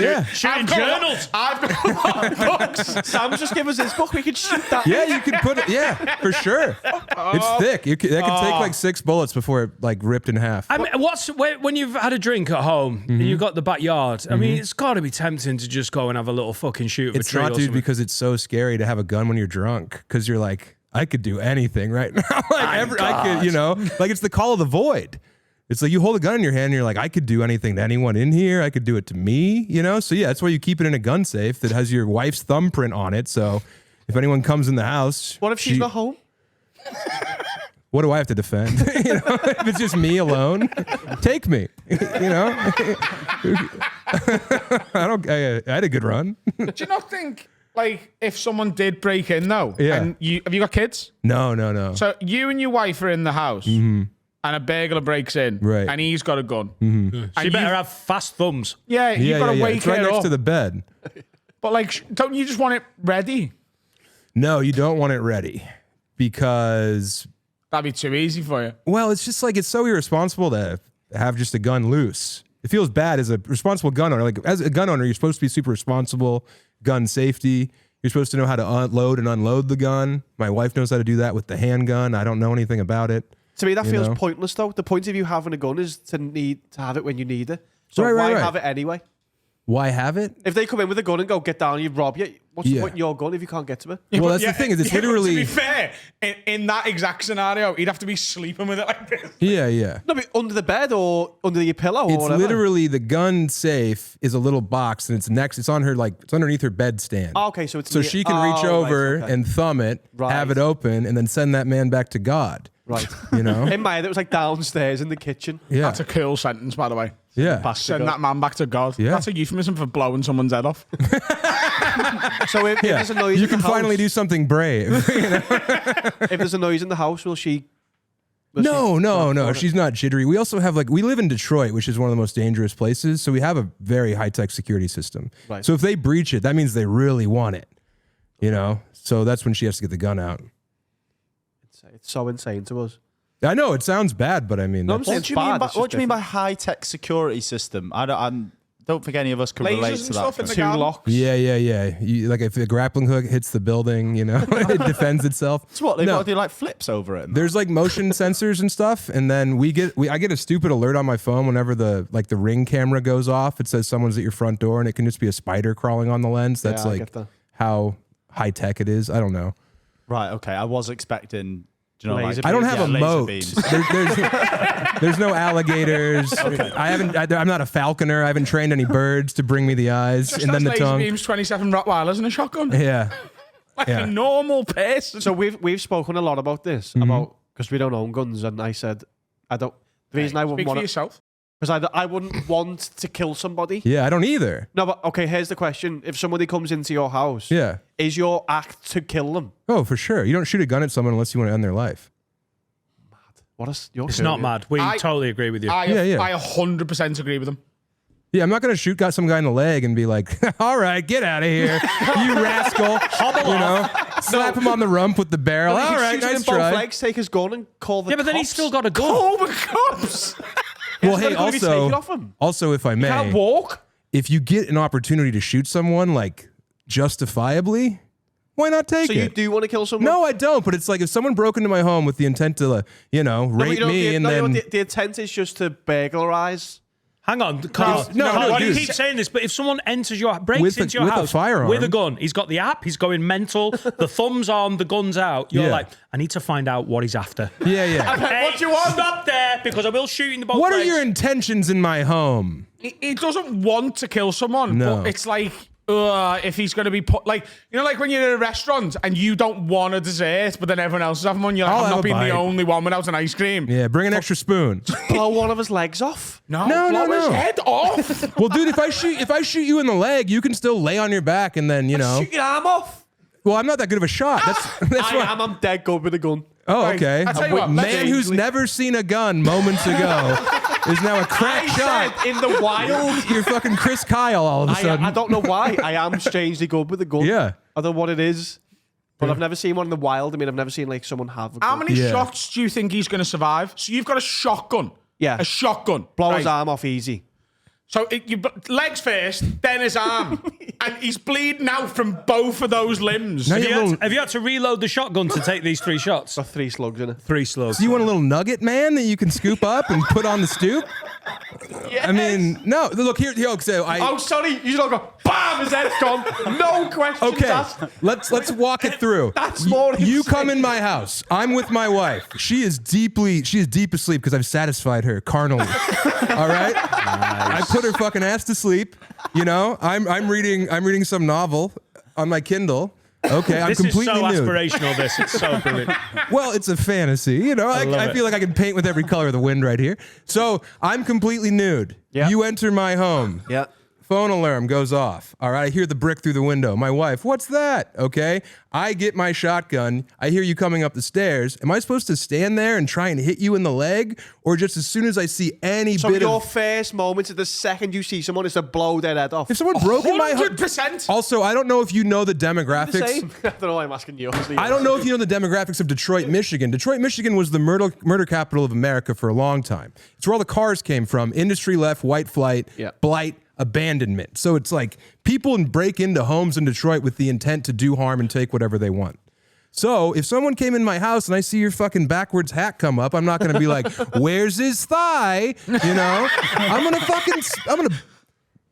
Yeah. Shooting journals. I've got a lot of books. Sam just give us his book. We could shoot that. Yeah, you can put it. Yeah, for sure. It's thick. That could take like 6 bullets before it like ripped in half. I mean, when you've had a drink at home and you've got the backyard? I mean, it's got to be tempting to just go and have a little fucking shoot of a It's tree not, or dude, something. because it's so scary to have a gun when you're drunk. Because you're like, I could do anything right now. I could, like it's the call of the void. It's like you hold a gun in your hand and you're like, I could do anything to anyone in here. I could do it to me, So yeah, that's why you keep it in a gun safe that has your wife's thumbprint on it. So if anyone comes in the house, What if she's not home? what do I have to defend? If it's just me alone, take me. I had a good run. Do you not think, like, if someone did break in, though, Yeah. and have you got kids? No. So you and your wife are in the house, and a burglar breaks in, Right. and he's got a gun. So you better have fast thumbs. Yeah, you've got to wake It's right her next up. to the bed. But, like, don't you just want it ready? No, you don't want it ready because, That'd be too easy for you. well, it's just like it's so irresponsible to have just a gun loose. It feels bad as a responsible gun owner. Like as a gun owner, you're supposed to be super responsible, gun safety. You're supposed to know how to load and unload the gun. My wife knows how to do that with the handgun. I don't know anything about it. To me, that You feels know? pointless, though. The point of you having a gun is to have it when you need it. So Right, why right. have it anyway? Why have it? If they come in with a gun and go, get down, you rob you. What's the Yeah. point in your gun if you can't get to it? Well, that's the thing is it's but to literally be fair, in that exact scenario, he'd have to be sleeping with it like this. yeah. No, but under the bed or under your pillow or It's whatever. literally the gun safe is a little box and it's on her it's underneath her bedstand. Oh, okay, so it's So she can reach over okay. and thumb it, have it open, and then send that man back to God. Right. You know? In my head, it was like downstairs in the kitchen. Yeah. That's a cool sentence, by the way. Yeah. Send that man back to God. Yeah. That's a euphemism for blowing someone's head off. So if Yeah. there's a noise You in can the house, finally do something brave. if there's a noise in the house, will she? No. She's not jittery. We also have we live in Detroit, which is one of the most dangerous places. So we have a very high tech security system. Right. So if they breach it, that means they really want it. You know? So that's when she has to get the gun out. It's so insane to us. I know it sounds bad, but I mean, No, I'm that's- saying What do you mean bad, by, it's what just do you mean by high-tech security system? I don't think any of us can Lasers relate and to that. stuff in the Two garden. locks. yeah. Like if a grappling hook hits the building, you know, it defends itself. It's what they've No. got to do, like flips over it. There's like motion sensors and stuff, and then I get a stupid alert on my phone whenever the Ring camera goes off. It says someone's at your front door, and it can just be a spider crawling on the lens. That's Yeah, I like get that. how high tech it is. I don't know. Right. Okay. I was expecting. Do you know, Laser like, I don't have a laser moat. beams. There's no alligators. I'm not a falconer. I haven't trained any birds to bring me the eyes Just and then has the laser tongue. beams, 27 Rottweilers and a shotgun. Yeah. Like Yeah. a normal person. So we've spoken a lot about this about because we don't own guns, and I said I don't. The reason I Speak wouldn't for want yourself. because I wouldn't want to kill somebody. Yeah, I don't either. No, but okay. Here's the question: if somebody comes into your house, Yeah. is your act to kill them? Oh, for sure. You don't shoot a gun at someone unless you want to end their life. What is your? It's theory? not mad. We I- totally agree with you. I Yeah. 100% agree with him. Yeah, I'm not going to shoot some guy in the leg and be like, all right, get out of here, you rascal. You know, slap him on the rump with the barrel. He All could right, shoot him nice in both try. legs, take his gun, and call the Yeah, but then he's cops. still got a gun. Oh, the cops! Well, He's hey, not gonna be taken off him. also, if I He can't may, walk. if you get an opportunity to shoot someone like justifiably, why not take So it? you do want to kill someone? No, I don't. But it's like if someone broke into my home with the intent to, No, but rape you know, me, and then the intent is just to burglarize. Hang on, Carl. No, Carl, you dude. keep saying this, but if someone breaks With into your a house firearm. with a gun, he's got the app, he's going mental, the thumb's on, the gun's out. You're Yeah. like, I need to find out what he's after. yeah. Hey, What do you want? Stop there, because I will shoot you in the both What are legs. your intentions in my home? He doesn't want to kill someone, No. but it's like, if he's going to be put, like, you know, like when you're in a restaurant and you don't want a dessert, but then everyone else is having one, you're like, I'll I'm have not a being bite. the only one without an ice cream. Yeah, bring an extra spoon. Blow one of his legs off. No, No, blow his no. head off. Well, dude, if I shoot you in the leg, you can still lay on your back and then, Shoot your arm off. Well, I'm not that good of a shot. That's what. I'm dead good with a gun. Oh, Right. okay. I tell you what, Man who's never seen a gun moments ago is now a crack shot. said in the wild. You're fucking Chris Kyle all of a sudden. I don't know why. I am strangely good with a gun. Yeah. I don't know what it is. But I've never seen one in the wild. I mean, I've never seen like someone have a gun. How many Yeah. shots do you think he's going to survive? So you've got a shotgun. Yeah. A shotgun. Blow his right? arm off easy. So legs first, then his arm. And he's bleeding out from both of those limbs. Now Have you you, have a little- have you had to reload the shotgun to take these 3 shots? Got 3 slugs in it. 3 slugs. Do you want a little nugget, man, that you can scoop up and put on the stoop? I mean, no. Look here. So Oh, sorry. You just go, bam, his head's gone. No questions Okay, asked. let's walk it through. That's more You insane. come in my house. I'm with my wife. She is deep asleep because I've satisfied her carnally. All right. I put her fucking ass to sleep. You know, I'm reading some novel on my Kindle. Okay, I'm This is completely so nude. aspirational, this. It's so brilliant. Well, it's a fantasy. You know, love I it. feel like I can paint with every color of the wind right here. So I'm completely nude. Yeah. You enter my home. Yeah. Phone alarm goes off. All right, I hear the brick through the window. My wife, what's that? Okay, I get my shotgun. I hear you coming up the stairs. Am I supposed to stand there and try and hit you in the leg? Or just as soon as I see any So bit your of... first moment is the second you see someone is to blow their head off. If someone broke in my home... 100%. Also, I don't know if you know the The demographics. same. I don't know why I'm asking you. Obviously. I don't know if you know the demographics of Detroit, Michigan. Detroit, Michigan was the murder capital of America for a long time. It's where all the cars came from. Industry left, white flight, Yeah. blight, abandonment. So it's like people break into homes in Detroit with the intent to do harm and take whatever they want. So if someone came in my house and I see your fucking backwards hat come up, I'm not going to be like, where's his thigh? You know, I'm going to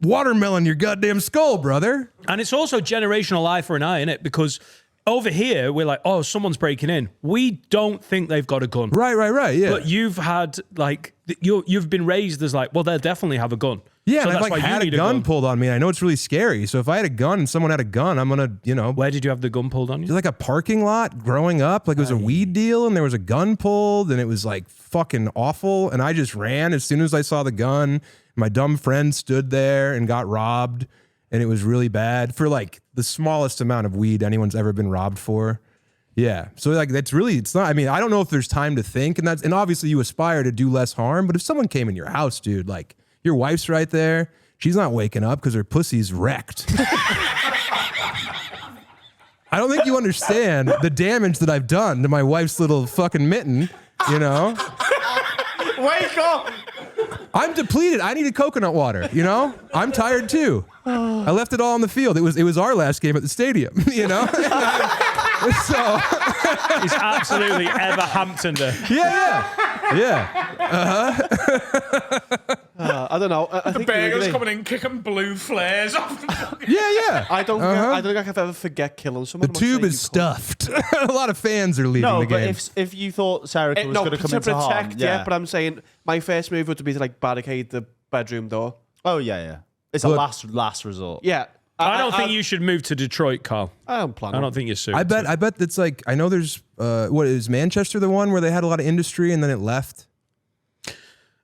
watermelon your goddamn skull, brother. And it's also generational eye for an eye, innit? Because over here, we're like, oh, someone's breaking in. We don't think they've got a gun. Right, yeah. But you've had, like, you've been raised as like, well, they'll definitely have a gun. Yeah, so and I've that's like why you had a need gun pulled on me. I know it's really scary. So if I had a gun and someone had a gun, I'm gonna, Where did you have the gun pulled on you? like a parking lot growing up. Like it was a weed deal, and there was a gun pulled, and it was like fucking awful. And I just ran as soon as I saw the gun. My dumb friend stood there and got robbed, and it was really bad for like the smallest amount of weed anyone's ever been robbed for. Yeah, so like it's not. I mean, I don't know if there's time to think, and obviously you aspire to do less harm. But if someone came in your house, dude, like your wife's right there. She's not waking up because her pussy's wrecked. I don't think you understand the damage that I've done to my wife's little fucking mitten, Wake up! I'm depleted. I needed coconut water, I'm tired too. I left it all on the field. It was our last game at the stadium, So He's absolutely Everhamptoned her. yeah. I don't know. I The think Bear's really, coming in, kicking blue flares off the fucking... Yeah. I don't think I could ever forget killing someone. The tube is stuffed. A lot of fans are leaving No, the but game. if you thought Sarah was No, going to come to into harm, protect, yeah. But I'm saying my first move would be to like barricade the bedroom door. Oh yeah. It's Look, a last resort. Yeah. I don't think you should move to Detroit, Carl. I don't plan. I don't think you're suited. I bet it's like, I know there's what is Manchester the one where they had a lot of industry and then it left?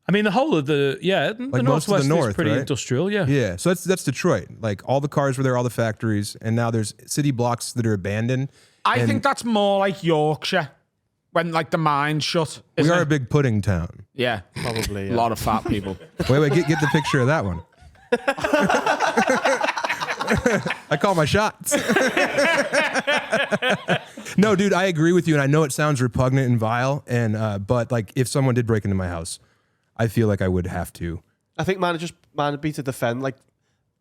I mean, the whole of the Like the most of the Northwest north, is pretty right? industrial. Yeah. Yeah, so that's Detroit. Like all the cars were there, all the factories, and now there's city blocks that are abandoned. I think that's more like Yorkshire when like the mines shut. We isn't are it? a big pudding town. Yeah, Probably. a lot of fat people. Wait, get the picture of that one. I call my shots. No, dude, I agree with you, and I know it sounds repugnant and vile, and but like if someone did break into my house, I feel like I would have to. I think man would be to defend, like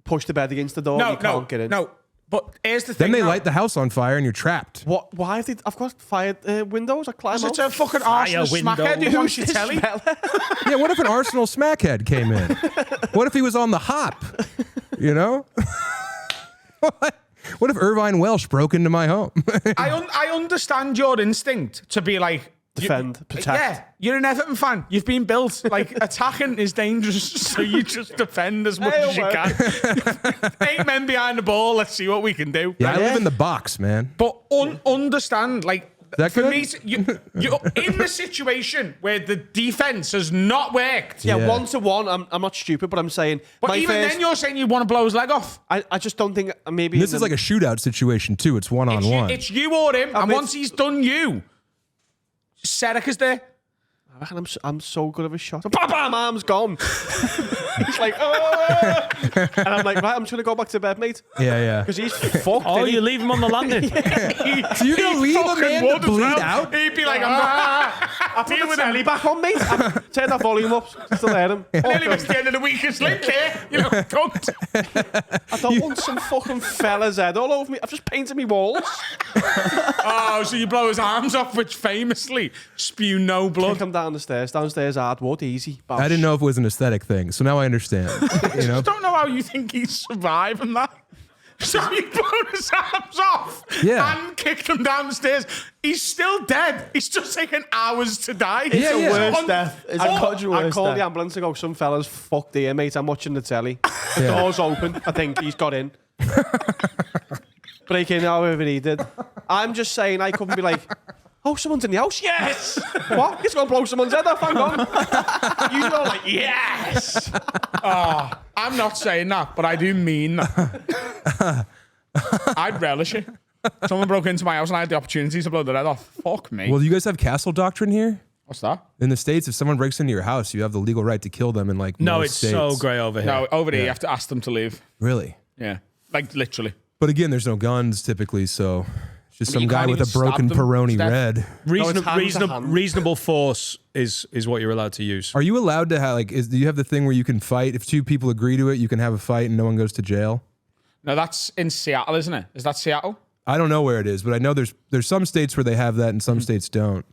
push the bed against the door. You can't get in. No. But here's the thing. Then they now. light the house on fire, and you're trapped. What? Why have they? I've got fired windows. I climb It's out. a fucking Arsenal window. smackhead who wants your telly. Yeah, what if an Arsenal smackhead came in? What if he was on the hop? What if Irvine Welsh broke into my home? I understand your instinct to be like Defend, protect. Yeah, you're an Everton fan. You've been built like attacking is dangerous, so you just defend as much as you can. 8 men behind the ball. Let's see what we can do. Yeah, I live in the box, man. But understand, like, That for good? me, you're in the situation where the defense has not worked. Yeah, Yeah. 1-to-1. I'm not stupid, but I'm saying. But my even first, then, you're saying you want to blow his leg off. I just don't think maybe. This is like a shootout situation too. It's one-on-one. It's you or him, and mean- once he's done you, Serika's there. I reckon I'm so good of a shot. Bam, bam, arm's gone. He's like, oh. And I'm like, right, I'm just going to go back to bed, mate. Yeah. Because he's fucked. Oh, isn't he? you leave him on the landing. So you're gonna leave a fucking man would to as bleed well. out? He'd be like, I'm not. I put the telly back on, mate. Turn that volume up. Still hear him. Nearly missed the end of the week. It's late here. Cunt. I don't want some fucking fella's head all over me. I've just painted me walls. Oh, so you blow his arms off, which famously spew no blood. Come down the stairs. Downstairs, hardwood, easy. I didn't know if it was an aesthetic thing, so now I understand. You know, I don't know how you think he's surviving that. So you blown his arms off and kicked him down the stairs. He's still dead. He's just taken hours to die. It's the worst On- death. It's I I called the ambulance and go, some fella's fucked here, mate. I'm watching the telly. The Yeah. door's open. I think he's got in. Break in however he did. I'm just saying I couldn't be like, oh, someone's in the house? Yes! What? He's going to blow someone's head off. Hang on. You know, like, yes! I'm not saying that, but I do mean that. I'd relish it. Someone broke into my house and I had the opportunity to blow their head off. Fuck me. well, do you guys have castle doctrine here? What's that? In the States, if someone breaks into your house, you have the legal right to kill them in like No, most it's states. so grey over here. No, over there you have to ask them to leave. Really? Yeah. Like, literally. But again, there's no guns typically, so it's just I mean, some you guy can't with a even broken stab them, Peroni Steph. red. Reasonable force is what you're allowed to use. Are you allowed to have do you have the thing where you can fight if 2 people agree to it? You can have a fight and no one goes to jail. No, that's in Seattle, isn't it? Is that Seattle? I don't know where it is, but I know there's some states where they have that and some states don't.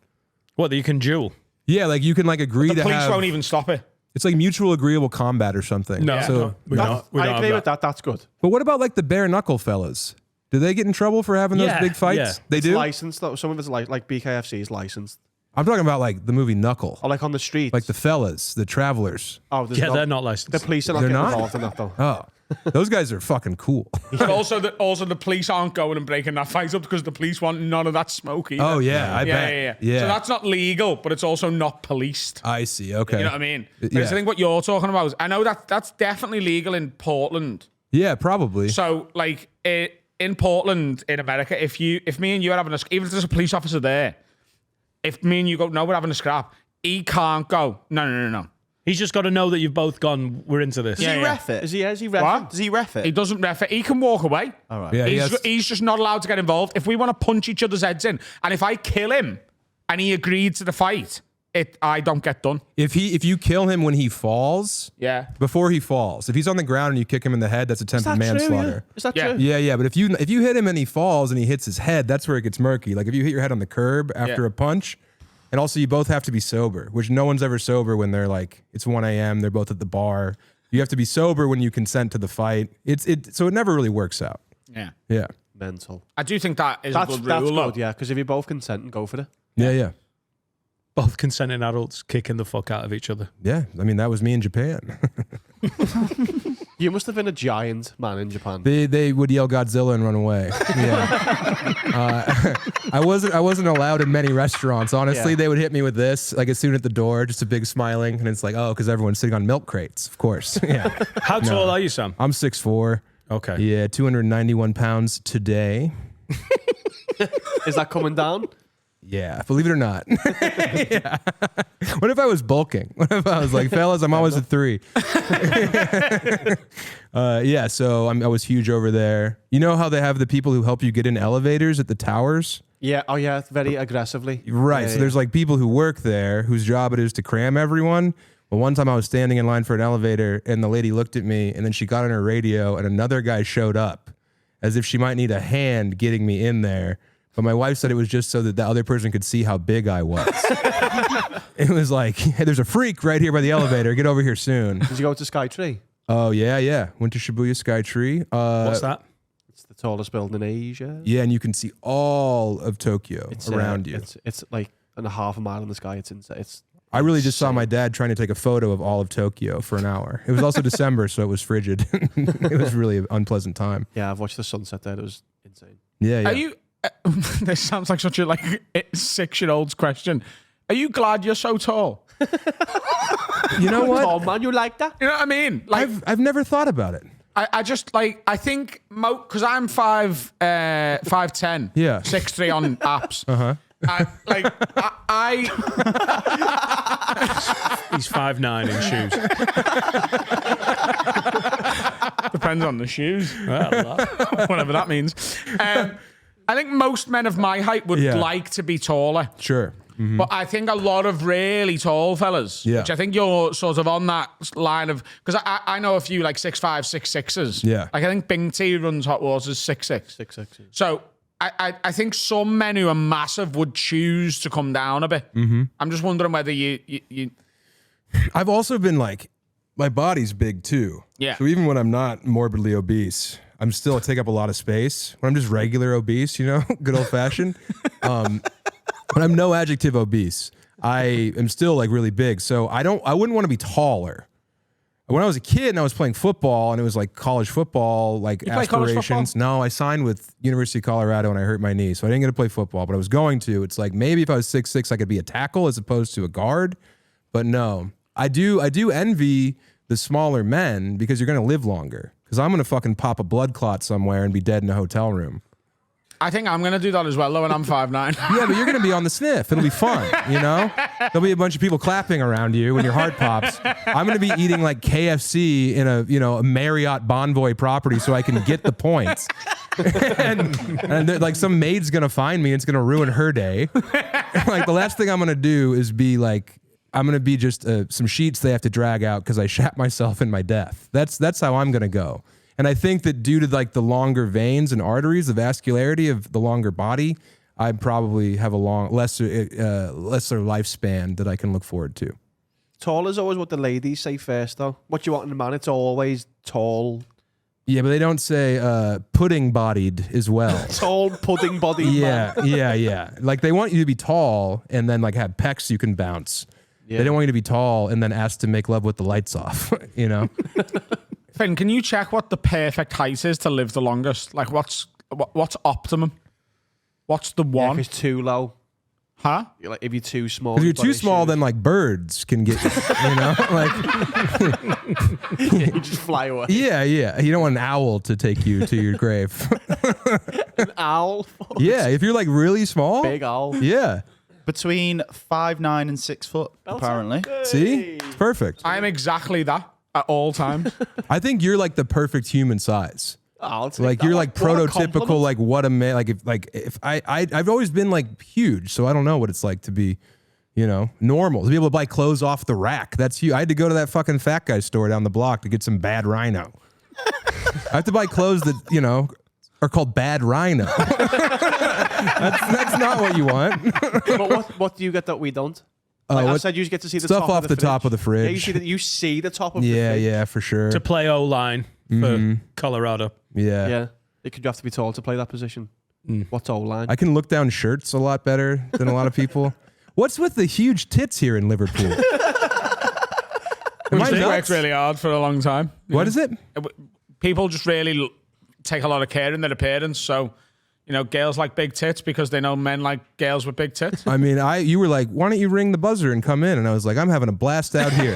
What, that you can duel? Yeah, like you can agree The to police have. won't even stop it. It's like mutual agreeable combat or something. No, So, no, we don't I have agree with that. That's good. but what about like the bare knuckle fellas? Do they get in trouble for having those Yeah, big fights? yeah. They It's do. licensed though. Some of it's like BKFC is licensed. I'm talking about like the movie Knuckle, Or like on the street. like the fellas, the travelers. oh, there's Yeah, no- they're not licensed. The police are not They're getting not? involved in that though. Oh, those guys are fucking cool. But also the police aren't going and breaking that fight up because the police want none of that smoke either. Oh yeah, I bet. So that's not legal, but it's also not policed. I see. Okay. You know what I mean? But Yeah. I think what you're talking about, I know that's definitely legal in Portland. Yeah, probably. So like in Portland, in America, if me and you are having even if there's a police officer there, if me and you go, no, we're having a scrap, he can't go. No. He's just got to know that you've both gone, we're into this. Does he ref it? Is he ref? What? Does he ref it? He doesn't ref it. He can walk away. All right. Yeah, He's just not allowed to get involved. If we want to punch each other's heads in, and if I kill him and he agreed to the fight, I don't get done. If you kill him when he falls, Yeah. before he falls, if he's on the ground and you kick him in the head, that's attempted manslaughter. Is that Yeah. true? Yeah, but if you hit him and he falls and he hits his head, that's where it gets murky. Like if you hit your head on the curb after Yeah. a punch, and also you both have to be sober, which no one's ever sober when they're like it's 1 a.m. They're both at the bar. You have to be sober when you consent to the fight. So it never really works out. Yeah. Yeah, Mental. I do think that is That's a good rule. good. though. Yeah, because if you both consent and go for it. yeah. Both consenting adults kicking the fuck out of each other. Yeah, I mean that was me in Japan. You must have been a giant man in Japan. They would yell Godzilla and run away. Yeah, I wasn't allowed in many restaurants. Honestly, Yeah. they would hit me with this like as soon at the door, just a big smiling, and it's like, oh, because everyone's sitting on milk crates, of course. Yeah, How tall are you, Sam? I'm 6'4". Okay. Yeah, 291 pounds today. Is that coming down? Yeah, believe it or not. Yeah. What if I was bulking? What if I was like, fellas, I'm always a 3. Yeah, so I was huge over there. You know how they have the people who help you get in elevators at the towers? Yeah. Oh, yeah. Very aggressively. Right. Yeah, So there's like people who work there whose job it is to cram everyone. Well, one time I was standing in line for an elevator and the lady looked at me and then she got on her radio and another guy showed up as if she might need a hand getting me in there. But my wife said it was just so that the other person could see how big I was. It was like, hey, there's a freak right here by the elevator. Get over here soon. Did you go to Skytree? Oh, yeah. Went to Shibuya Skytree. What's that? It's the tallest building in Asia. Yeah, and you can see all of Tokyo around you. It's like a half a mile in the sky. It's insane. It's I really just saw my dad trying to take a photo of all of Tokyo for an hour. It was also December, so it was frigid. It was really an unpleasant time. yeah. I've watched the sunset there. It was insane. Yeah. Are you? This sounds like such a 6-year-old's question. Are you glad you're so tall? You know what? Oh man, you like that? You know what I mean? Like I've never thought about it. I just like I think because I'm 5'10", Yeah. 6'3" on apps. He's 5'9" in shoes. Depends on the shoes, Well, whatever that means. I think most men of my height would Yeah. like to be taller. Sure. But I think a lot of really tall fellas, Yeah. which I think you're sort of on that line of, because I know a few like 6'5", 6'6"s. Yeah. Like I think Bing T runs Hot Waters 6'6". 6'6". So I think some men who are massive would choose to come down a bit. Mm-hmm. I'm just wondering whether you I've also been like, my body's big too. Yeah. So even when I'm not morbidly obese, I take up a lot of space. When I'm just regular obese, good old fashioned. When I'm no adjective obese, I am still like really big. So I wouldn't want to be taller. When I was a kid and I was playing football and it was like college football, like play college aspirations. No, I signed with University of Colorado and I hurt my knee. So I didn't get to play football, but I was going to. It's like maybe if I was 6'6", I could be a tackle as opposed to a guard. But no, I do envy the smaller men because you're going to live longer. Because I'm going to fucking pop a blood clot somewhere and be dead in a hotel room. I think I'm going to do that as well, though, and I'm 5'9". Yeah, but you're going to be on the sniff. It'll be fun, There'll be a bunch of people clapping around you when your heart pops. I'm going to be eating like KFC in a Marriott Bonvoy property so I can get the points. and like some maid's going to find me and it's going to ruin her day. Like the last thing I'm going to do is be like, I'm going to be just some sheets they have to drag out because I shat myself in my death. That's how I'm going to go. And I think that due to like the longer veins and arteries, the vascularity of the longer body, I probably have a lesser lifespan that I can look forward to. Tall is always what the ladies say first, though. What you want in a man, it's always tall. Yeah, but they don't say pudding-bodied as well. Tall, pudding-bodied man. Yeah. Like they want you to be tall and then like have pecs you can bounce. Yeah. They don't want you to be tall and then ask to make love with the lights off. You know. Finn, can you check what the perfect height is to live the longest? Like, what's optimum? What's the Yeah, one? if it's too low. Huh? Like, if you're too small. If you're you've got too small, issues. then like birds can get you. You know, like you just fly away. yeah. You don't want an owl to take you to your grave. An owl. Yeah, if you're like really small. Big owl. Yeah. Between 5'9" and 6 foot, apparently. See, it's perfect. I'm exactly that at all times. I think you're like the perfect human size. I'll take Like that. you're like What a prototypical, compliment. like what a man. Like if I've always been like huge, so I don't know what it's like to be, you know, normal, to be able to buy clothes off the rack. That's you. I had to go to that fucking fat guy store down the block to get some bad rhino. I have to buy clothes that, you know, are called bad rhino. that's not what you want. But what do you get that we don't? Like I what- said, you get to see the stuff top off of the the top of the Yeah, fridge. you see the top of the Yeah, fridge. yeah, for sure. To play O-line for Colorado. Yeah. Yeah. You have to be tall to play that position. What's O-line? I can look down shirts a lot better than a lot of people. What's with the huge tits here in Liverpool? Am I They nuts? worked really hard for a long time. What is it? People just really take a lot of care in their appearance. So, you know, girls like big tits because they know men like girls with big tits. I mean, you were like, why don't you ring the buzzer and come in? And I was like, I'm having a blast out here.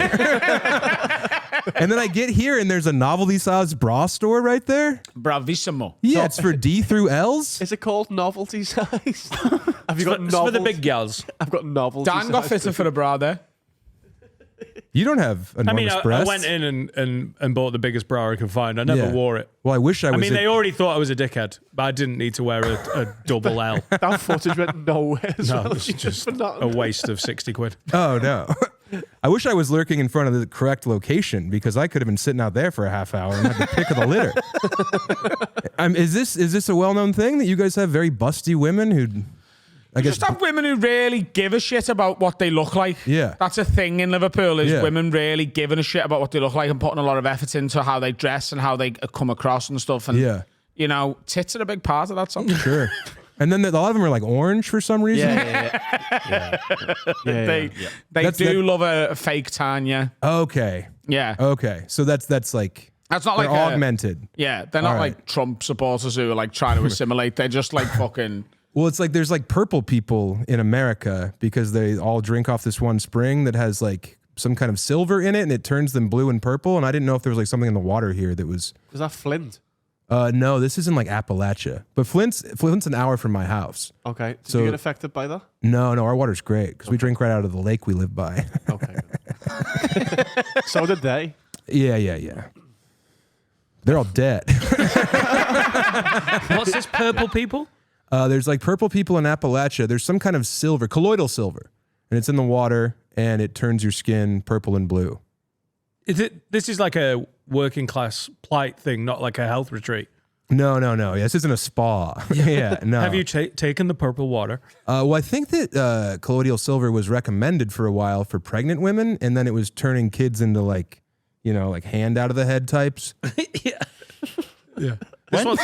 And then I get here and there's a novelty size bra store right there. Bravissimo. Yeah, it's for D through L's. Is it called novelty size? Have you got It's for the novelty? big gals. I've got novelty Dan got size. fitted for a bra there. You don't have I enormous mean, I breasts. went in and bought the biggest bra I could find. I never Yeah. wore it. Well, I wish I was. I mean, they already thought I was a dickhead, but I didn't need to wear a double L. That footage went nowhere. As No, well. it's just for a nothing. waste of 60 quid. Oh no. I wish I was lurking in front of the correct location because I could have been sitting out there for a half hour and had the pick of the litter. Is this a well-known thing that you guys have very busty women who? I guess. Just have women who really give a shit about what they look like. Yeah. That's a thing in Liverpool is Yeah. women really giving a shit about what they look like and putting a lot of effort into how they dress and how they come across and stuff. And, Yeah. you know, tits are a big part of that. Something. Sure. And then a lot of them are like orange for some reason. Yeah. They That's- do love a fake tan, yeah. Okay. Yeah. Okay. So that's like That's not they're like augmented. Yeah, they're not All right. like Trump supporters who are like trying to assimilate. They're just like fucking. Well, it's like there's like purple people in America because they all drink off this one spring that has like some kind of silver in it and it turns them blue and purple. And I didn't know if there was like something in the water here that was. Is that Flint? No, this isn't like Appalachia, but Flint's an hour from my house. Okay. Did So- you get affected by that? No, our water's great because we drink right out of the lake we live by. Okay. So did they. Yeah. They're all dead. What's this purple people? There's like purple people in Appalachia. There's some kind of silver, colloidal silver, and it's in the water and it turns your skin purple and blue. This is like a working class plight thing, not like a health retreat. No. Yeah, this isn't a spa. Yeah, no. Have you taken the purple water? Well, I think that colloidal silver was recommended for a while for pregnant women, and then it was turning kids into like, you know, like hand out of the head types. Yeah. This one,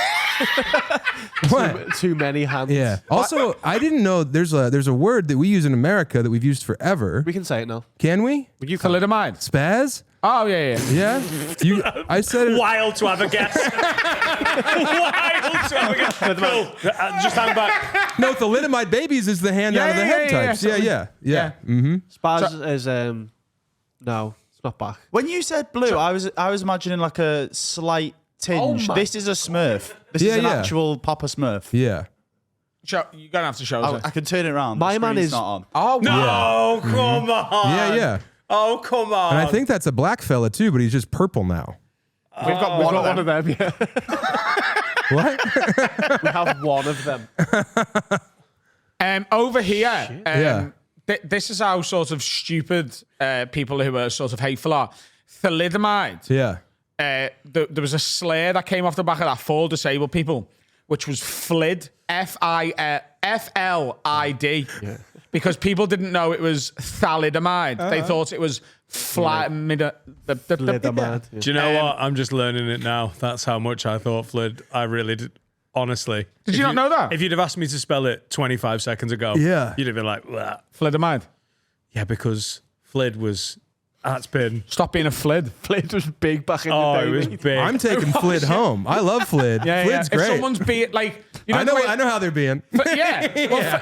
What? Too many hands. Yeah. Also, I didn't know there's a word that we use in America that we've used forever. We can say it now. Can we? You can. Thalidomide. Spaz? Oh yeah. Yeah. I said it. wild to have a guess. Wild to have a guess. Cool. Just hang back. No, thalidomide babies is the hand out of the head types. Yeah. Spaz is no, it's not back. When you said blue, I was imagining like a slight tinge. my This is a Smurf. This Yeah, is an yeah. actual Papa Smurf. Yeah. You're gonna have to show us. I can turn it around. My The man screen's is- not on. Oh No, come on. Yeah. Oh, come on. And I think that's a black fella too, but he's just purple now. We've got one of them. Yeah. What? We have one of them. Over here, Yeah. this is how sort of stupid people who are sort of hateful are. Thalidomide. Yeah. There was a slur that came off the back of that for disabled people, which was Flid, F-L-I-D, because people didn't know it was thalidomide. They thought it was Thalidomide. Do you know what? I'm just learning it now. That's how much I thought Flid. I really did. Honestly. Did you not know that? If you'd have asked me to spell it 25 seconds ago, Yeah. you'd have been like, "Blah." Thalidomide. Yeah, because Flid was, that's been, Stop being a Flid. Flid was big back in the oh, day. it was mate. big. I'm taking Flid home. I love Flid. Flid's If great. someone's being like, you know, I know how they're being. Yeah. Well,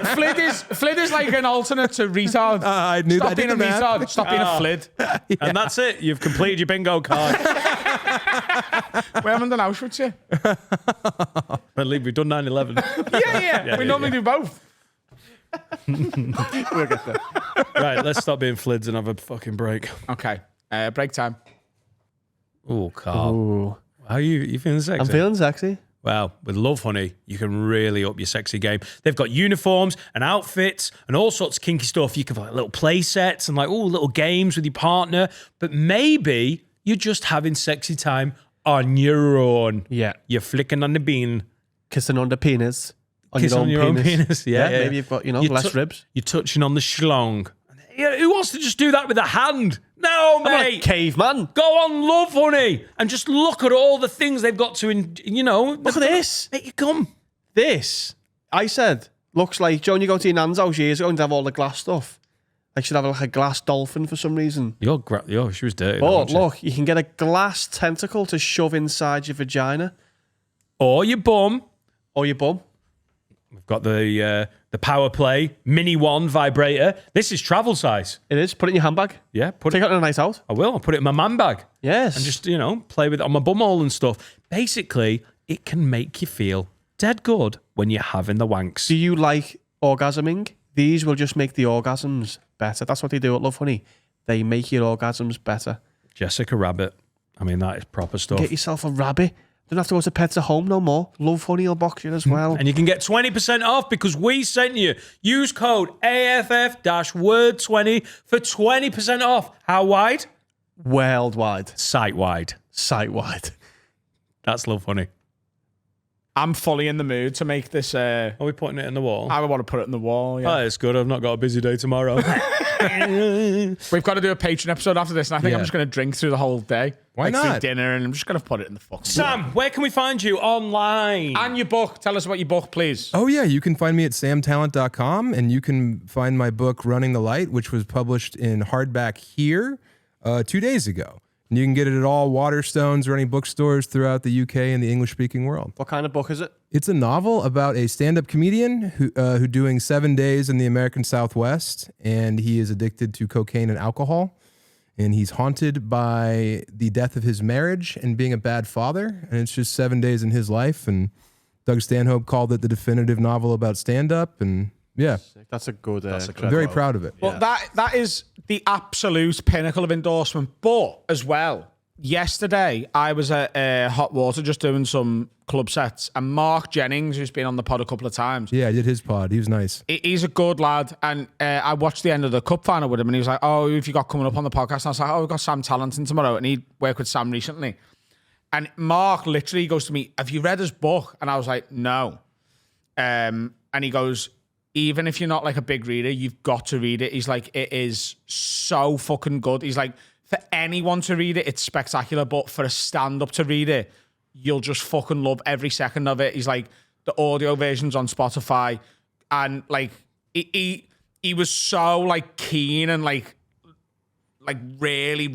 Flid is like an alternate to retard. I knew Stop that. being a That. retard. Stop being a Flid. And that's it. You've completed your bingo card. We haven't done Auschwitz yet. I believe we've done 9/11. Yeah. We normally do both. We'll get there. Right, let's stop being Flids and have a fucking break. Okay. Break time. Oh, Carl. Ooh. How are you feeling sexy? I'm feeling sexy. Well, with Love Honey, you can really up your sexy game. They've got uniforms and outfits and all sorts of kinky stuff. You can have like little play sets and like little games with your partner. But maybe you're just having sexy time on your own. Yeah. You're flicking on the bean. Kissing on the penis. Kissing on your own penis. Yeah. Maybe you've got, You're less ribs. You're touching on the schlong. Yeah, who wants to just do that with a hand? No, I'm not a mate. caveman. Go on Love Honey and just look at all the things they've got to, Look at this. Make you come. This, I said, looks like, Joe, when you go to your nan's house years ago and have all the glass stuff. I should have like a glass dolphin for some reason. She was dirty. Oh, look, you can get a glass tentacle to shove inside your vagina. Or your bum. Or your bum. We've got the Power Play Mini 1 vibrator. This is travel size. It is. Put it in your handbag. Yeah, Take it on a night out. I will. I'll put it in my man bag Yes. and just, play with it on my bumhole and stuff. Basically, it can make you feel dead good when you're having the wanks. Do you like orgasming? These will just make the orgasms better. That's what they do at Love Honey. They make your orgasms better. Jessica Rabbit. I mean, that is proper stuff. Get yourself a rabbit. Don't have to go to Pets at Home no more. Love Honey will box you as well. And you can get 20% off because we sent you. Use code AFF-word20 for 20% off. How wide? Worldwide. Site-wide. Site-wide. That's Love Honey. I'm fully in the mood to make this. Are we putting it in the wall? I want to put it in the wall. Yeah. Oh, it's good. I've not got a busy day tomorrow. We've got to do a Patreon episode after this, and I think I'm Yeah. just going to drink through the whole day. Why through not? dinner, and I'm just going to put it in the fucking Sam, where can we find you online? And your book. Tell us about your book, please. Oh, yeah. You can find me at samtalent.com, and you can find my book, Running the Light, which was published in hardback here 2 days ago. And you can get it at all Waterstones or any bookstores throughout the UK and the English-speaking world. What kind of book is it? It's a novel about a stand-up comedian who doing 7 days in the American Southwest, and he is addicted to cocaine and alcohol. And he's haunted by the death of his marriage and being a bad father. And it's just 7 days in his life. And Doug Stanhope called it the definitive novel about stand-up. And yeah, That's a good. I'm very proud of it. Well, that is the absolute pinnacle of endorsement. But as well, yesterday I was at Hot Water just doing some club sets, and Mark Jennings, who's been on the pod a couple of times, Yeah, I did his pod. He was nice. he's a good lad. And I watched the end of the cup final with him, and he was like, "Oh, who have you got coming up on the podcast?" And I was like, "Oh, we've got Sam Tallent in tomorrow," and he worked with Sam recently. And Mark literally goes to me, "Have you read his book?" And I was like, "No." And he goes, "Even if you're not like a big reader, you've got to read it." He's like, "It is so fucking good." He's like, "For anyone to read it, it's spectacular, but for a stand-up to read it, you'll just fucking love every second of it." He's like, the audio version's on Spotify, and like he was so like keen and like really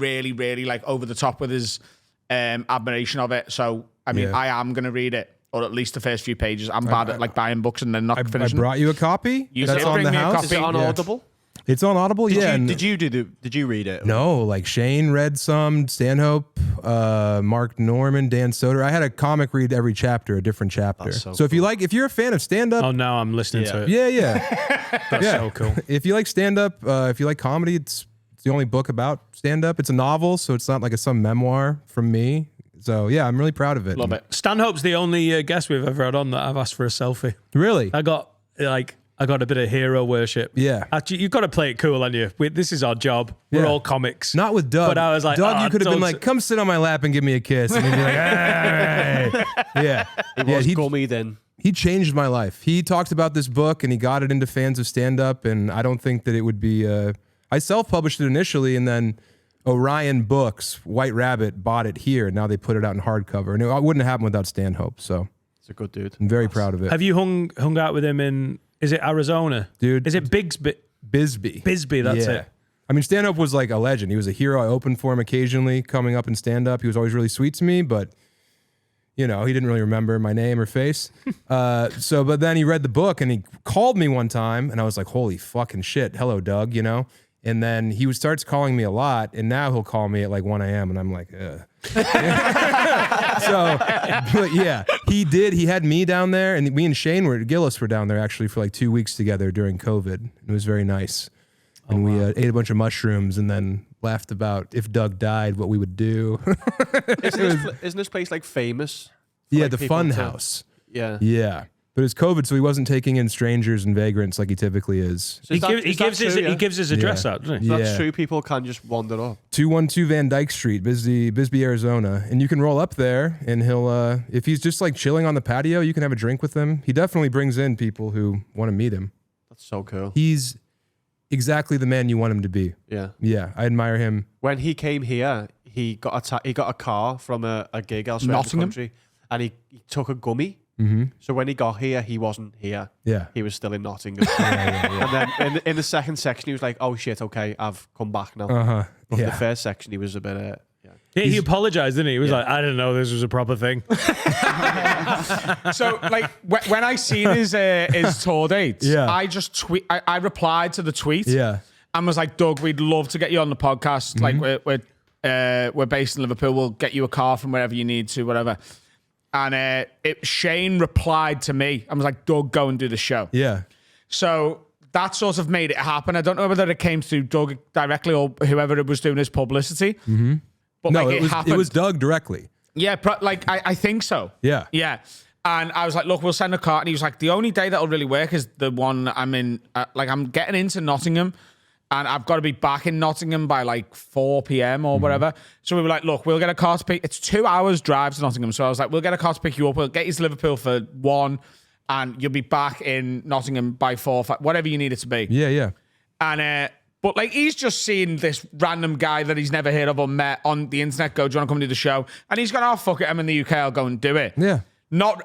like over the top with his admiration of it. So I mean, Yeah. I am gonna read it, or at least the first few pages. I'm bad at like buying books and then not I finishing. brought you a copy. You That's did on bring the me a house. copy. Is it on Yeah. Audible? It's on Audible, yeah. and- Did you read it? No, like Shane read some, Stanhope, Mark Norman, Dan Soder. I had a comic read every chapter, a different chapter. That's so So if you're a fan of stand-up, Oh, now I'm listening to it. yeah. That's Yeah. so cool. If you like stand-up, if you like comedy, it's the only book about stand-up. It's a novel, so it's not like some memoir from me. So yeah, I'm really proud of it. Love it. Stanhope's the only guest we've ever had on that I've asked for a selfie. Really? I got a bit of hero worship. Yeah. Actually, you've got to play it cool, haven't you? This is our job. We're Yeah. all comics. Not with Doug. But I was like, Doug, "Oh, you could have been don't like, come sit on my lap and give me a kiss. And he'd be like, "Hey." Yeah. It Yeah, was he- gummy then. He changed my life. He talked about this book and he got it into fans of stand-up, and I don't think that it would be... I self-published it initially, and then Orion Books, White Rabbit, bought it here, and now they put it out in hardcover. And it wouldn't have happened without Stanhope, so... It's a good dude. I'm very proud of it. Have you hung out with him in, is it Arizona? Dude. Is it Bisbee? Bisbee, that's it. I mean, Stanhope was like a legend. He was a hero. I opened for him occasionally coming up in stand-up. He was always really sweet to me, but... You know, he didn't really remember my name or face. But then he read the book and he called me one time and I was like, holy fucking shit. Hello, Doug, you know? And then he starts calling me a lot, and now he'll call me at like 1 a.m. and I'm like, ugh. But yeah, he did. He had me down there, and me and Shane Gillis were down there actually for like 2 weeks together during COVID. It was very nice. And we ate a bunch of mushrooms and then laughed about if Doug died, what we would do. Isn't this place like famous? Yeah, like, the people fun to- house. Yeah. Yeah. But it's COVID, so he wasn't taking in strangers and vagrants like he typically is. So He is that- gives is that true, yeah? he gives his address out, doesn't he? So Yeah. that's true. People can just wander up. 212 Van Dyke Street, Bisbee, Arizona. And you can roll up there, and he'll, if he's just like chilling on the patio, you can have a drink with him. He definitely brings in people who want to meet him. That's so cool. He's exactly the man you want him to be. Yeah. Yeah, I admire him. When he came here, he got a car from a gig elsewhere Nottingham? in the country, and he took a gummy. Mm-hmm. So when he got here, he wasn't here. Yeah. He was still in Nottingham. And then in the second section, he was like, "Oh shit, okay, I've come back now." Uh-huh. But Yeah. the first section, he was a bit. He apologized, didn't he? He was like, I didn't know this was a proper thing. So, like, when I seen his tour dates, Yeah. I just tweet. I replied to the tweet, Yeah. and was like, "Doug, we'd love to get you on the podcast. Like, we're based in Liverpool. We'll get you a car from wherever you need to, whatever." And Shane replied to me and was like, "Doug, go and do the show." Yeah. So that sort of made it happen. I don't know whether it came through Doug directly or whoever it was doing his publicity. Mm-hmm. But No, like, it happened. was Doug directly. Yeah, I think so. Yeah. Yeah. And I was like, look, we'll send a car. And he was like, the only day that'll really work is the one I'm in. I'm getting into Nottingham and I've got to be back in Nottingham by like 4 p.m. or whatever. So we were like, look, we'll get a car to pick. It's 2 hours drive to Nottingham. So I was like, we'll get a car to pick you up. We'll get you to Liverpool for 1 and you'll be back in Nottingham by 4, 5, whatever you need it to be. Yeah, yeah. And but like he's just seen this random guy that he's never heard of or met on the internet go, "Do you want to come do the show?" And he's gone, "Oh fuck it, I'm in the UK, I'll go and do it." Yeah.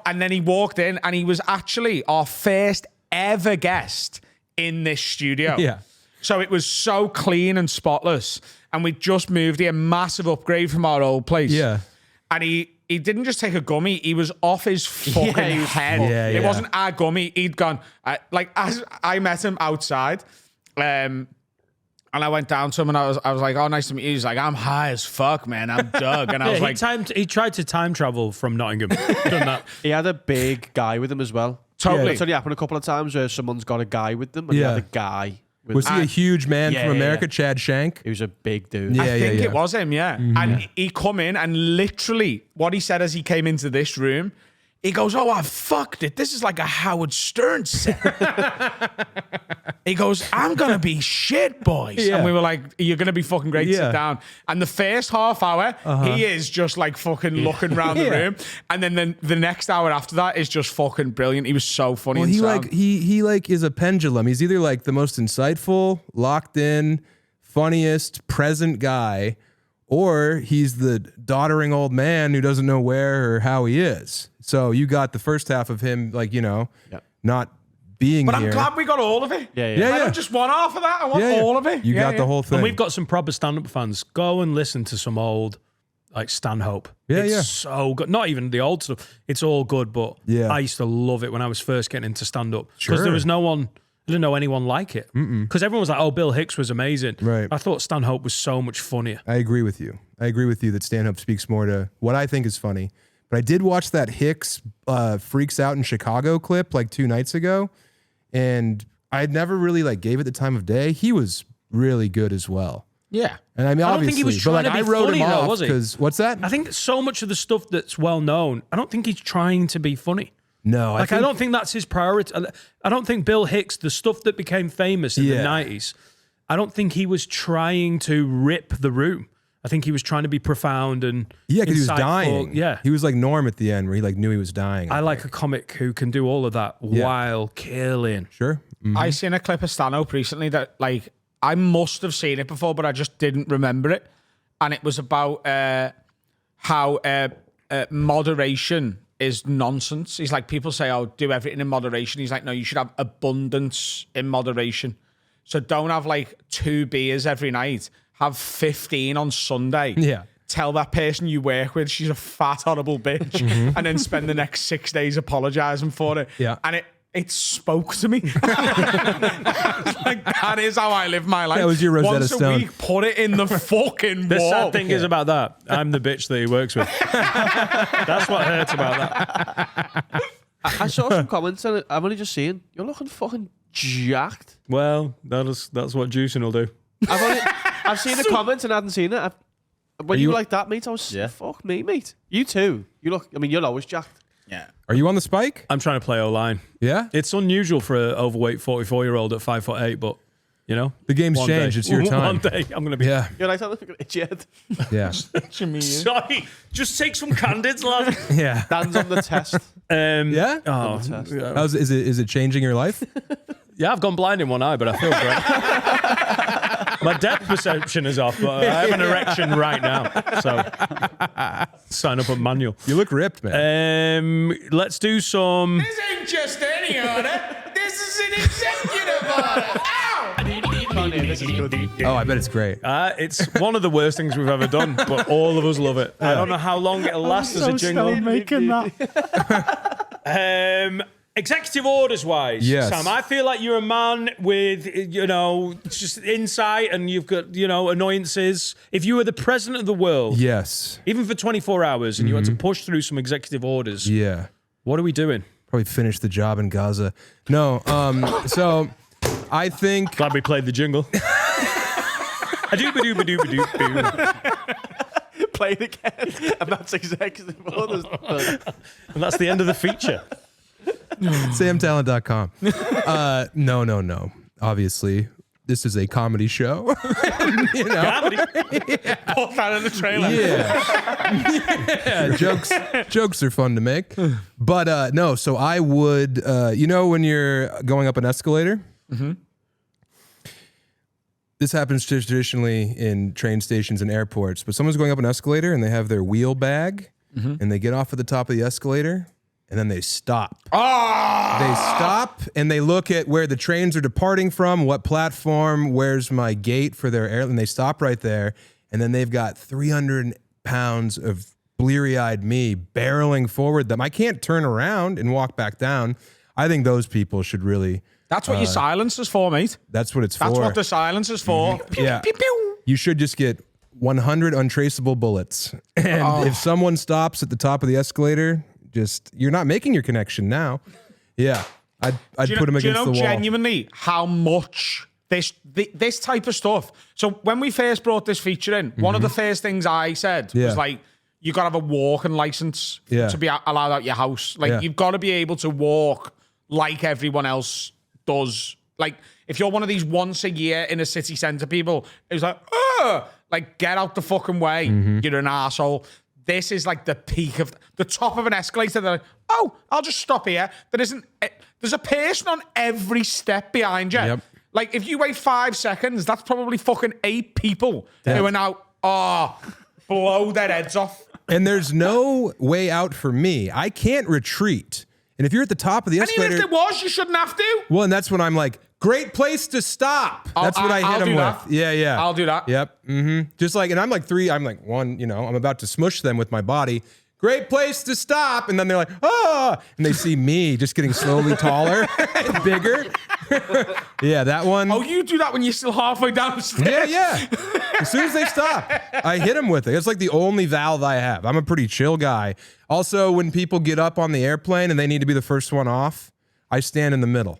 And then he walked in and he was actually our first ever guest in this studio. Yeah. So it was so clean and spotless. And we just moved here, massive upgrade from our old place. Yeah. And he didn't just take a gummy, he was off his fucking head. Yeah, It yeah. wasn't a gummy, he'd gone, as I met him outside, and I went down to him and I was like, "Oh, nice to meet you." He's like, "I'm high as fuck, man. I'm Doug." And I was like, he tried to time travel from Nottingham. Done that. He had a big guy with him as well. Totally. It's only happened a couple of times where someone's got a guy with them, and he Yeah. had a guy. With Was him. he a huge man Yeah, from yeah, America, yeah. Chad Shank? He was a big dude. Yeah. I think it was him, yeah. And he come in and literally what he said as he came into this room, he goes, "Oh, I fucked it. This is like a Howard Stern set." He goes, "I'm going to be shit, boys." Yeah. And we were like, "You're going to be fucking great. Yeah. Sit down." And the first half hour, he is just like fucking looking around the Yeah. room. And then the next hour after that is just fucking brilliant. He was so funny. Well, and he sound. like he like is a pendulum. He's either like the most insightful, locked in, funniest, present guy, or he's the doddering old man who doesn't know where or how he is. So you got the first half of him, like, you know, Yep. not being But here. I'm glad we got all of it. Yeah, yeah. Yeah, I yeah. don't just want half of that. I want Yeah, yeah. all of it. You Yeah, got yeah. the whole thing. And we've got some proper stand-up fans. Go and listen to some old, like Stanhope. Yeah, it's yeah. so good. Not even the old stuff. It's all good, but Yeah. I used to love it when I was first getting into stand-up. Because Sure. there was no one, I didn't know anyone like it. Because everyone was like, "Oh, Bill Hicks was amazing." Right. I thought Stanhope was so much funnier. I agree with you. I agree with you that Stanhope speaks more to what I think is funny. But I did watch that Hicks freaks out in Chicago clip like 2 nights ago, and I never really like gave it the time of day. He was really good as well. Yeah. And I mean, I don't obviously, think he was but trying like to be I wrote funny, him though, off was he? because what's that? I think so much of the stuff that's well known, I don't think he's trying to be funny. No, I don't think that's his priority. I don't think Bill Hicks, the stuff that became famous in the Yeah. 90s, I don't think he was trying to rip the room. I think he was trying to be profound and Yeah, because he was insightful. dying. Yeah. He was like Norm at the end, where he like knew he was dying. I like a comic who can do all of that while killing. Sure. I seen a clip of Stanhope recently that like I must have seen it before, but I just didn't remember it. And it was about how moderation is nonsense. He's like, people say, "Oh, do everything in moderation." He's like, "No, you should have abundance in moderation. So don't have like 2 beers every night. Have 15 on Sunday." Yeah. Tell that person you work with she's a fat, horrible bitch, and then spend the next 6 days apologizing for it. Yeah. And it spoke to me. Like, that is how I live my life. That was your Rosetta Once Stone. a week, put it in the fucking The wall. sad thing is about that, I'm the bitch that he works with. That's what hurts about that. I saw some comments on it. I'm only just saying, you're looking fucking jacked. Well, that's what juicing will do. I've seen the comments and I hadn't seen it. When you were like that, mate, I was fuck me, mate. You too. You look. I mean, you're always jacked. Yeah. Are you on the spike? I'm trying to play O-line. Yeah. It's unusual for an overweight 44-year-old at 5'8", but you know, The game's one changed. day- It's your time. One day I'm going to be. Yeah. You're like that. It's yet. Yeah. Sorry, just take some candids, lad. Yeah. Dan's on the test. Yeah. Oh, test. yeah. How's is it changing your life? Yeah, I've gone blind in one eye, but I feel great. My depth perception is off, but I have an erection right now. So sign up at manual. You look ripped, man. Let's do some. This ain't just any order. This is an executive order. Ow! Oh, I bet it's great. It's one of the worst things we've ever done, but all of us love it. I don't know how long it'll last as a jingle. making that. Executive orders wise, Yes. Sam, I feel like you're a man with, just insight and you've got, annoyances. If you were the president of the world, Yes. even for 24 hours, and you had to push through some executive orders, Yeah. what are we doing? Probably finish the job in Gaza. No. So I think Glad we played the jingle. A-doo-ba-doo-ba-doo-ba-doo-ba-doo. Play it again. And that's executive orders. And that's the end of the feature. samtalent.com. No. Obviously, this is a comedy show. Comedy. Put that in the trailer. Yeah, jokes are fun to make. But no, so I would, when you're going up an escalator, this happens traditionally in train stations and airports, but someone's going up an escalator and they have their wheel bag and they get off at the top of the escalator and then they stop. They stop and they look at where the trains are departing from, what platform, where's my gate for their airline. They stop right there and then they've got 300 pounds of bleary-eyed me barreling forward them. I can't turn around and walk back down. I think those people should really... That's what your silence is for, mate. That's what it's That's for. what the silence is for. Pew, Yeah. pew, pew. You should just get 100 untraceable bullets. And if someone stops at the top of the escalator, you're not making your connection now. Yeah. I'd put them against the wall. Genuinely how much this type of stuff. So when we first brought this feature in, one of the first things I said Yeah. was like, you got to have a walking license Yeah. to be allowed out your house. Like Yeah. you've got to be able to walk like everyone else does. Like if you're one of these once a year in a city centre people, it's like get out the fucking way. You're an asshole. This is like the peak of the top of an escalator. They're like, oh, I'll just stop here. There's a person on every step behind you. Yep. Like if you wait 5 seconds, that's probably fucking 8 people who are now, blow their heads off. And there's no way out for me. I can't retreat. And if you're at the top of the And even escalator... if there was, you shouldn't have to. Well, and that's when I'm like, great place to stop. That's what I hit I'll them do with. that. Yeah. I'll do that. Yep. Just like, and I'm like 3, I'm like 1, I'm about to smush them with my body. Great place to stop. And then they're like, and they see me just getting slowly taller and bigger. Yeah, that one. Oh, you do that when you're still halfway down the stairs? Yeah. As soon as they stop, I hit them with it. It's like the only valve I have. I'm a pretty chill guy. Also, when people get up on the airplane and they need to be the first one off, I stand in the middle.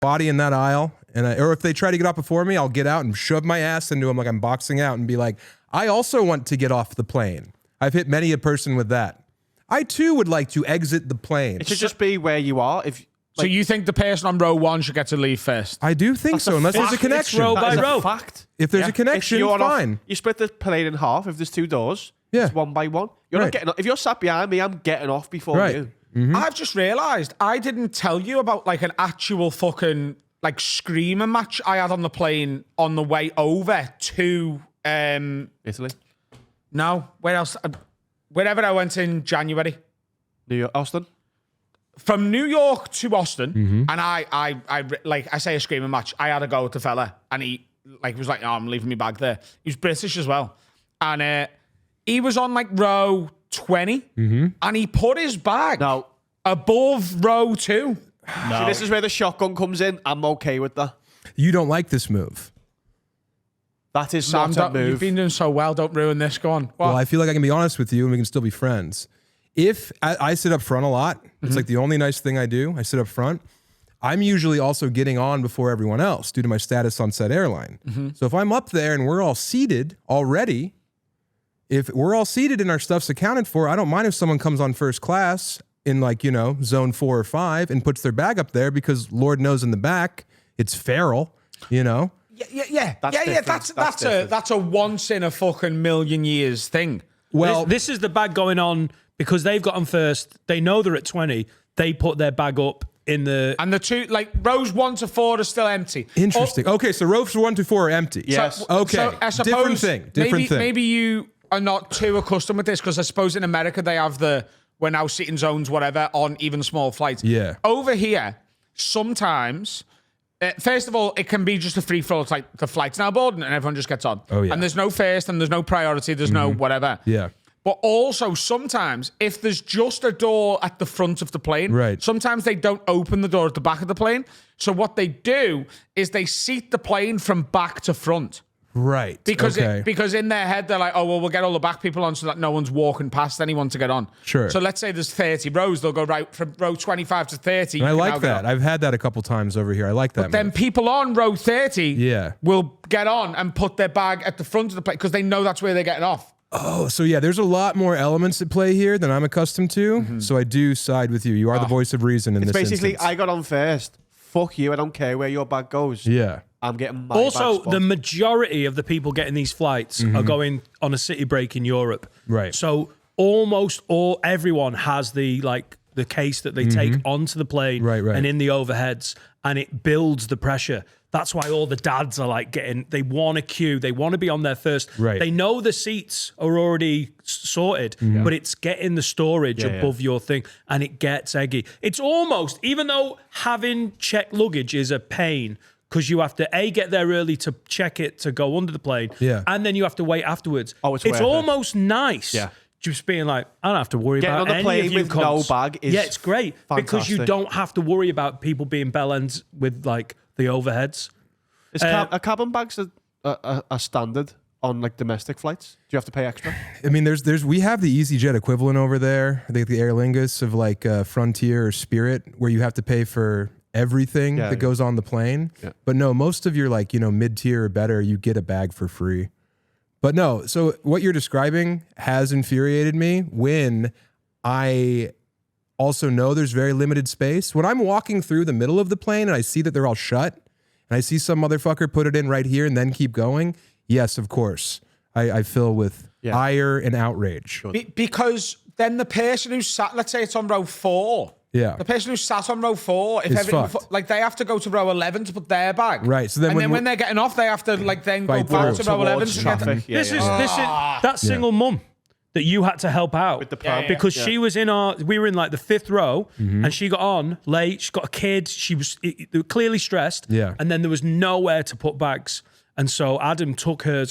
Body in that aisle. Or if they try to get up before me, I'll get out and shove my ass into them like I'm boxing out and be like, I also want to get off the plane. I've hit many a person with that. I too would like to exit the plane. It should just be where you are. If So you think the person on row 1 should get to leave first? I do think so, unless there's a It's connection. row That by is a row. fact. If there's a If connection, you're off- fine. you split the plane in half. If there's 2 doors, Yeah. it's 1 by 1. You're Right. not getting. If you're sat behind me, I'm getting off before Right. you. I've just realised I didn't tell you about like an actual fucking like screamer match I had on the plane on the way over to Italy, no, where else? Wherever I went in January. New York, Austin. From New York to Austin, and I like I say a screaming match. I had a go at the fella, and he like was like, "Oh, I'm leaving my bag there." He was British as well, and he was on like row 20, and he put his bag Now, above row 2. see, this is where the shotgun comes in. I'm okay with that. You don't like this move. That is Sam, not a don't- you've move. been doing so well. Don't ruin this. Go on. What? Well, I feel like I can be honest with you and we can still be friends. If I sit up front a lot, it's like the only nice thing I do. I sit up front. I'm usually also getting on before everyone else due to my status on said airline. So if I'm up there and we're all seated already, if we're all seated and our stuff's accounted for, I don't mind if someone comes on first class in like, zone 4 or 5 and puts their bag up there because Lord knows in the back, it's feral, Yeah. That's different. That's a once in a fucking million years thing. Well, This is the bag going on because they've got them first. They know they're at 20. They put their bag up in the. And the two, like rows 1 to 4 are still empty. interesting. Okay, so rows 1 to 4 are empty. Yes. Okay. So I suppose Different thing. Different thing. Maybe you are not too accustomed with this because I suppose in America they have we're now sitting zones, whatever, on even small flights. Yeah. Over here, sometimes, first of all, it can be just a free flow. It's like the flight's now boarding and everyone just gets on. Oh, yeah. And there's no first and there's no priority. There's no whatever. Yeah. But also sometimes if there's just a door at the front of the plane, Right. sometimes they don't open the door at the back of the plane. So what they do is they seat the plane from back to front. Right. Because okay. because in their head they're like, oh well, we'll get all the back people on so that no one's walking past anyone to get on. Sure. So let's say there's 30 rows, they'll go right from row 25 to 30. And I you can like now get that. on. I've had that a couple times over here. I like that. Then move. people on row 30 Yeah. will get on and put their bag at the front of the plane because they know that's where they're getting off. Oh, so yeah, there's a lot more elements at play here than I'm accustomed to. So I do side with you. You are the voice of reason in It's this basically, instance. I got on first. Fuck you. I don't care where your bag goes. Yeah. I'm getting my Also, bag spot. the majority of the people getting these flights are going on a city break in Europe. Right. So almost everyone has the case that they take onto the plane Right. and in the overheads, and it builds the pressure. That's why all the dads are like they want a queue. They want to be on there first. Right. They know the seats are already sorted, but it's getting the storage above your thing, and it gets eggy. It's almost, even though having checked luggage is a pain, because you have to get there early to check it to go under the plane, Yeah. and then you have to wait afterwards. Oh, it's worth it. almost nice. Yeah. Just being like, I don't have to worry Getting about on the any plane of you with no cunts. bag is yeah, it's great because you fantastic. don't have to worry about people being bell ends with like the overheads. Is are cabin bags a standard on like domestic flights? Do you have to pay extra? I mean, we have the EasyJet equivalent over there. I think the Aer Lingus of like Frontier or Spirit, where you have to pay for everything that goes on the plane. Yeah. But no, most of your like, mid-tier or better, you get a bag for free. But no, so what you're describing has infuriated me when I also know there's very limited space. When I'm walking through the middle of the plane and I see that they're all shut and I see some motherfucker put it in right here and then keep going, yes, of course. I fill with ire and outrage. Because then the person who sat, let's say it's on row 4. Yeah. The person who sat on row 4, if Is everything, fucked. like they have to go to row 11 to put their bag. Right, so then and when then you- when they're getting off, they have to like then go Fight back through to row 11 towards to get them. traffic. This is that single mum that you had to help out with the pram. because she was we were in like the 5th row and she got on late. She got a kid. She was clearly stressed. Yeah. And then there was nowhere to put bags. And so Adam took her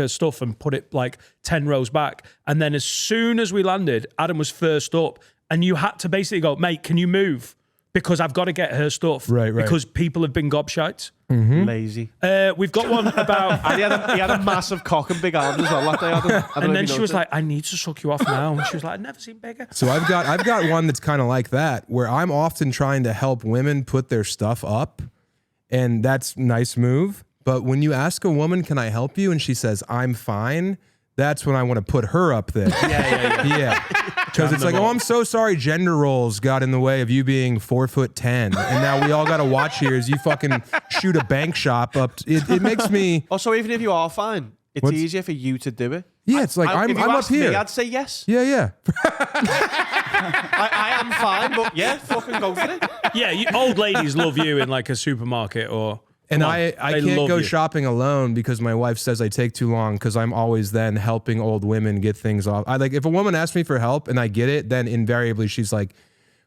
stuff and put it like 10 rows back. And then as soon as we landed, Adam was first up. And you had to basically go, mate, can you move? Because I've got to get her stuff. Right. Because people have been gobshites. Lazy. We've got one about... And he had a massive cock and big arms as well that day. Adam. I don't know And if then you she was noticed. like, I need to suck you off now. And she was like, I've never seen bigger. So I've got one that's kind of like that, where I'm often trying to help women put their stuff up, and that's a nice move. But when you ask a woman, can I help you? And she says, I'm fine. That's when I want to put her up there. Yeah. Because it's like, oh, I'm so sorry, gender roles got in the way of you being 4'10", and now we all got to watch here as you fucking shoot a bank shop up. It makes me. Also, even if you are fine, it's easier for you to do it. Yeah, it's like I'm if you up asked here. Me, I'd say yes. Yeah. I am fine, but yeah, fucking go for it. Yeah, old ladies love you in like a supermarket or. And I can't go you. shopping alone because my wife says I take too long because I'm always then helping old women get things off. I like if a woman asks me for help and I get it, then invariably she's like,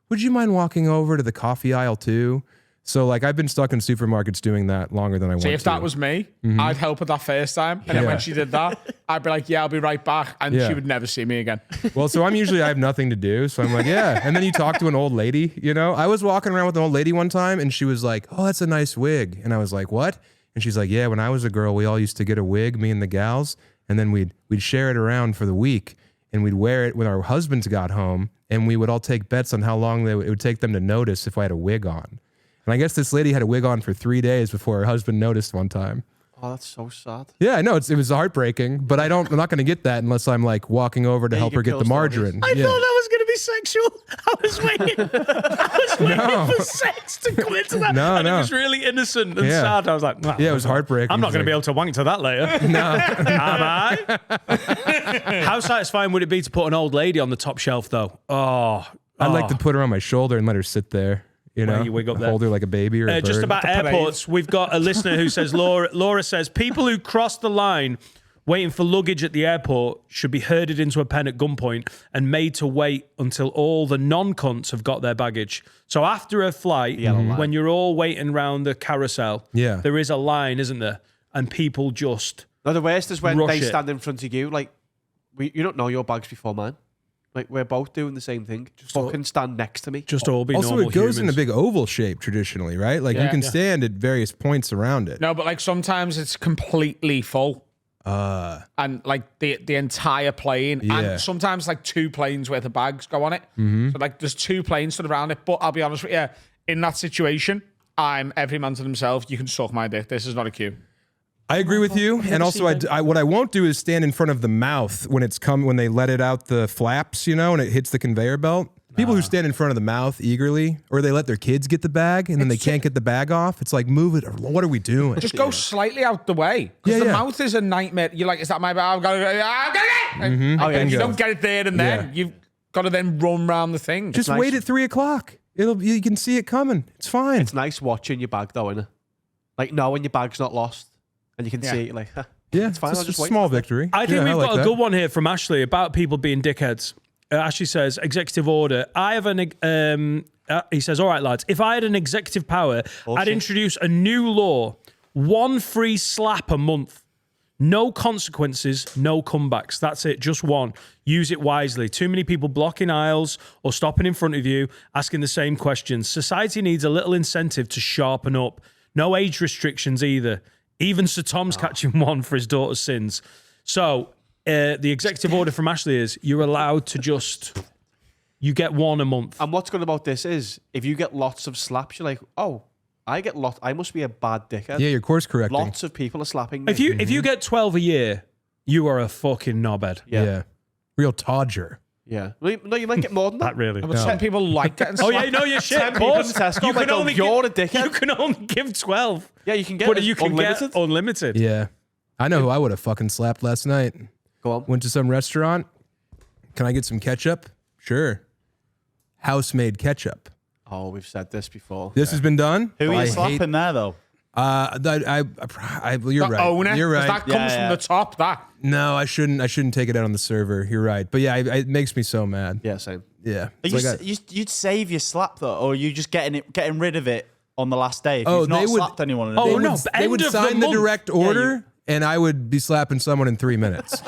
would you mind walking over to the coffee aisle too? So like I've been stuck in supermarkets doing that longer than I want to. See, if that was me, I'd help her that first time. And then when she did that, I'd be like, yeah, I'll be right back. And she would never see me again. Well, so I have nothing to do. So I'm like, yeah. And then you talk to an old lady, you know? I was walking around with an old lady one time and she was like, oh, that's a nice wig. And I was like, what? And she's like, yeah, when I was a girl, we all used to get a wig, me and the gals. And then we'd share it around for the week. And we'd wear it when our husbands got home. And we would all take bets on how long it would take them to notice if I had a wig on. And I guess this lady had a wig on for 3 days before her husband noticed one time. Oh, that's so sad. Yeah, I know it was heartbreaking, but I'm not going to get that unless I'm like walking over to help her get the margarine. I thought that was going to be sexual. I was waiting for sex to come into that. No. It was really innocent and sad. I was like, nah, yeah, it was heartbreaking. I'm not going to be able to wank to that later. No. Am I? How satisfying would it be to put an old lady on the top shelf, though? Oh, I'd like to put her on my shoulder and let her sit there. You know, you wig up there. hold her like a baby or a bird. Just about airports, we've got a listener who says, Laura says, people who cross the line waiting for luggage at the airport should be herded into a pen at gunpoint and made to wait until all the non-cunts have got their baggage. So after a flight, when you're all waiting around the carousel, there is a line, isn't there? And people just No, the worst is when they it. stand in front of you. Like, you don't know your bags before mine. Like, we're both doing the same thing. Just fucking stand next to me. Just all be also, normal it goes humans. in a big oval shape traditionally, right? Like you can stand at various points around it. No, but like sometimes it's completely full. And like the entire plane, and sometimes like 2 planes worth of bags go on it. So like there's 2 planes stood around it. But I'll be honest with you, in that situation, I'm every man to themselves. You can suck my dick. This is not a queue. I agree with you, and also what I won't do is stand in front of the mouth when they let it out the flaps, you know, and it hits the conveyor belt. People who stand in front of the mouth eagerly, or they let their kids get the bag and then they can't get the bag off. It's like, move it. Or what are we doing? Just go slightly out the way, because the mouth is a nightmare. You're like, is that my bag? I've got it. And you don't get it there and then. You've got to then run around the thing. Just wait at 3 o'clock. You can see it coming. It's fine. It's nice watching your bag though, isn't it? Like knowing your bag's not lost. And you can see it like, it's fine. It's I'll just just a wait. small victory. I think we've like got that. a good one here from Ashley about people being dickheads. Ashley says, executive order. I have he says, all right, lads, if I had an executive power, I'd introduce a new law. 1 free slap a month. No consequences, no comebacks. That's it, just 1. Use it wisely. Too many people blocking aisles or stopping in front of you, asking the same questions. Society needs a little incentive to sharpen up. No age restrictions either. Even Sir Tom's catching 1 for his daughter's sins. So the executive order from Ashley is you're allowed to you get 1 a month. And what's good about this is if you get lots of slaps, you're like, oh, I must be a bad dickhead. Yeah, you're course correcting. Lots of people are slapping me. If you get 12 a year, you are a fucking knobhead. Yeah. Real todger. Yeah. No, you might get more than that. That really. But some people like getting slapped. Oh yeah, no, you're shit. 10 people in Tesco, You like, can oh, only you're a give, dickhead. You can only give 12. Yeah, you can get But you can unlimited. get unlimited. Yeah. I know who I would have fucking slapped last night. Go on. Went to some restaurant. Can I get some ketchup? Sure. House-made ketchup. Oh, we've said this before. This has been done. Who are you I slapping there, though? You're right. Own it. You're 'Cause right. that comes from the top. That. No, I shouldn't take it out on the server. You're right. But yeah, it makes me so mad. Yeah, same. Yeah. Are you'd save your slap though, or are you just getting rid of it on the last day? If you've not slapped anyone. In a Oh, day? no. They would End of the sign the month. direct order, and I would be slapping someone in 3 minutes.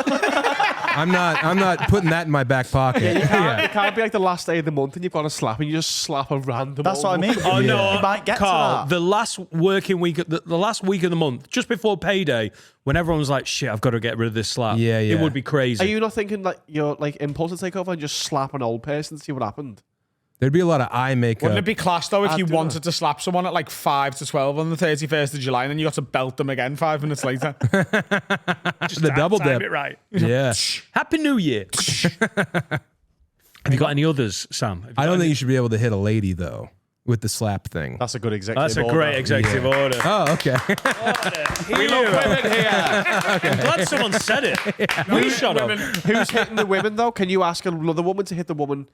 I'm not putting that in my back pocket. It can't be like the last day of the month and you've got a slap and you just slap a random. That's what I mean. Oh no, You might get Carl, to that. the last working week, the last week of the month, just before payday, when everyone's like, "Shit, I've got to get rid of this slap." Yeah. It would be crazy. Are you not thinking like your impulse to take over and just slap an old person and see what happened? There'd be a lot of eye makeup. Wouldn't it be class though if I'd you do wanted to slap someone at like 5 to 12 on the 31st of July and then you got to belt them again 5 minutes later? the double time dip? it right. Yeah. Happy New Year. Have you got any others, Sam? I don't think you should be able to hit a lady though with the slap thing. That's a good executive That's a order. great executive order. Oh, okay. We love women here. I'm glad someone said it. We shut up. Who's hitting the women though? Can you ask another woman to hit the woman?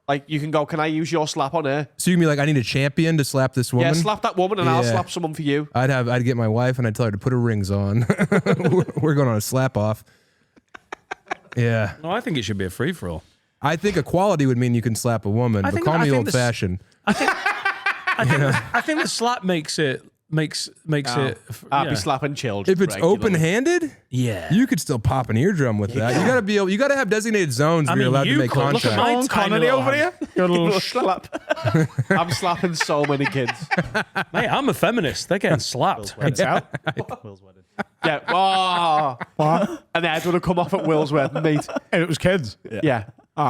Like you can go, can I use your slap on her? So you can be like, I need a champion to slap this woman. Yeah, slap that woman and I'll Yeah. slap someone for you. I'd get my wife and I'd tell her to put her rings on. We're going on a slap off. Yeah. No, I think it should be a free for all. I think equality would mean you can slap a woman, but call me old fashioned. I think the slap makes it. I'd be slapping children. If it's regularly. open handed, Yeah. you could still pop an eardrum with that. You gotta have designated zones where you're allowed to make could. Look at contact. my tiny little hand. Your little Little slap. I'm slapping so many kids. Mate, I'm a feminist. They're getting slapped. Will's wedding. Yeah. And the head would have come off at Will's wedding, mate. And it was kids. Yeah.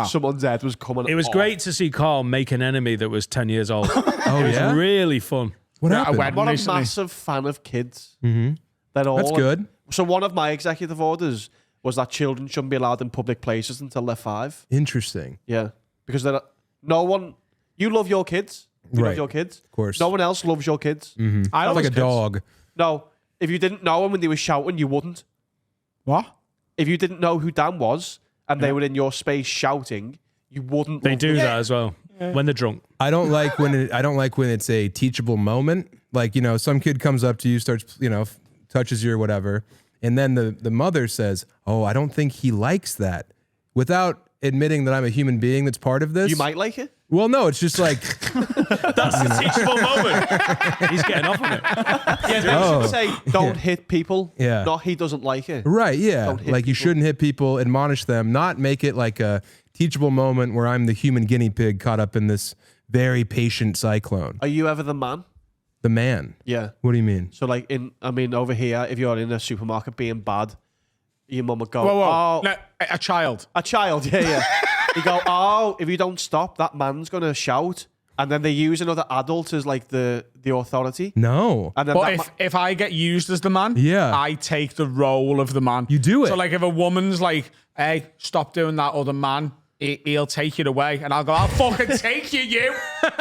Someone's head was coming It was off. great to see Carl make an enemy that was 10 years old. Oh, It was yeah? really fun. What Yeah, I happened? went- I'm not a recently. massive fan of kids. Mm-hmm. They're all That's good. So one of my executive orders was that children shouldn't be allowed in public places until they're 5. Interesting. Yeah. Because they're no one... You love your kids. You love Right. your kids. Of course. No one else loves your kids. I Sounds like a dog. No. If you didn't know them when they were shouting, you wouldn't. What? If you didn't know who Dan was and they were in your space shouting, you wouldn't. They love do them. that as well when they're drunk. I don't like when it's a teachable moment. Like, some kid comes up to you, starts, touches you or whatever, and then the mother says, "Oh, I don't think he likes that," without admitting that I'm a human being that's part of this. You might like it. Well, no, it's just like, That's the teachable moment. He's getting off on it. Yeah, they Oh. should say, don't hit people. Yeah. Not he doesn't like it. right, yeah, Don't hit like you people. shouldn't hit people, admonish them, not make it like a teachable moment where I'm the human guinea pig caught up in this very patient cyclone. Are you ever the man? The man. Yeah. What do you mean? So like over here, if you're in a supermarket being bad, your mum would go, Whoa. oh, No, a child. a child, yeah. You go, oh, if you don't stop, that man's going to shout. And then they use another adult as like the authority. No. And then But that if I get used as the man, Yeah. I take the role of the man. You do it. So like if a woman's like, hey, stop doing that, or the man, he'll take it away. And I'll go, I'll fucking take you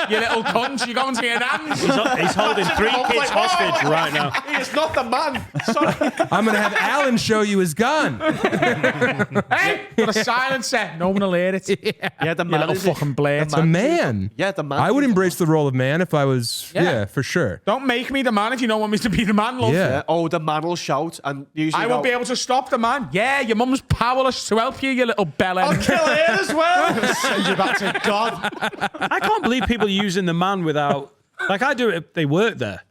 little cunt. You're going to your hands. He's holding 3 kids hostage right now. He is not the man. Sorry. I'm going to have Alan show you his gun. Hey, got a silencer. No one will hear it. Yeah, the You man little is fucking blade. The man. Yeah, the man. I would is the embrace the role of man if I was, yeah, for sure. Don't make me the man if you don't want me to be the man, love. Yeah. man. Oh, the man will shout and usually I won't be able to stop the man. Yeah, your mum's powerless to help you, you little bellend. I'll kill him as well. Send you back to God. I can't believe people using the man without. Like, I do it if they work there.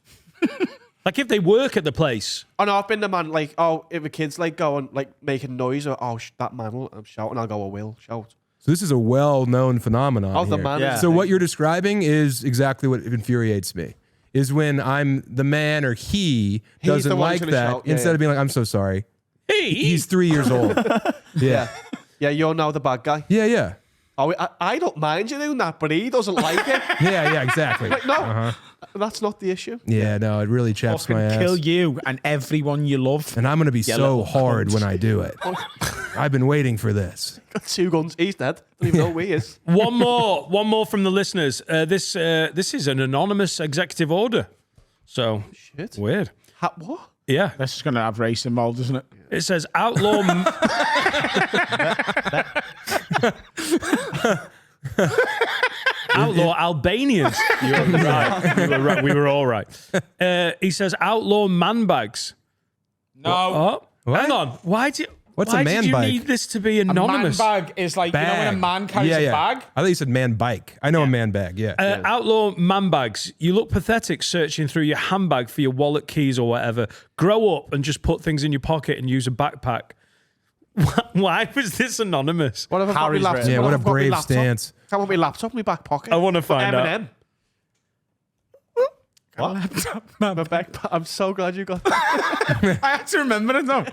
Like, if they work at the place. Oh no, I've been the man like, oh, if a kid's like going like making noise or that man will, I'm shouting, I'll go, I will shout. So this is a well-known phenomenon. Oh, the here. man. Yeah. is So the what thing. you're describing is exactly what infuriates me. Is when I'm the man or he He's doesn't the one like who's that. gonna shout, yeah, Instead yeah. of being like, I'm so sorry. Hey, He's 3 years old. Yeah. Yeah, you're now the bad guy. Yeah. Oh, I don't mind you doing that, but he doesn't like it. Yeah, exactly. Like, no, that's not the issue. Yeah, no, it really chaps my ass. Kill you and everyone you love. And I'm going to be so little hard cunt. when I do it. I've been waiting for this. Got 2 guns. He's dead. Don't even know who he is. one more from the listeners. This is an anonymous executive order. So, Shit. weird. What? Yeah. This is going to have race involved, isn't it? It says outlaw. Outlaw Albanians. You're right. You were right. We were all right. He says outlaw man bags. No. Oh, hang on. Why did What's a why man did you bag? need this to be A man anonymous? bag is like, you know when a man carries yeah. a bag? I thought you said man bike. I know a man bag, yeah. Outlaw man bags. You look pathetic searching through your handbag for your wallet, keys, or whatever. Grow up and just put things in your pocket and use a backpack. Why was this anonymous? What if I've got my Harry's laptop? written. Yeah, what a if I've got my brave laptop? stance. I want my laptop in my back pocket. I wanna find out. Eminem. What? I'm so glad you got that. I had to remember it though.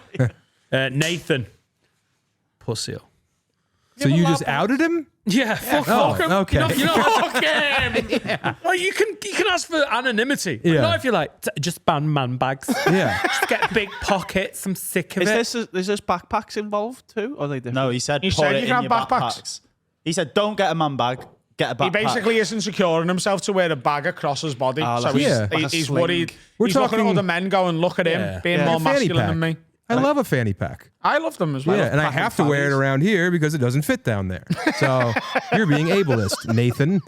Nathan. Pussy. So you just outed him? Yeah, fuck Oh, him. okay. You know fuck him. Well, you can ask for anonymity. Yeah. Not if you're like, just ban man bags. Yeah. Just get big pockets. I'm sick of it. Is this backpacks involved too? Or are they different? No, he said You put said it you in can your have backpacks. backpacks. He said, "Don't get a man bag, get a backpack." He basically isn't securing himself to wear a bag across his body. Oh, so like he's, a- like a he's sling. worried. We're He's looking at talking- other men going, look at him, being Yeah. more A fanny masculine pack. than me. I love a fanny pack. I love them as well. Yeah, and I have to wear it around here because it doesn't fit down there. So you're being ableist, Nathan.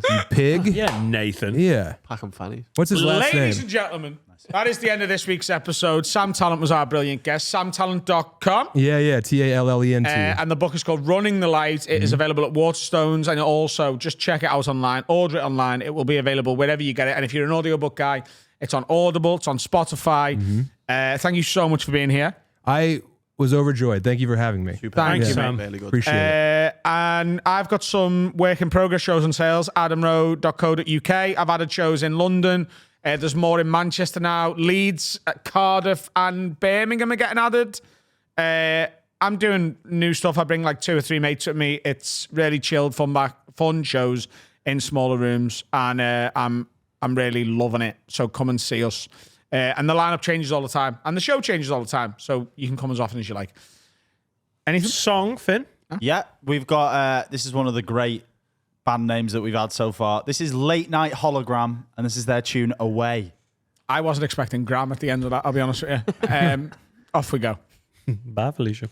You pig. Yeah, Nathan. Yeah. Packing fannies. What's his last Ladies name? and gentlemen, that is the end of this week's episode. Sam Tallent was our brilliant guest. SamTallent.com. Yeah, Tallent. And the book is called Running the Light. It is available at Waterstones, and also just check it out online. Order it online. It will be available wherever you get it. And if you're an audiobook guy, it's on Audible. It's on Spotify. Thank you so much for being here. I was overjoyed. Thank you for having me. Thank you, Sam. man. Really good. Appreciate it. And I've got some work in progress shows on sales, adamrowe.co.uk. I've added shows in London. There's more in Manchester now. Leeds, Cardiff, and Birmingham are getting added. I'm doing new stuff. I bring like 2 or 3 mates with me. It's really chilled, fun shows in smaller rooms, and I'm really loving it. So come and see us. And the lineup changes all the time, and the show changes all the time. So you can come as often as you like. Anything? Song, Finn? Yeah, we've got. This is one of the great band names that we've had so far. This is Late Night Hologram, and this is their tune "Away." I wasn't expecting Graham at the end of that, I'll be honest with you. Off we go. Bye, Felicia.